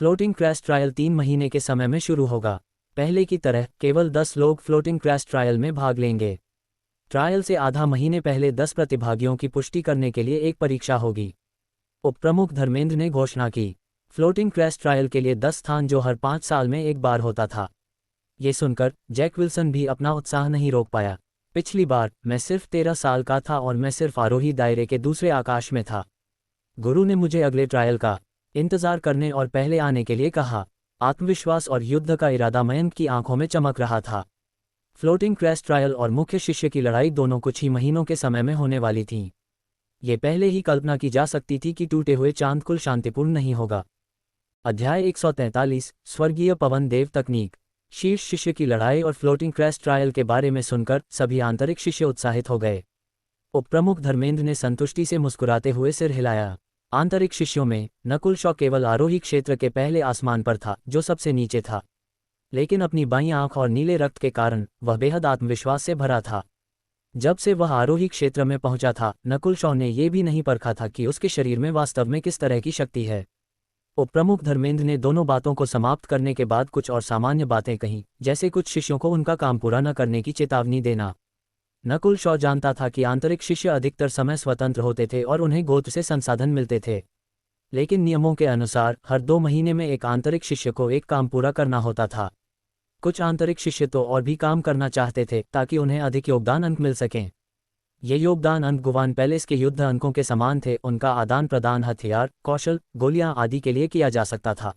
फ्लोटिंग क्रेस्ट ट्रायल 3 महीने के समय में शुरू होगा। पहले की तरह केवल 10 लोग फ्लोटिंग क्रेस्ट ट्रायल में भाग लेंगे। ट्रायल से आधा महीने पहले 10 प्रतिभागियों की पुष्टि करने के लिए एक परीक्षा होगी। उपप्रमुख धर्मेंद्र ने घोषणा की। फ्लोटिंग क्रेस्ट ट्रायल के लिए 10 स्थान, जो हर 5 साल में एक बार होता था। ये सुनकर जैक विल्सन भी अपना उत्साह नहीं रोक पाया। पिछली बार मैं सिर्फ 13 साल का था और मैं सिर्फ आरोही दायरे के दूसरे आकाश में था। गुरु ने मुझे अगले ट्रायल का इंतजार करने और पहले आने के लिए कहा। आत्मविश्वास और युद्ध का इरादा मयंक की आंखों में चमक रहा था। फ्लोटिंग क्रेस्ट ट्रायल और मुख्य शिष्य की लड़ाई दोनों कुछ ही महीनों के समय में होने वाली थीं। ये पहले ही कल्पना की जा सकती थी कि टूटे हुए चांद कुल शांतिपूर्ण नहीं होगा। अध्याय 143 स्वर्गीय पवन देव तकनीक। शीर्ष शिष्य की लड़ाई और फ्लोटिंग क्रेस्ट ट्रायल के बारे में सुनकर सभी आंतरिक शिष्य उत्साहित हो गए। उपप्रमुख धर्मेंद्र ने संतुष्टि से मुस्कुराते हुए सिर हिलाया। आंतरिक शिष्यों में नकुल शॉ केवल आरोही क्षेत्र के पहले आसमान पर था, जो सबसे नीचे था, लेकिन अपनी बाईं आंख और नीले रक्त के कारण वह बेहद आत्मविश्वास से भरा था। जब से वह आरोही क्षेत्र में पहुंचा था, नकुल शॉ ने यह भी नहीं परखा था कि उसके शरीर में वास्तव में किस तरह की शक्ति है। उपप्रमुख धर्मेंद्र ने दोनों बातों को समाप्त करने के बाद कुछ और सामान्य बातें कहीं, जैसे कुछ शिष्यों को उनका काम पूरा न करने की चेतावनी देना। नकुल शॉ जानता था कि आंतरिक शिष्य अधिकतर समय स्वतंत्र होते थे और उन्हें गोत्र से संसाधन मिलते थे, लेकिन नियमों के अनुसार हर 2 महीने में एक आंतरिक शिष्य को एक काम पूरा करना होता था। कुछ आंतरिक शिष्य तो और भी काम करना चाहते थे ताकि उन्हें अधिक योगदान अंक मिल सकें। ये योगदान अंक गुवान पैलेस के युद्ध अंकों के समान थे। उनका आदान प्रदान हथियार, कौशल, गोलियां आदि के लिए किया जा सकता था।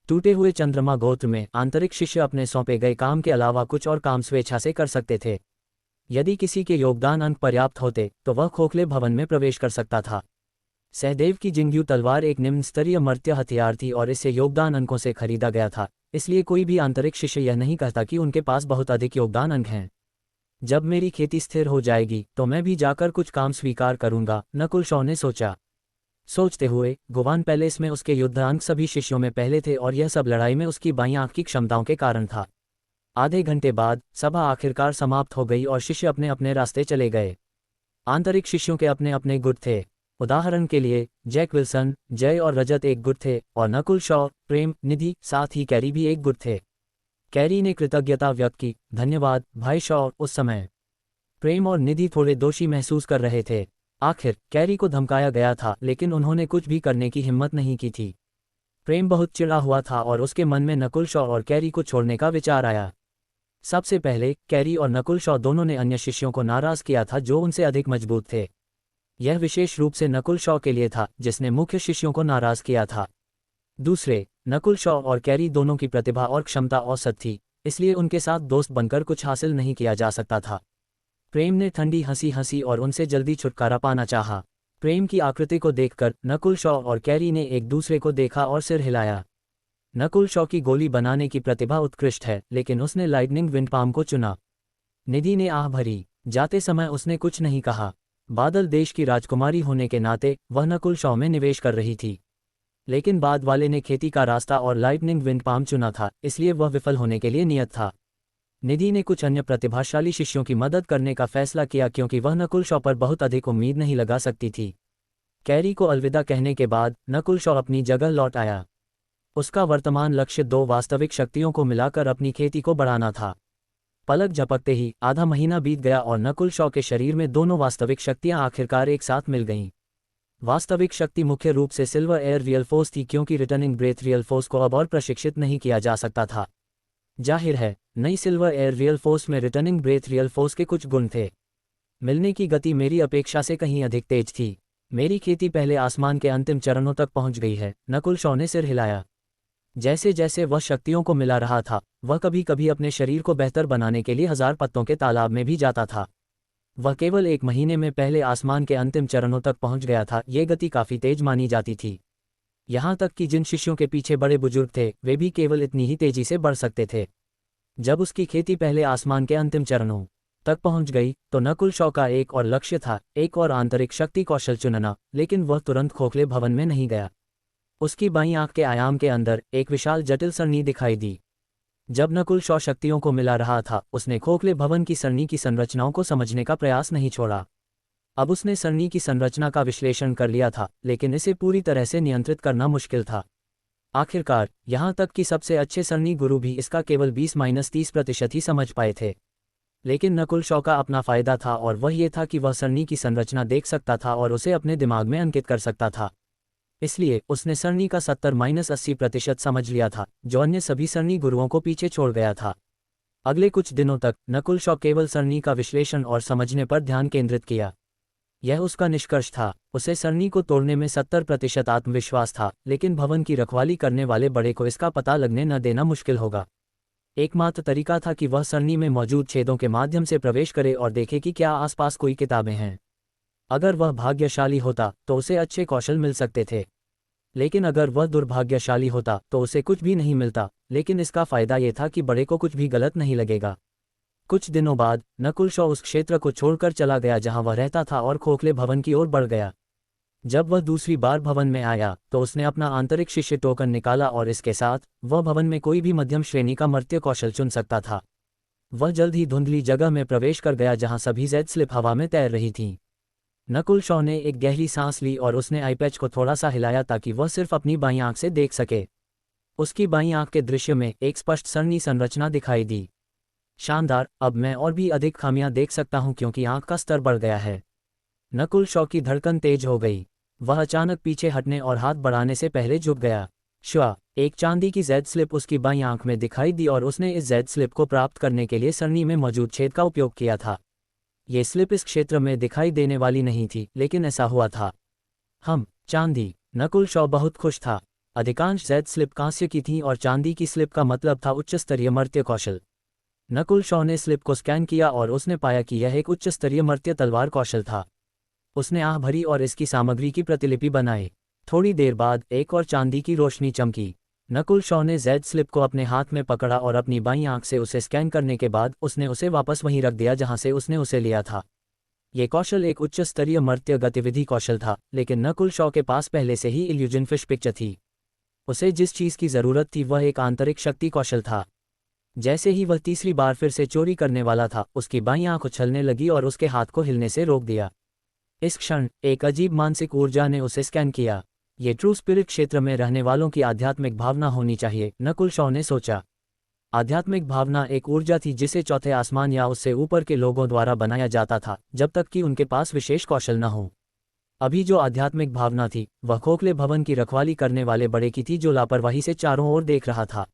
टूटे हुए चंद्रमा गोत्र में आंतरिक शिष्य अपने सौंपे गए काम के अलावा कुछ और काम स्वेच्छा से कर सकते थे। यदि किसी के योगदान अंक पर्याप्त होते तो वह खोखले भवन में प्रवेश कर सकता था। सहदेव की जिंगयू तलवार एक निम्न स्तरीय मर्त्य हथियार थी और इसे योगदान अंकों से खरीदा गया था, इसलिए कोई भी आंतरिक शिष्य यह नहीं कहता कि उनके पास बहुत अधिक योगदान अंक हैं। जब मेरी खेती स्थिर हो जाएगी तो मैं भी जाकर कुछ काम स्वीकार करूंगा, नकुल शॉ ने सोचा। सोचते हुए गुवान पैलेस में उसके युद्ध अंक सभी शिष्यों में पहले थे और यह सब लड़ाई में उसकी बाईं आंख की क्षमताओं के कारण था। आधे घंटे बाद सभा आखिरकार समाप्त हो गई और शिष्य अपने अपने रास्ते चले गए। आंतरिक शिष्यों के अपने अपने गुट थे। उदाहरण के लिए जैक विल्सन, जय और रजत एक गुट थे और नकुल शॉ, प्रेम, निधि, साथ ही कैरी भी एक गुट थे। कैरी ने कृतज्ञता व्यक्त की, धन्यवाद भाई शॉ। उस समय प्रेम और निधि थोड़े दोषी महसूस कर रहे थे। आखिर कैरी को धमकाया गया था, लेकिन उन्होंने कुछ भी करने की हिम्मत नहीं की थी। प्रेम बहुत चिढ़ा हुआ था और उसके मन में नकुल शॉ और कैरी को छोड़ने का विचार आया। सबसे पहले कैरी और नकुल शॉ दोनों ने अन्य शिष्यों को नाराज किया था जो उनसे अधिक मजबूत थे। यह विशेष रूप से नकुल शॉ के लिए था, जिसने मुख्य शिष्यों को नाराज किया था। दूसरे, नकुल शॉ और कैरी दोनों की प्रतिभा और क्षमता औसत थी, इसलिए उनके साथ दोस्त बनकर कुछ हासिल नहीं किया जा सकता था। प्रेम ने ठंडी हंसी हंसी और उनसे जल्दी छुटकारा पाना चाहा। प्रेम की आकृति को देखकर नकुल शॉ और कैरी ने एक दूसरे को देखा और सिर हिलाया। नकुल शॉ की गोली बनाने की प्रतिभा उत्कृष्ट है, लेकिन उसने लाइटनिंग विंड पाम को चुना। निधि ने आह भरी। जाते समय उसने कुछ नहीं कहा। बादल देश की राजकुमारी होने के नाते वह नकुल शॉ में निवेश कर रही थी, लेकिन बाद वाले ने खेती का रास्ता और लाइटनिंग विंड पाम चुना था, इसलिए वह विफल होने के लिए नियत था। निधि ने कुछ अन्य प्रतिभाशाली शिष्यों की मदद करने का फैसला किया क्योंकि वह नकुल शॉ पर बहुत अधिक उम्मीद नहीं लगा सकती थी। कैरी को अलविदा कहने के बाद नकुल शॉ अपनी जगह लौट आया। उसका वर्तमान लक्ष्य 2 वास्तविक शक्तियों को मिलाकर अपनी खेती को बढ़ाना था। पलक झपकते ही आधा महीना बीत गया और नकुल शॉ के शरीर में दोनों वास्तविक शक्तियां आखिरकार एक साथ मिल गईं। वास्तविक शक्ति मुख्य रूप से सिल्वर एयर रियल फोर्स थी, क्योंकि रिटर्निंग ब्रेथ रियल फोर्स को अब और प्रशिक्षित नहीं किया जा सकता था। जाहिर है, नई सिल्वर एयर रियल फोर्स में रिटर्निंग ब्रेथ रियल फोर्स के कुछ गुण थे। मिलने की गति मेरी अपेक्षा से कहीं अधिक तेज थी। मेरी खेती पहले आसमान के अंतिम चरणों तक पहुंच गई है, नकुल शॉ ने सिर हिलाया। जैसे जैसे वह शक्तियों को मिला रहा था, वह कभी कभी अपने शरीर को बेहतर बनाने के लिए 1000 पत्तों के तालाब में भी जाता था। वह केवल 1 महीने में पहले आसमान के अंतिम चरणों तक पहुंच गया था। ये गति काफ़ी तेज मानी जाती थी। यहाँ तक कि जिन शिष्यों के पीछे बड़े बुजुर्ग थे, वे भी केवल इतनी ही तेजी से बढ़ सकते थे। जब उसकी खेती पहले आसमान के अंतिम चरणों तक पहुंच गई, तो नकुल शॉ का एक और लक्ष्य था, एक और आंतरिक शक्ति कौशल चुनना। लेकिन वह तुरंत खोखले भवन में नहीं गया। उसकी बाईं आंख के आयाम के अंदर एक विशाल जटिल सरणी दिखाई दी। जब नकुल शॉ शक्तियों को मिला रहा था, उसने खोखले भवन की सरणी की संरचनाओं को समझने का प्रयास नहीं छोड़ा। अब उसने सरणी की संरचना का विश्लेषण कर लिया था, लेकिन इसे पूरी तरह से नियंत्रित करना मुश्किल था। आखिरकार, यहाँ तक कि सबसे अच्छे सरणी गुरु भी इसका केवल 20-30% ही समझ पाए थे। लेकिन नकुल शॉ का अपना फायदा था, और वह ये था कि वह सरणी की संरचना देख सकता था और उसे अपने दिमाग में अंकित कर सकता था। इसलिए उसने सरणी का 70-80% समझ लिया था, जो अन्य सभी सरणी गुरुओं को पीछे छोड़ गया था। अगले कुछ दिनों तक नकुल शॉ केवल सरणी का विश्लेषण और समझने पर ध्यान केंद्रित किया। यह उसका निष्कर्ष था। उसे सरणी को तोड़ने में 70% आत्मविश्वास था, लेकिन भवन की रखवाली करने वाले बड़े को इसका पता लगने न देना मुश्किल होगा। एकमात्र तरीका था कि वह सरणी में मौजूद छेदों के माध्यम से प्रवेश करे और देखे कि क्या आसपास कोई किताबें हैं। अगर वह भाग्यशाली होता तो उसे अच्छे कौशल मिल सकते थे, लेकिन अगर वह दुर्भाग्यशाली होता तो उसे कुछ भी नहीं मिलता। लेकिन इसका फायदा यह था कि बड़े को कुछ भी गलत नहीं लगेगा। कुछ दिनों बाद नकुल शॉ उस क्षेत्र को छोड़कर चला गया जहां वह रहता था और खोखले भवन की ओर बढ़ गया। जब वह दूसरी बार भवन में आया तो उसने अपना आंतरिक शिष्य टोकन निकाला, और इसके साथ वह भवन में कोई भी मध्यम श्रेणी का मर्त्य कौशल चुन सकता था। वह जल्द ही धुंधली जगह में प्रवेश कर गया जहां सभी जेड स्लिप हवा में तैर रही थीं। नकुल शॉ ने एक गहरी सांस ली और उसने आईपैच को थोड़ा सा हिलाया ताकि वह सिर्फ अपनी बाईं आंख से देख सके। उसकी बाईं आंख के दृश्य में एक स्पष्ट सरणी संरचना दिखाई दी। शानदार, अब मैं और भी अधिक खामियां देख सकता हूं क्योंकि आंख का स्तर बढ़ गया है। नकुल शॉ की धड़कन तेज हो गई। वह अचानक पीछे हटने और हाथ बढ़ाने से पहले झुक गया। श्वा, एक चांदी की जेड स्लिप उसकी बाईं आंख में दिखाई दी और उसने इस जेड स्लिप को प्राप्त करने के लिए सरणी में मौजूद छेद का उपयोग किया था। ये स्लिप इस क्षेत्र में दिखाई देने वाली नहीं थी, लेकिन ऐसा हुआ था। चांदी। नकुल शॉ बहुत खुश था। अधिकांश जेड स्लिप कांस्य की थीं और चांदी की स्लिप का मतलब था उच्च स्तरीय मर्त्य कौशल। नकुल शॉ ने स्लिप को स्कैन किया और उसने पाया कि यह एक उच्च स्तरीय मर्त्य तलवार कौशल था। उसने आह भरी और इसकी सामग्री की प्रतिलिपि बनाई। थोड़ी देर बाद एक और चांदी की रोशनी चमकी। नकुल शॉ ने जेड स्लिप को अपने हाथ में पकड़ा और अपनी बाईं आंख से उसे स्कैन करने के बाद उसने उसे वापस वहीं रख दिया जहां से उसने उसे लिया था। ये कौशल एक उच्च स्तरीय मर्त्य गतिविधि कौशल था, लेकिन नकुल शॉ के पास पहले से ही इल्यूजन फिश पिक्चर थी। उसे जिस चीज़ की ज़रूरत थी वह एक आंतरिक शक्ति कौशल था। जैसे ही वह तीसरी बार फिर से चोरी करने वाला था, उसकी बाईं आंख उछलने लगी और उसके हाथ को हिलने से रोक दिया। इस क्षण एक अजीब मानसिक ऊर्जा ने उसे स्कैन किया। ये ट्रू स्पिरिट क्षेत्र में रहने वालों की आध्यात्मिक भावना होनी चाहिए, नकुल शॉ ने सोचा। आध्यात्मिक भावना एक ऊर्जा थी जिसे चौथे आसमान या उससे ऊपर के लोगों द्वारा बनाया जाता था, जब तक कि उनके पास विशेष कौशल न हो। अभी जो आध्यात्मिक भावना थी वह खोखले भवन की रखवाली करने वाले बड़े की थी, जो लापरवाही से चारों ओर देख रहा था।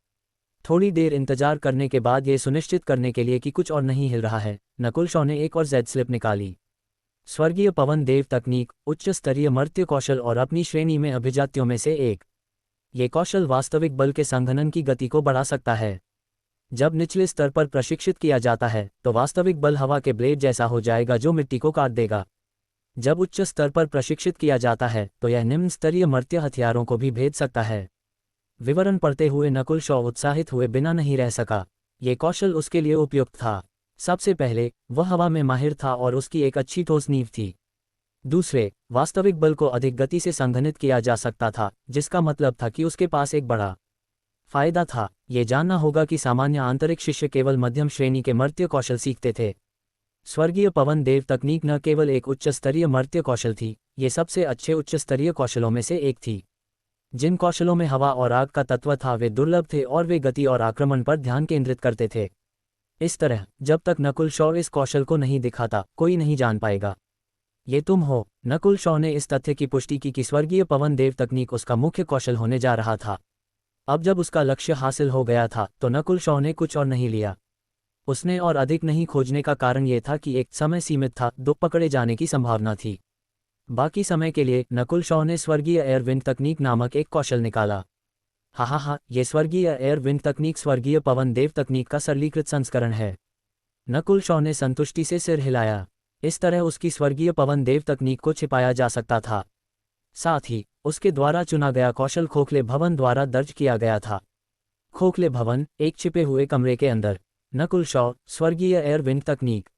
थोड़ी देर इंतजार करने के बाद ये सुनिश्चित करने के लिए कि कुछ और नहीं हिल रहा है, नकुल शॉ ने एक और जेड स्लिप निकाली। स्वर्गीय पवन देव तकनीक, उच्च स्तरीय मर्त्य कौशल और अपनी श्रेणी में अभिजात्यों में से एक। ये कौशल वास्तविक बल के संघनन की गति को बढ़ा सकता है। जब निचले स्तर पर प्रशिक्षित किया जाता है तो वास्तविक बल हवा के ब्लेड जैसा हो जाएगा जो मिट्टी को काट देगा। जब उच्च स्तर पर प्रशिक्षित किया जाता है तो यह निम्न स्तरीय मर्त्य हथियारों को भी भेद सकता है। विवरण पढ़ते हुए नकुल शॉ उत्साहित हुए बिना नहीं रह सका। ये कौशल उसके लिए उपयुक्त था। सबसे पहले, वह हवा में माहिर था और उसकी एक अच्छी ठोस नींव थी। दूसरे, वास्तविक बल को अधिक गति से संघनित किया जा सकता था, जिसका मतलब था कि उसके पास एक बड़ा फायदा था। ये जानना होगा कि सामान्य आंतरिक शिष्य केवल मध्यम श्रेणी के मर्त्य कौशल सीखते थे। स्वर्गीय पवन देव तकनीक न केवल एक उच्च स्तरीय मर्त्य कौशल थी, ये सबसे अच्छे उच्च स्तरीय कौशलों में से एक थी। जिन कौशलों में हवा और आग का तत्व था वे दुर्लभ थे और वे गति और आक्रमण पर ध्यान केंद्रित करते थे। इस तरह, जब तक नकुल शॉ इस कौशल को नहीं दिखाता, कोई नहीं जान पाएगा ये तुम हो। नकुल शॉ ने इस तथ्य की पुष्टि की कि स्वर्गीय पवन देव तकनीक उसका मुख्य कौशल होने जा रहा था। अब जब उसका लक्ष्य हासिल हो गया था तो नकुल शॉ ने कुछ और नहीं लिया। उसने और अधिक नहीं खोजने का कारण यह था कि एक समय सीमित था, दो पकड़े जाने की संभावना थी। बाकी समय के लिए नकुल शॉ ने स्वर्गीय एयर विंड तकनीक नामक एक कौशल निकाला। हा, ये स्वर्गीय एयर विंड तकनीक स्वर्गीय पवन देव तकनीक का सरलीकृत संस्करण है। नकुल शॉ ने संतुष्टि से सिर हिलाया। इस तरह उसकी स्वर्गीय पवन देव तकनीक को छिपाया जा सकता था। साथ ही उसके द्वारा चुना गया कौशल खोखले भवन द्वारा दर्ज किया गया था। खोखले भवन, एक छिपे हुए कमरे के अंदर। नकुल शॉ, स्वर्गीय एयर विंड तकनीक।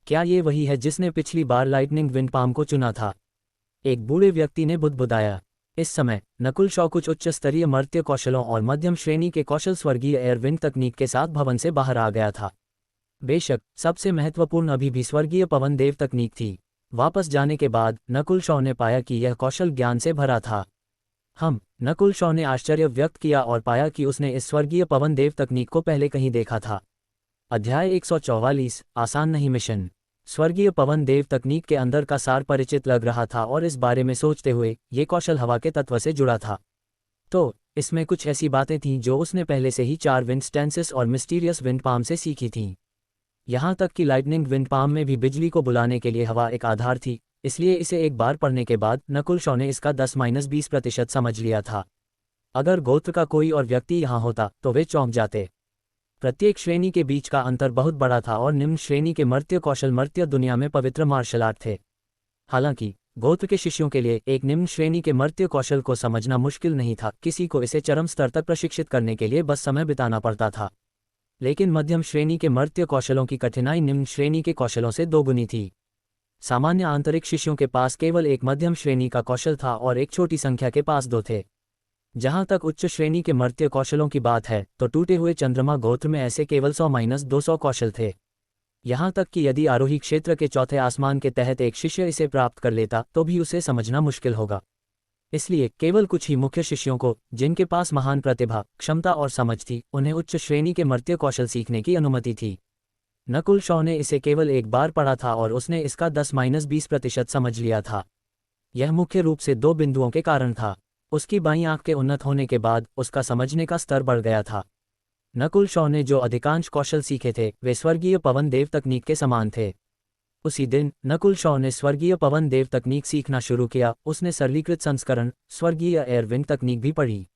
क्या ये वही है जिसने पिछली बार लाइटनिंग विंड पाम को चुना था? एक बूढ़े व्यक्ति ने बुदबुदाया। इस समय नकुल शॉ कुछ उच्च स्तरीय मर्त्य कौशलों और मध्यम श्रेणी के कौशल स्वर्गीय एयर विंड तकनीक के साथ भवन से बाहर आ गया था। बेशक सबसे महत्वपूर्ण अभी भी स्वर्गीय पवन देव तकनीक थी। वापस जाने के बाद नकुल शॉ ने पाया कि यह कौशल ज्ञान से भरा था। नकुल शॉ ने आश्चर्य व्यक्त किया और पाया कि उसने इस स्वर्गीय पवन देव तकनीक को पहले कहीं देखा था। अध्याय 144, आसान नहीं मिशन। स्वर्गीय पवन देव तकनीक के अंदर का सार परिचित लग रहा था और इस बारे में सोचते हुए ये कौशल हवा के तत्व से जुड़ा था। तो इसमें कुछ ऐसी बातें थीं जो उसने पहले से ही 4 विंड स्टेंसेस और मिस्टीरियस विंड पाम से सीखी थीं। यहाँ तक कि लाइटनिंग विंड पाम में भी बिजली को बुलाने के लिए हवा एक आधार थी, इसलिए इसे एक बार पढ़ने के बाद नकुल शॉ ने इसका 10-20% समझ लिया था। अगर गोत्र का कोई और व्यक्ति यहाँ होता तो वे चौंक जाते। प्रत्येक श्रेणी के बीच का अंतर बहुत बड़ा था और निम्न श्रेणी के मर्त्य कौशल मर्त्य दुनिया में पवित्र मार्शल आर्ट थे। हालांकि गोत्र के शिष्यों के लिए एक निम्न श्रेणी के मर्त्य कौशल को समझना मुश्किल नहीं था, किसी को इसे चरम स्तर तक प्रशिक्षित करने के लिए बस समय बिताना पड़ता था। लेकिन मध्यम श्रेणी के मर्त्य कौशलों की कठिनाई निम्न श्रेणी के कौशलों से दोगुनी थी। सामान्य आंतरिक शिष्यों के पास केवल एक मध्यम श्रेणी का कौशल था और एक छोटी संख्या के पास 2 थे। जहां तक उच्च श्रेणी के मर्त्य कौशलों की बात है तो टूटे हुए चंद्रमा गोत्र में ऐसे केवल 100-200 कौशल थे। यहां तक कि यदि आरोही क्षेत्र के चौथे आसमान के तहत एक शिष्य इसे प्राप्त कर लेता तो भी उसे समझना मुश्किल होगा। इसलिए केवल कुछ ही मुख्य शिष्यों को, जिनके पास महान प्रतिभा, क्षमता और समझ थी, उन्हें उच्च श्रेणी के मर्त्य कौशल सीखने की अनुमति थी। नकुल शॉ ने इसे केवल एक बार पढ़ा था और उसने इसका 10-20% समझ लिया था। यह मुख्य रूप से 2 बिंदुओं के कारण था। उसकी बाईं आंख के उन्नत होने के बाद उसका समझने का स्तर बढ़ गया था। नकुल शॉ ने जो अधिकांश कौशल सीखे थे वे स्वर्गीय पवन देव तकनीक के समान थे। उसी दिन नकुल शॉ ने स्वर्गीय पवन देव तकनीक सीखना शुरू किया। उसने सरलीकृत संस्करण स्वर्गीय एयर विंड तकनीक भी पढ़ी।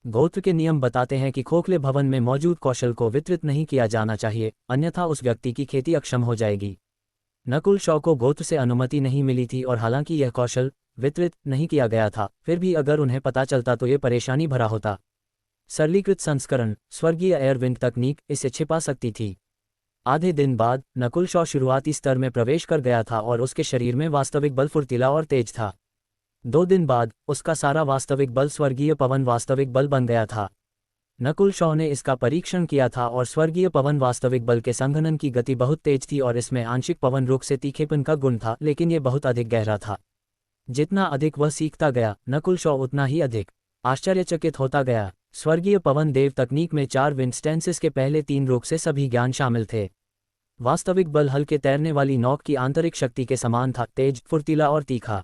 गोत्र के नियम बताते हैं कि खोखले भवन में मौजूद कौशल को वितरित नहीं किया जाना चाहिए, अन्यथा उस व्यक्ति की खेती अक्षम हो जाएगी। नकुल शॉ को गोत्र से अनुमति नहीं मिली थी और हालांकि यह कौशल वितरित नहीं किया गया था, फिर भी अगर उन्हें पता चलता तो ये परेशानी भरा होता। सरलीकृत संस्करण स्वर्गीय एयर विंड तकनीक इसे छिपा सकती थी। आधे दिन बाद नकुल शॉ शुरुआती स्तर में प्रवेश कर गया था और उसके शरीर में वास्तविक बल फुर्तीला और तेज था। 2 दिन बाद उसका सारा वास्तविक बल स्वर्गीय पवन वास्तविक बल बन गया था। नकुल शॉ ने इसका परीक्षण किया था और स्वर्गीय पवन वास्तविक बल के संघनन की गति बहुत तेज थी और इसमें आंशिक पवन रुख से तीखेपन का गुण था, लेकिन यह बहुत अधिक गहरा था। जितना अधिक वह सीखता गया, नकुल शॉ उतना ही अधिक आश्चर्यचकित होता गया। स्वर्गीय पवन देव तकनीक में 4 विंड स्टेंसेस के पहले 3 रुख से सभी ज्ञान शामिल थे। वास्तविक बल हल्के तैरने वाली नौक की आंतरिक शक्ति के समान था, तेज, फुर्तीला और तीखा।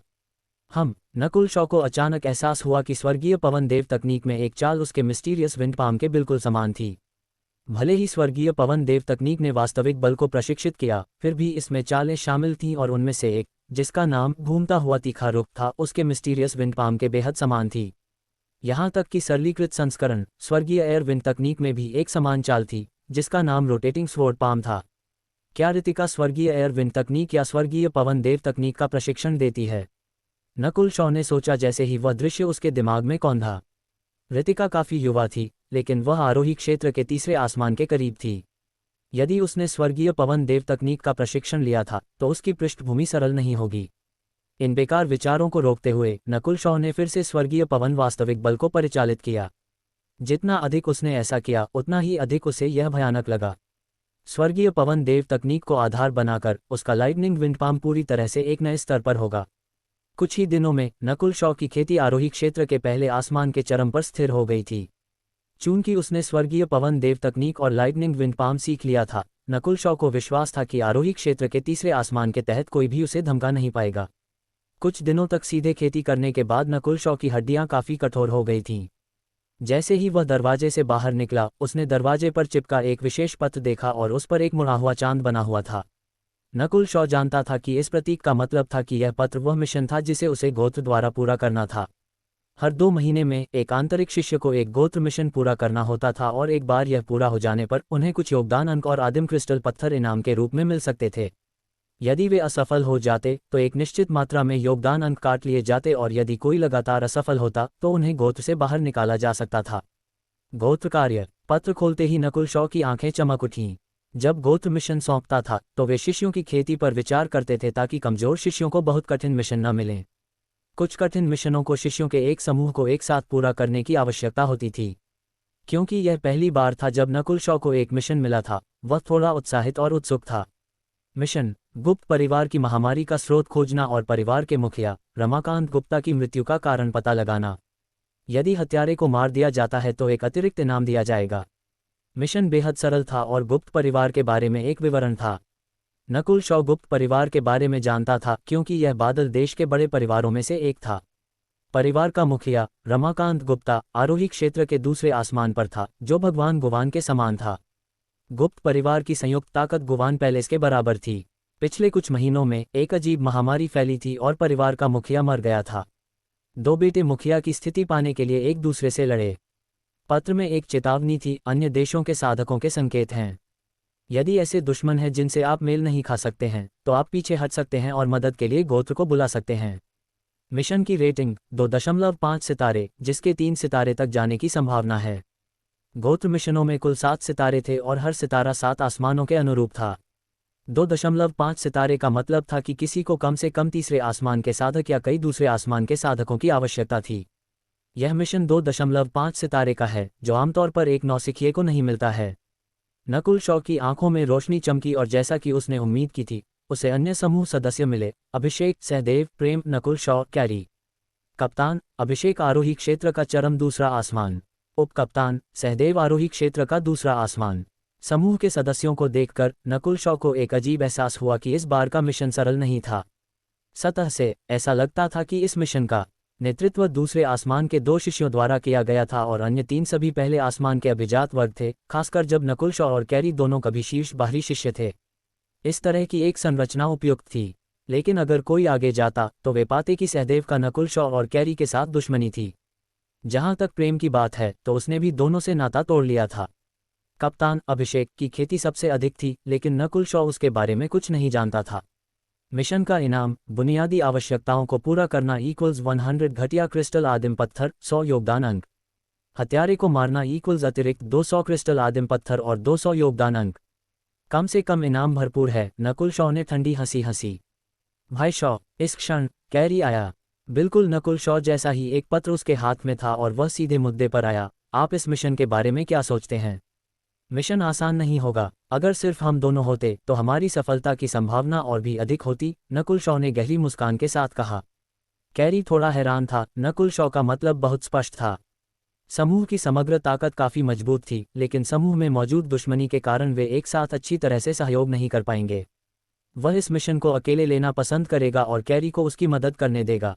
नकुल शॉ को अचानक एहसास हुआ कि स्वर्गीय पवन देव तकनीक में एक चाल उसके मिस्टीरियस विंड पाम के बिल्कुल समान थी। भले ही स्वर्गीय पवन देव तकनीक ने वास्तविक बल को प्रशिक्षित किया, फिर भी इसमें चालें शामिल थीं और उनमें से एक, जिसका नाम घूमता हुआ तीखा रुख था, उसके मिस्टीरियस विंड पाम के बेहद समान थी। यहाँ तक कि सरलीकृत संस्करण स्वर्गीय एयर विंड तकनीक में भी एक समान चाल थी, जिसका नाम रोटेटिंग स्वॉर्ड पाम था। क्या रितिका स्वर्गीय एयर विंड तकनीक या स्वर्गीय पवन देव तकनीक का प्रशिक्षण देती है? नकुल शॉ ने सोचा जैसे ही वह दृश्य उसके दिमाग में कौंधा। रितिका काफी युवा थी, लेकिन वह आरोही क्षेत्र के तीसरे आसमान के करीब थी। यदि उसने स्वर्गीय पवन देव तकनीक का प्रशिक्षण लिया था तो उसकी पृष्ठभूमि सरल नहीं होगी। इन बेकार विचारों को रोकते हुए नकुल शॉ ने फिर से स्वर्गीय पवन वास्तविक बल को परिचालित किया। जितना अधिक उसने ऐसा किया उतना ही अधिक उसे यह भयानक लगा। स्वर्गीय पवन देव तकनीक को आधार बनाकर उसका लाइटनिंग विंड पाम पूरी तरह से एक नए स्तर पर होगा। कुछ ही दिनों में नकुल शॉ की खेती आरोही क्षेत्र के पहले आसमान के चरम पर स्थिर हो गई थी। चूंकि उसने स्वर्गीय पवन देव तकनीक और लाइटनिंग विंड पाम सीख लिया था, नकुल शॉ को विश्वास था कि आरोही क्षेत्र के तीसरे आसमान के तहत कोई भी उसे धमका नहीं पाएगा। कुछ दिनों तक सीधे खेती करने के बाद नकुल शॉ की हड्डियां काफी कठोर हो गई थीं। जैसे ही वह दरवाजे से बाहर निकला, उसने दरवाजे पर चिपका एक विशेष पत्र देखा और उस पर एक मुड़ा हुआ चांद बना हुआ था। नकुल शॉ जानता था कि इस प्रतीक का मतलब था कि यह पत्र वह मिशन था जिसे उसे गोत्र द्वारा पूरा करना था। हर 2 महीने में एक आंतरिक शिष्य को एक गोत्र मिशन पूरा करना होता था और एक बार यह पूरा हो जाने पर उन्हें कुछ योगदान अंक और आदिम क्रिस्टल पत्थर इनाम के रूप में मिल सकते थे। यदि वे असफल हो जाते तो एक निश्चित मात्रा में योगदान अंक काट लिए जाते और यदि कोई लगातार असफल होता तो उन्हें गोत्र से बाहर निकाला जा सकता था। गोत्र कार्य। पत्र खोलते ही नकुल शॉ की आंखें चमक उठीं। जब गोत्र मिशन सौंपता था तो वे शिष्यों की खेती पर विचार करते थे ताकि कमजोर शिष्यों को बहुत कठिन मिशन न मिलें। कुछ कठिन मिशनों को शिष्यों के एक समूह को एक साथ पूरा करने की आवश्यकता होती थी। क्योंकि यह पहली बार था जब नकुल शॉ को एक मिशन मिला था, वह थोड़ा उत्साहित और उत्सुक था। मिशन। गुप्त परिवार की महामारी का स्रोत खोजना और परिवार के मुखिया रमाकांत गुप्ता की मृत्यु का कारण पता लगाना। यदि हत्यारे को मार दिया जाता है तो एक अतिरिक्त इनाम दिया जाएगा। मिशन बेहद सरल था और गुप्त परिवार के बारे में एक विवरण था। नकुल शॉ गुप्त परिवार के बारे में जानता था क्योंकि यह बादल देश के बड़े परिवारों में से एक था। परिवार का मुखिया रमाकांत गुप्ता आरोही क्षेत्र के दूसरे आसमान पर था, जो भगवान गुवान के समान था। गुप्त परिवार की संयुक्त ताकत गुवान पैलेस के बराबर थी। पिछले कुछ महीनों में एक अजीब महामारी फैली थी और परिवार का मुखिया मर गया था। 2 बेटे मुखिया की स्थिति पाने के लिए एक दूसरे से लड़े। पत्र में एक चेतावनी थी, अन्य देशों के साधकों के संकेत हैं। यदि ऐसे दुश्मन हैं जिनसे आप मेल नहीं खा सकते हैं तो आप पीछे हट सकते हैं और मदद के लिए गोत्र को बुला सकते हैं। मिशन की रेटिंग 2.5 सितारे, जिसके 3 सितारे तक जाने की संभावना है। गोत्र मिशनों में कुल 7 सितारे थे और हर सितारा 7 आसमानों के अनुरूप था। 2.5 सितारे का मतलब था कि किसी को कम से कम तीसरे आसमान के साधक या कई दूसरे आसमान के साधकों की आवश्यकता थी। यह मिशन 2.5 सितारे का है, जो आमतौर पर एक नौसिखिए को नहीं मिलता है। नकुल शॉ की आंखों में रोशनी चमकी और जैसा कि उसने उम्मीद की थी, उसे अन्य समूह सदस्य मिले। अभिषेक, सहदेव, प्रेम, नकुल शॉ, कैरी। कप्तान अभिषेक आरोही क्षेत्र का चरम दूसरा आसमान। उप कप्तान सहदेव आरोही क्षेत्र का दूसरा आसमान। समूह के सदस्यों को देखकर नकुल शॉ को एक अजीब एहसास हुआ कि इस बार का मिशन सरल नहीं था। सतह से ऐसा लगता था कि इस मिशन का नेतृत्व दूसरे आसमान के 2 शिष्यों द्वारा किया गया था और अन्य 3 सभी पहले आसमान के अभिजात वर्ग थे, खासकर जब नकुल शॉ और कैरी दोनों कभी शीर्ष बाहरी शिष्य थे। इस तरह की एक संरचना उपयुक्त थी, लेकिन अगर कोई आगे जाता तो वे पाते कि सहदेव का नकुल शॉ और कैरी के साथ दुश्मनी थी। जहां तक प्रेम की बात है तो उसने भी दोनों से नाता तोड़ लिया था। कप्तान अभिषेक की खेती सबसे अधिक थी, लेकिन नकुल शॉ उसके बारे में कुछ नहीं जानता था। मिशन का इनाम बुनियादी आवश्यकताओं को पूरा करना इक्वल्स 100 घटिया क्रिस्टल आदिम पत्थर, 100 योगदान अंक। हत्यारे को मारना इक्वल्स अतिरिक्त 200 क्रिस्टल आदिम पत्थर और 200 योगदान अंक। कम से कम इनाम भरपूर है। नकुल शॉ ने ठंडी हंसी हंसी। भाई शॉ। इस क्षण कैरी आया। बिल्कुल नकुल शॉ जैसा ही एक पत्र उसके हाथ में था और वह सीधे मुद्दे पर आया। आप इस मिशन के बारे में क्या सोचते हैं? मिशन आसान नहीं होगा। अगर सिर्फ हम दोनों होते तो हमारी सफलता की संभावना और भी अधिक होती, नकुल शॉ ने गहरी मुस्कान के साथ कहा। कैरी थोड़ा हैरान था। नकुल शॉ का मतलब बहुत स्पष्ट था। समूह की समग्र ताकत काफी मजबूत थी, लेकिन समूह में मौजूद दुश्मनी के कारण वे एक साथ अच्छी तरह से सहयोग नहीं कर पाएंगे। वह इस मिशन को अकेले लेना पसंद करेगा और कैरी को उसकी मदद करने देगा।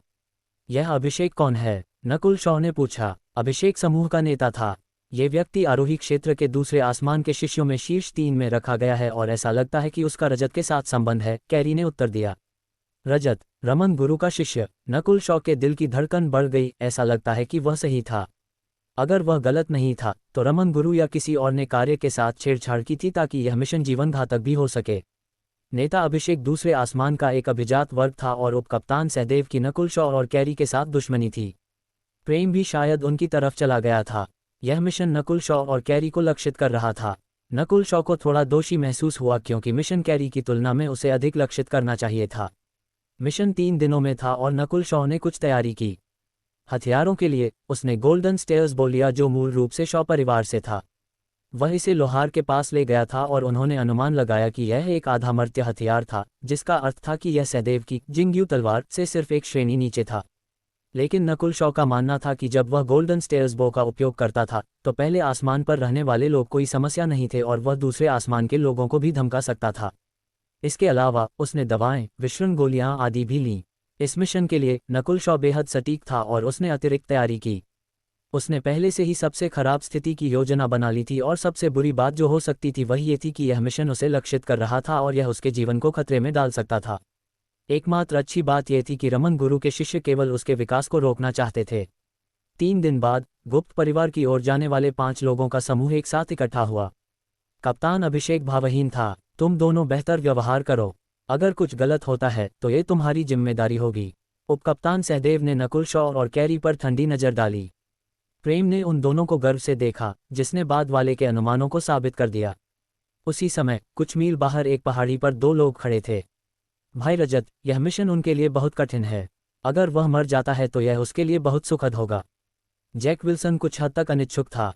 यह अभिषेक कौन है? नकुल शॉ ने पूछा। अभिषेक समूह का नेता था। ये व्यक्ति आरोही क्षेत्र के दूसरे आसमान के शिष्यों में शीर्ष 3 में रखा गया है और ऐसा लगता है कि उसका रजत के साथ संबंध है, कैरी ने उत्तर दिया। रजत, रमन गुरु का शिष्य। नकुल शॉ के दिल की धड़कन बढ़ गई। ऐसा लगता है कि वह सही था। अगर वह गलत नहीं था तो रमन गुरु या किसी और ने कार्य के साथ छेड़छाड़ की थी ताकि यह मिशन जीवन घातक भी हो सके। नेता अभिषेक दूसरे आसमान का एक अभिजात वर्ग था और उपकप्तान सहदेव की नकुल शॉ और कैरी के साथ दुश्मनी थी। प्रेम भी शायद उनकी तरफ चला गया था। यह मिशन नकुल शॉ और कैरी को लक्षित कर रहा था। नकुल शॉ को थोड़ा दोषी महसूस हुआ क्योंकि मिशन कैरी की तुलना में उसे अधिक लक्षित करना चाहिए था। मिशन 3 दिनों में था और नकुल शॉ ने कुछ तैयारी की। हथियारों के लिए उसने गोल्डन स्टेयर्स बो लिया जो मूल रूप से शॉ परिवार से था। वह इसे लोहार के पास ले गया था और उन्होंने अनुमान लगाया कि यह एक आधामर्त्य हथियार था, जिसका अर्थ था कि यह सहदेव की जिंग्यू तलवार से सिर्फ एक श्रेणी नीचे था। लेकिन नकुल शॉ का मानना था कि जब वह गोल्डन स्टेयर्स बो का उपयोग करता था तो पहले आसमान पर रहने वाले लोग कोई समस्या नहीं थे और वह दूसरे आसमान के लोगों को भी धमका सकता था। इसके अलावा उसने दवाएं, विषण गोलियां आदि भी लीं। इस मिशन के लिए नकुल शॉ बेहद सटीक था और उसने अतिरिक्त तैयारी की। उसने पहले से ही सबसे खराब स्थिति की योजना बना ली थी और सबसे बुरी बात जो हो सकती थी वह ये थी कि यह मिशन उसे लक्षित कर रहा था और यह उसके जीवन को खतरे में डाल सकता था। एकमात्र अच्छी बात यह थी कि रमन गुरु के शिष्य केवल उसके विकास को रोकना चाहते थे। 3 दिन बाद गुप्त परिवार की ओर जाने वाले 5 लोगों का समूह एक साथ इकट्ठा हुआ। कप्तान अभिषेक भावहीन था। तुम दोनों बेहतर व्यवहार करो। अगर कुछ गलत होता है तो ये तुम्हारी जिम्मेदारी होगी। उपकप्तान सहदेव ने नकुल शॉ और कैरी पर ठंडी नजर डाली। प्रेम ने उन दोनों को गर्व से देखा, जिसने बाद वाले के अनुमानों को साबित कर दिया। उसी समय कुछ मील बाहर एक पहाड़ी पर 2 लोग खड़े थे। भाई रजत, यह मिशन उनके लिए बहुत कठिन है। अगर वह मर जाता है तो यह उसके लिए बहुत सुखद होगा। जैक विल्सन कुछ हद तक अनिच्छुक था।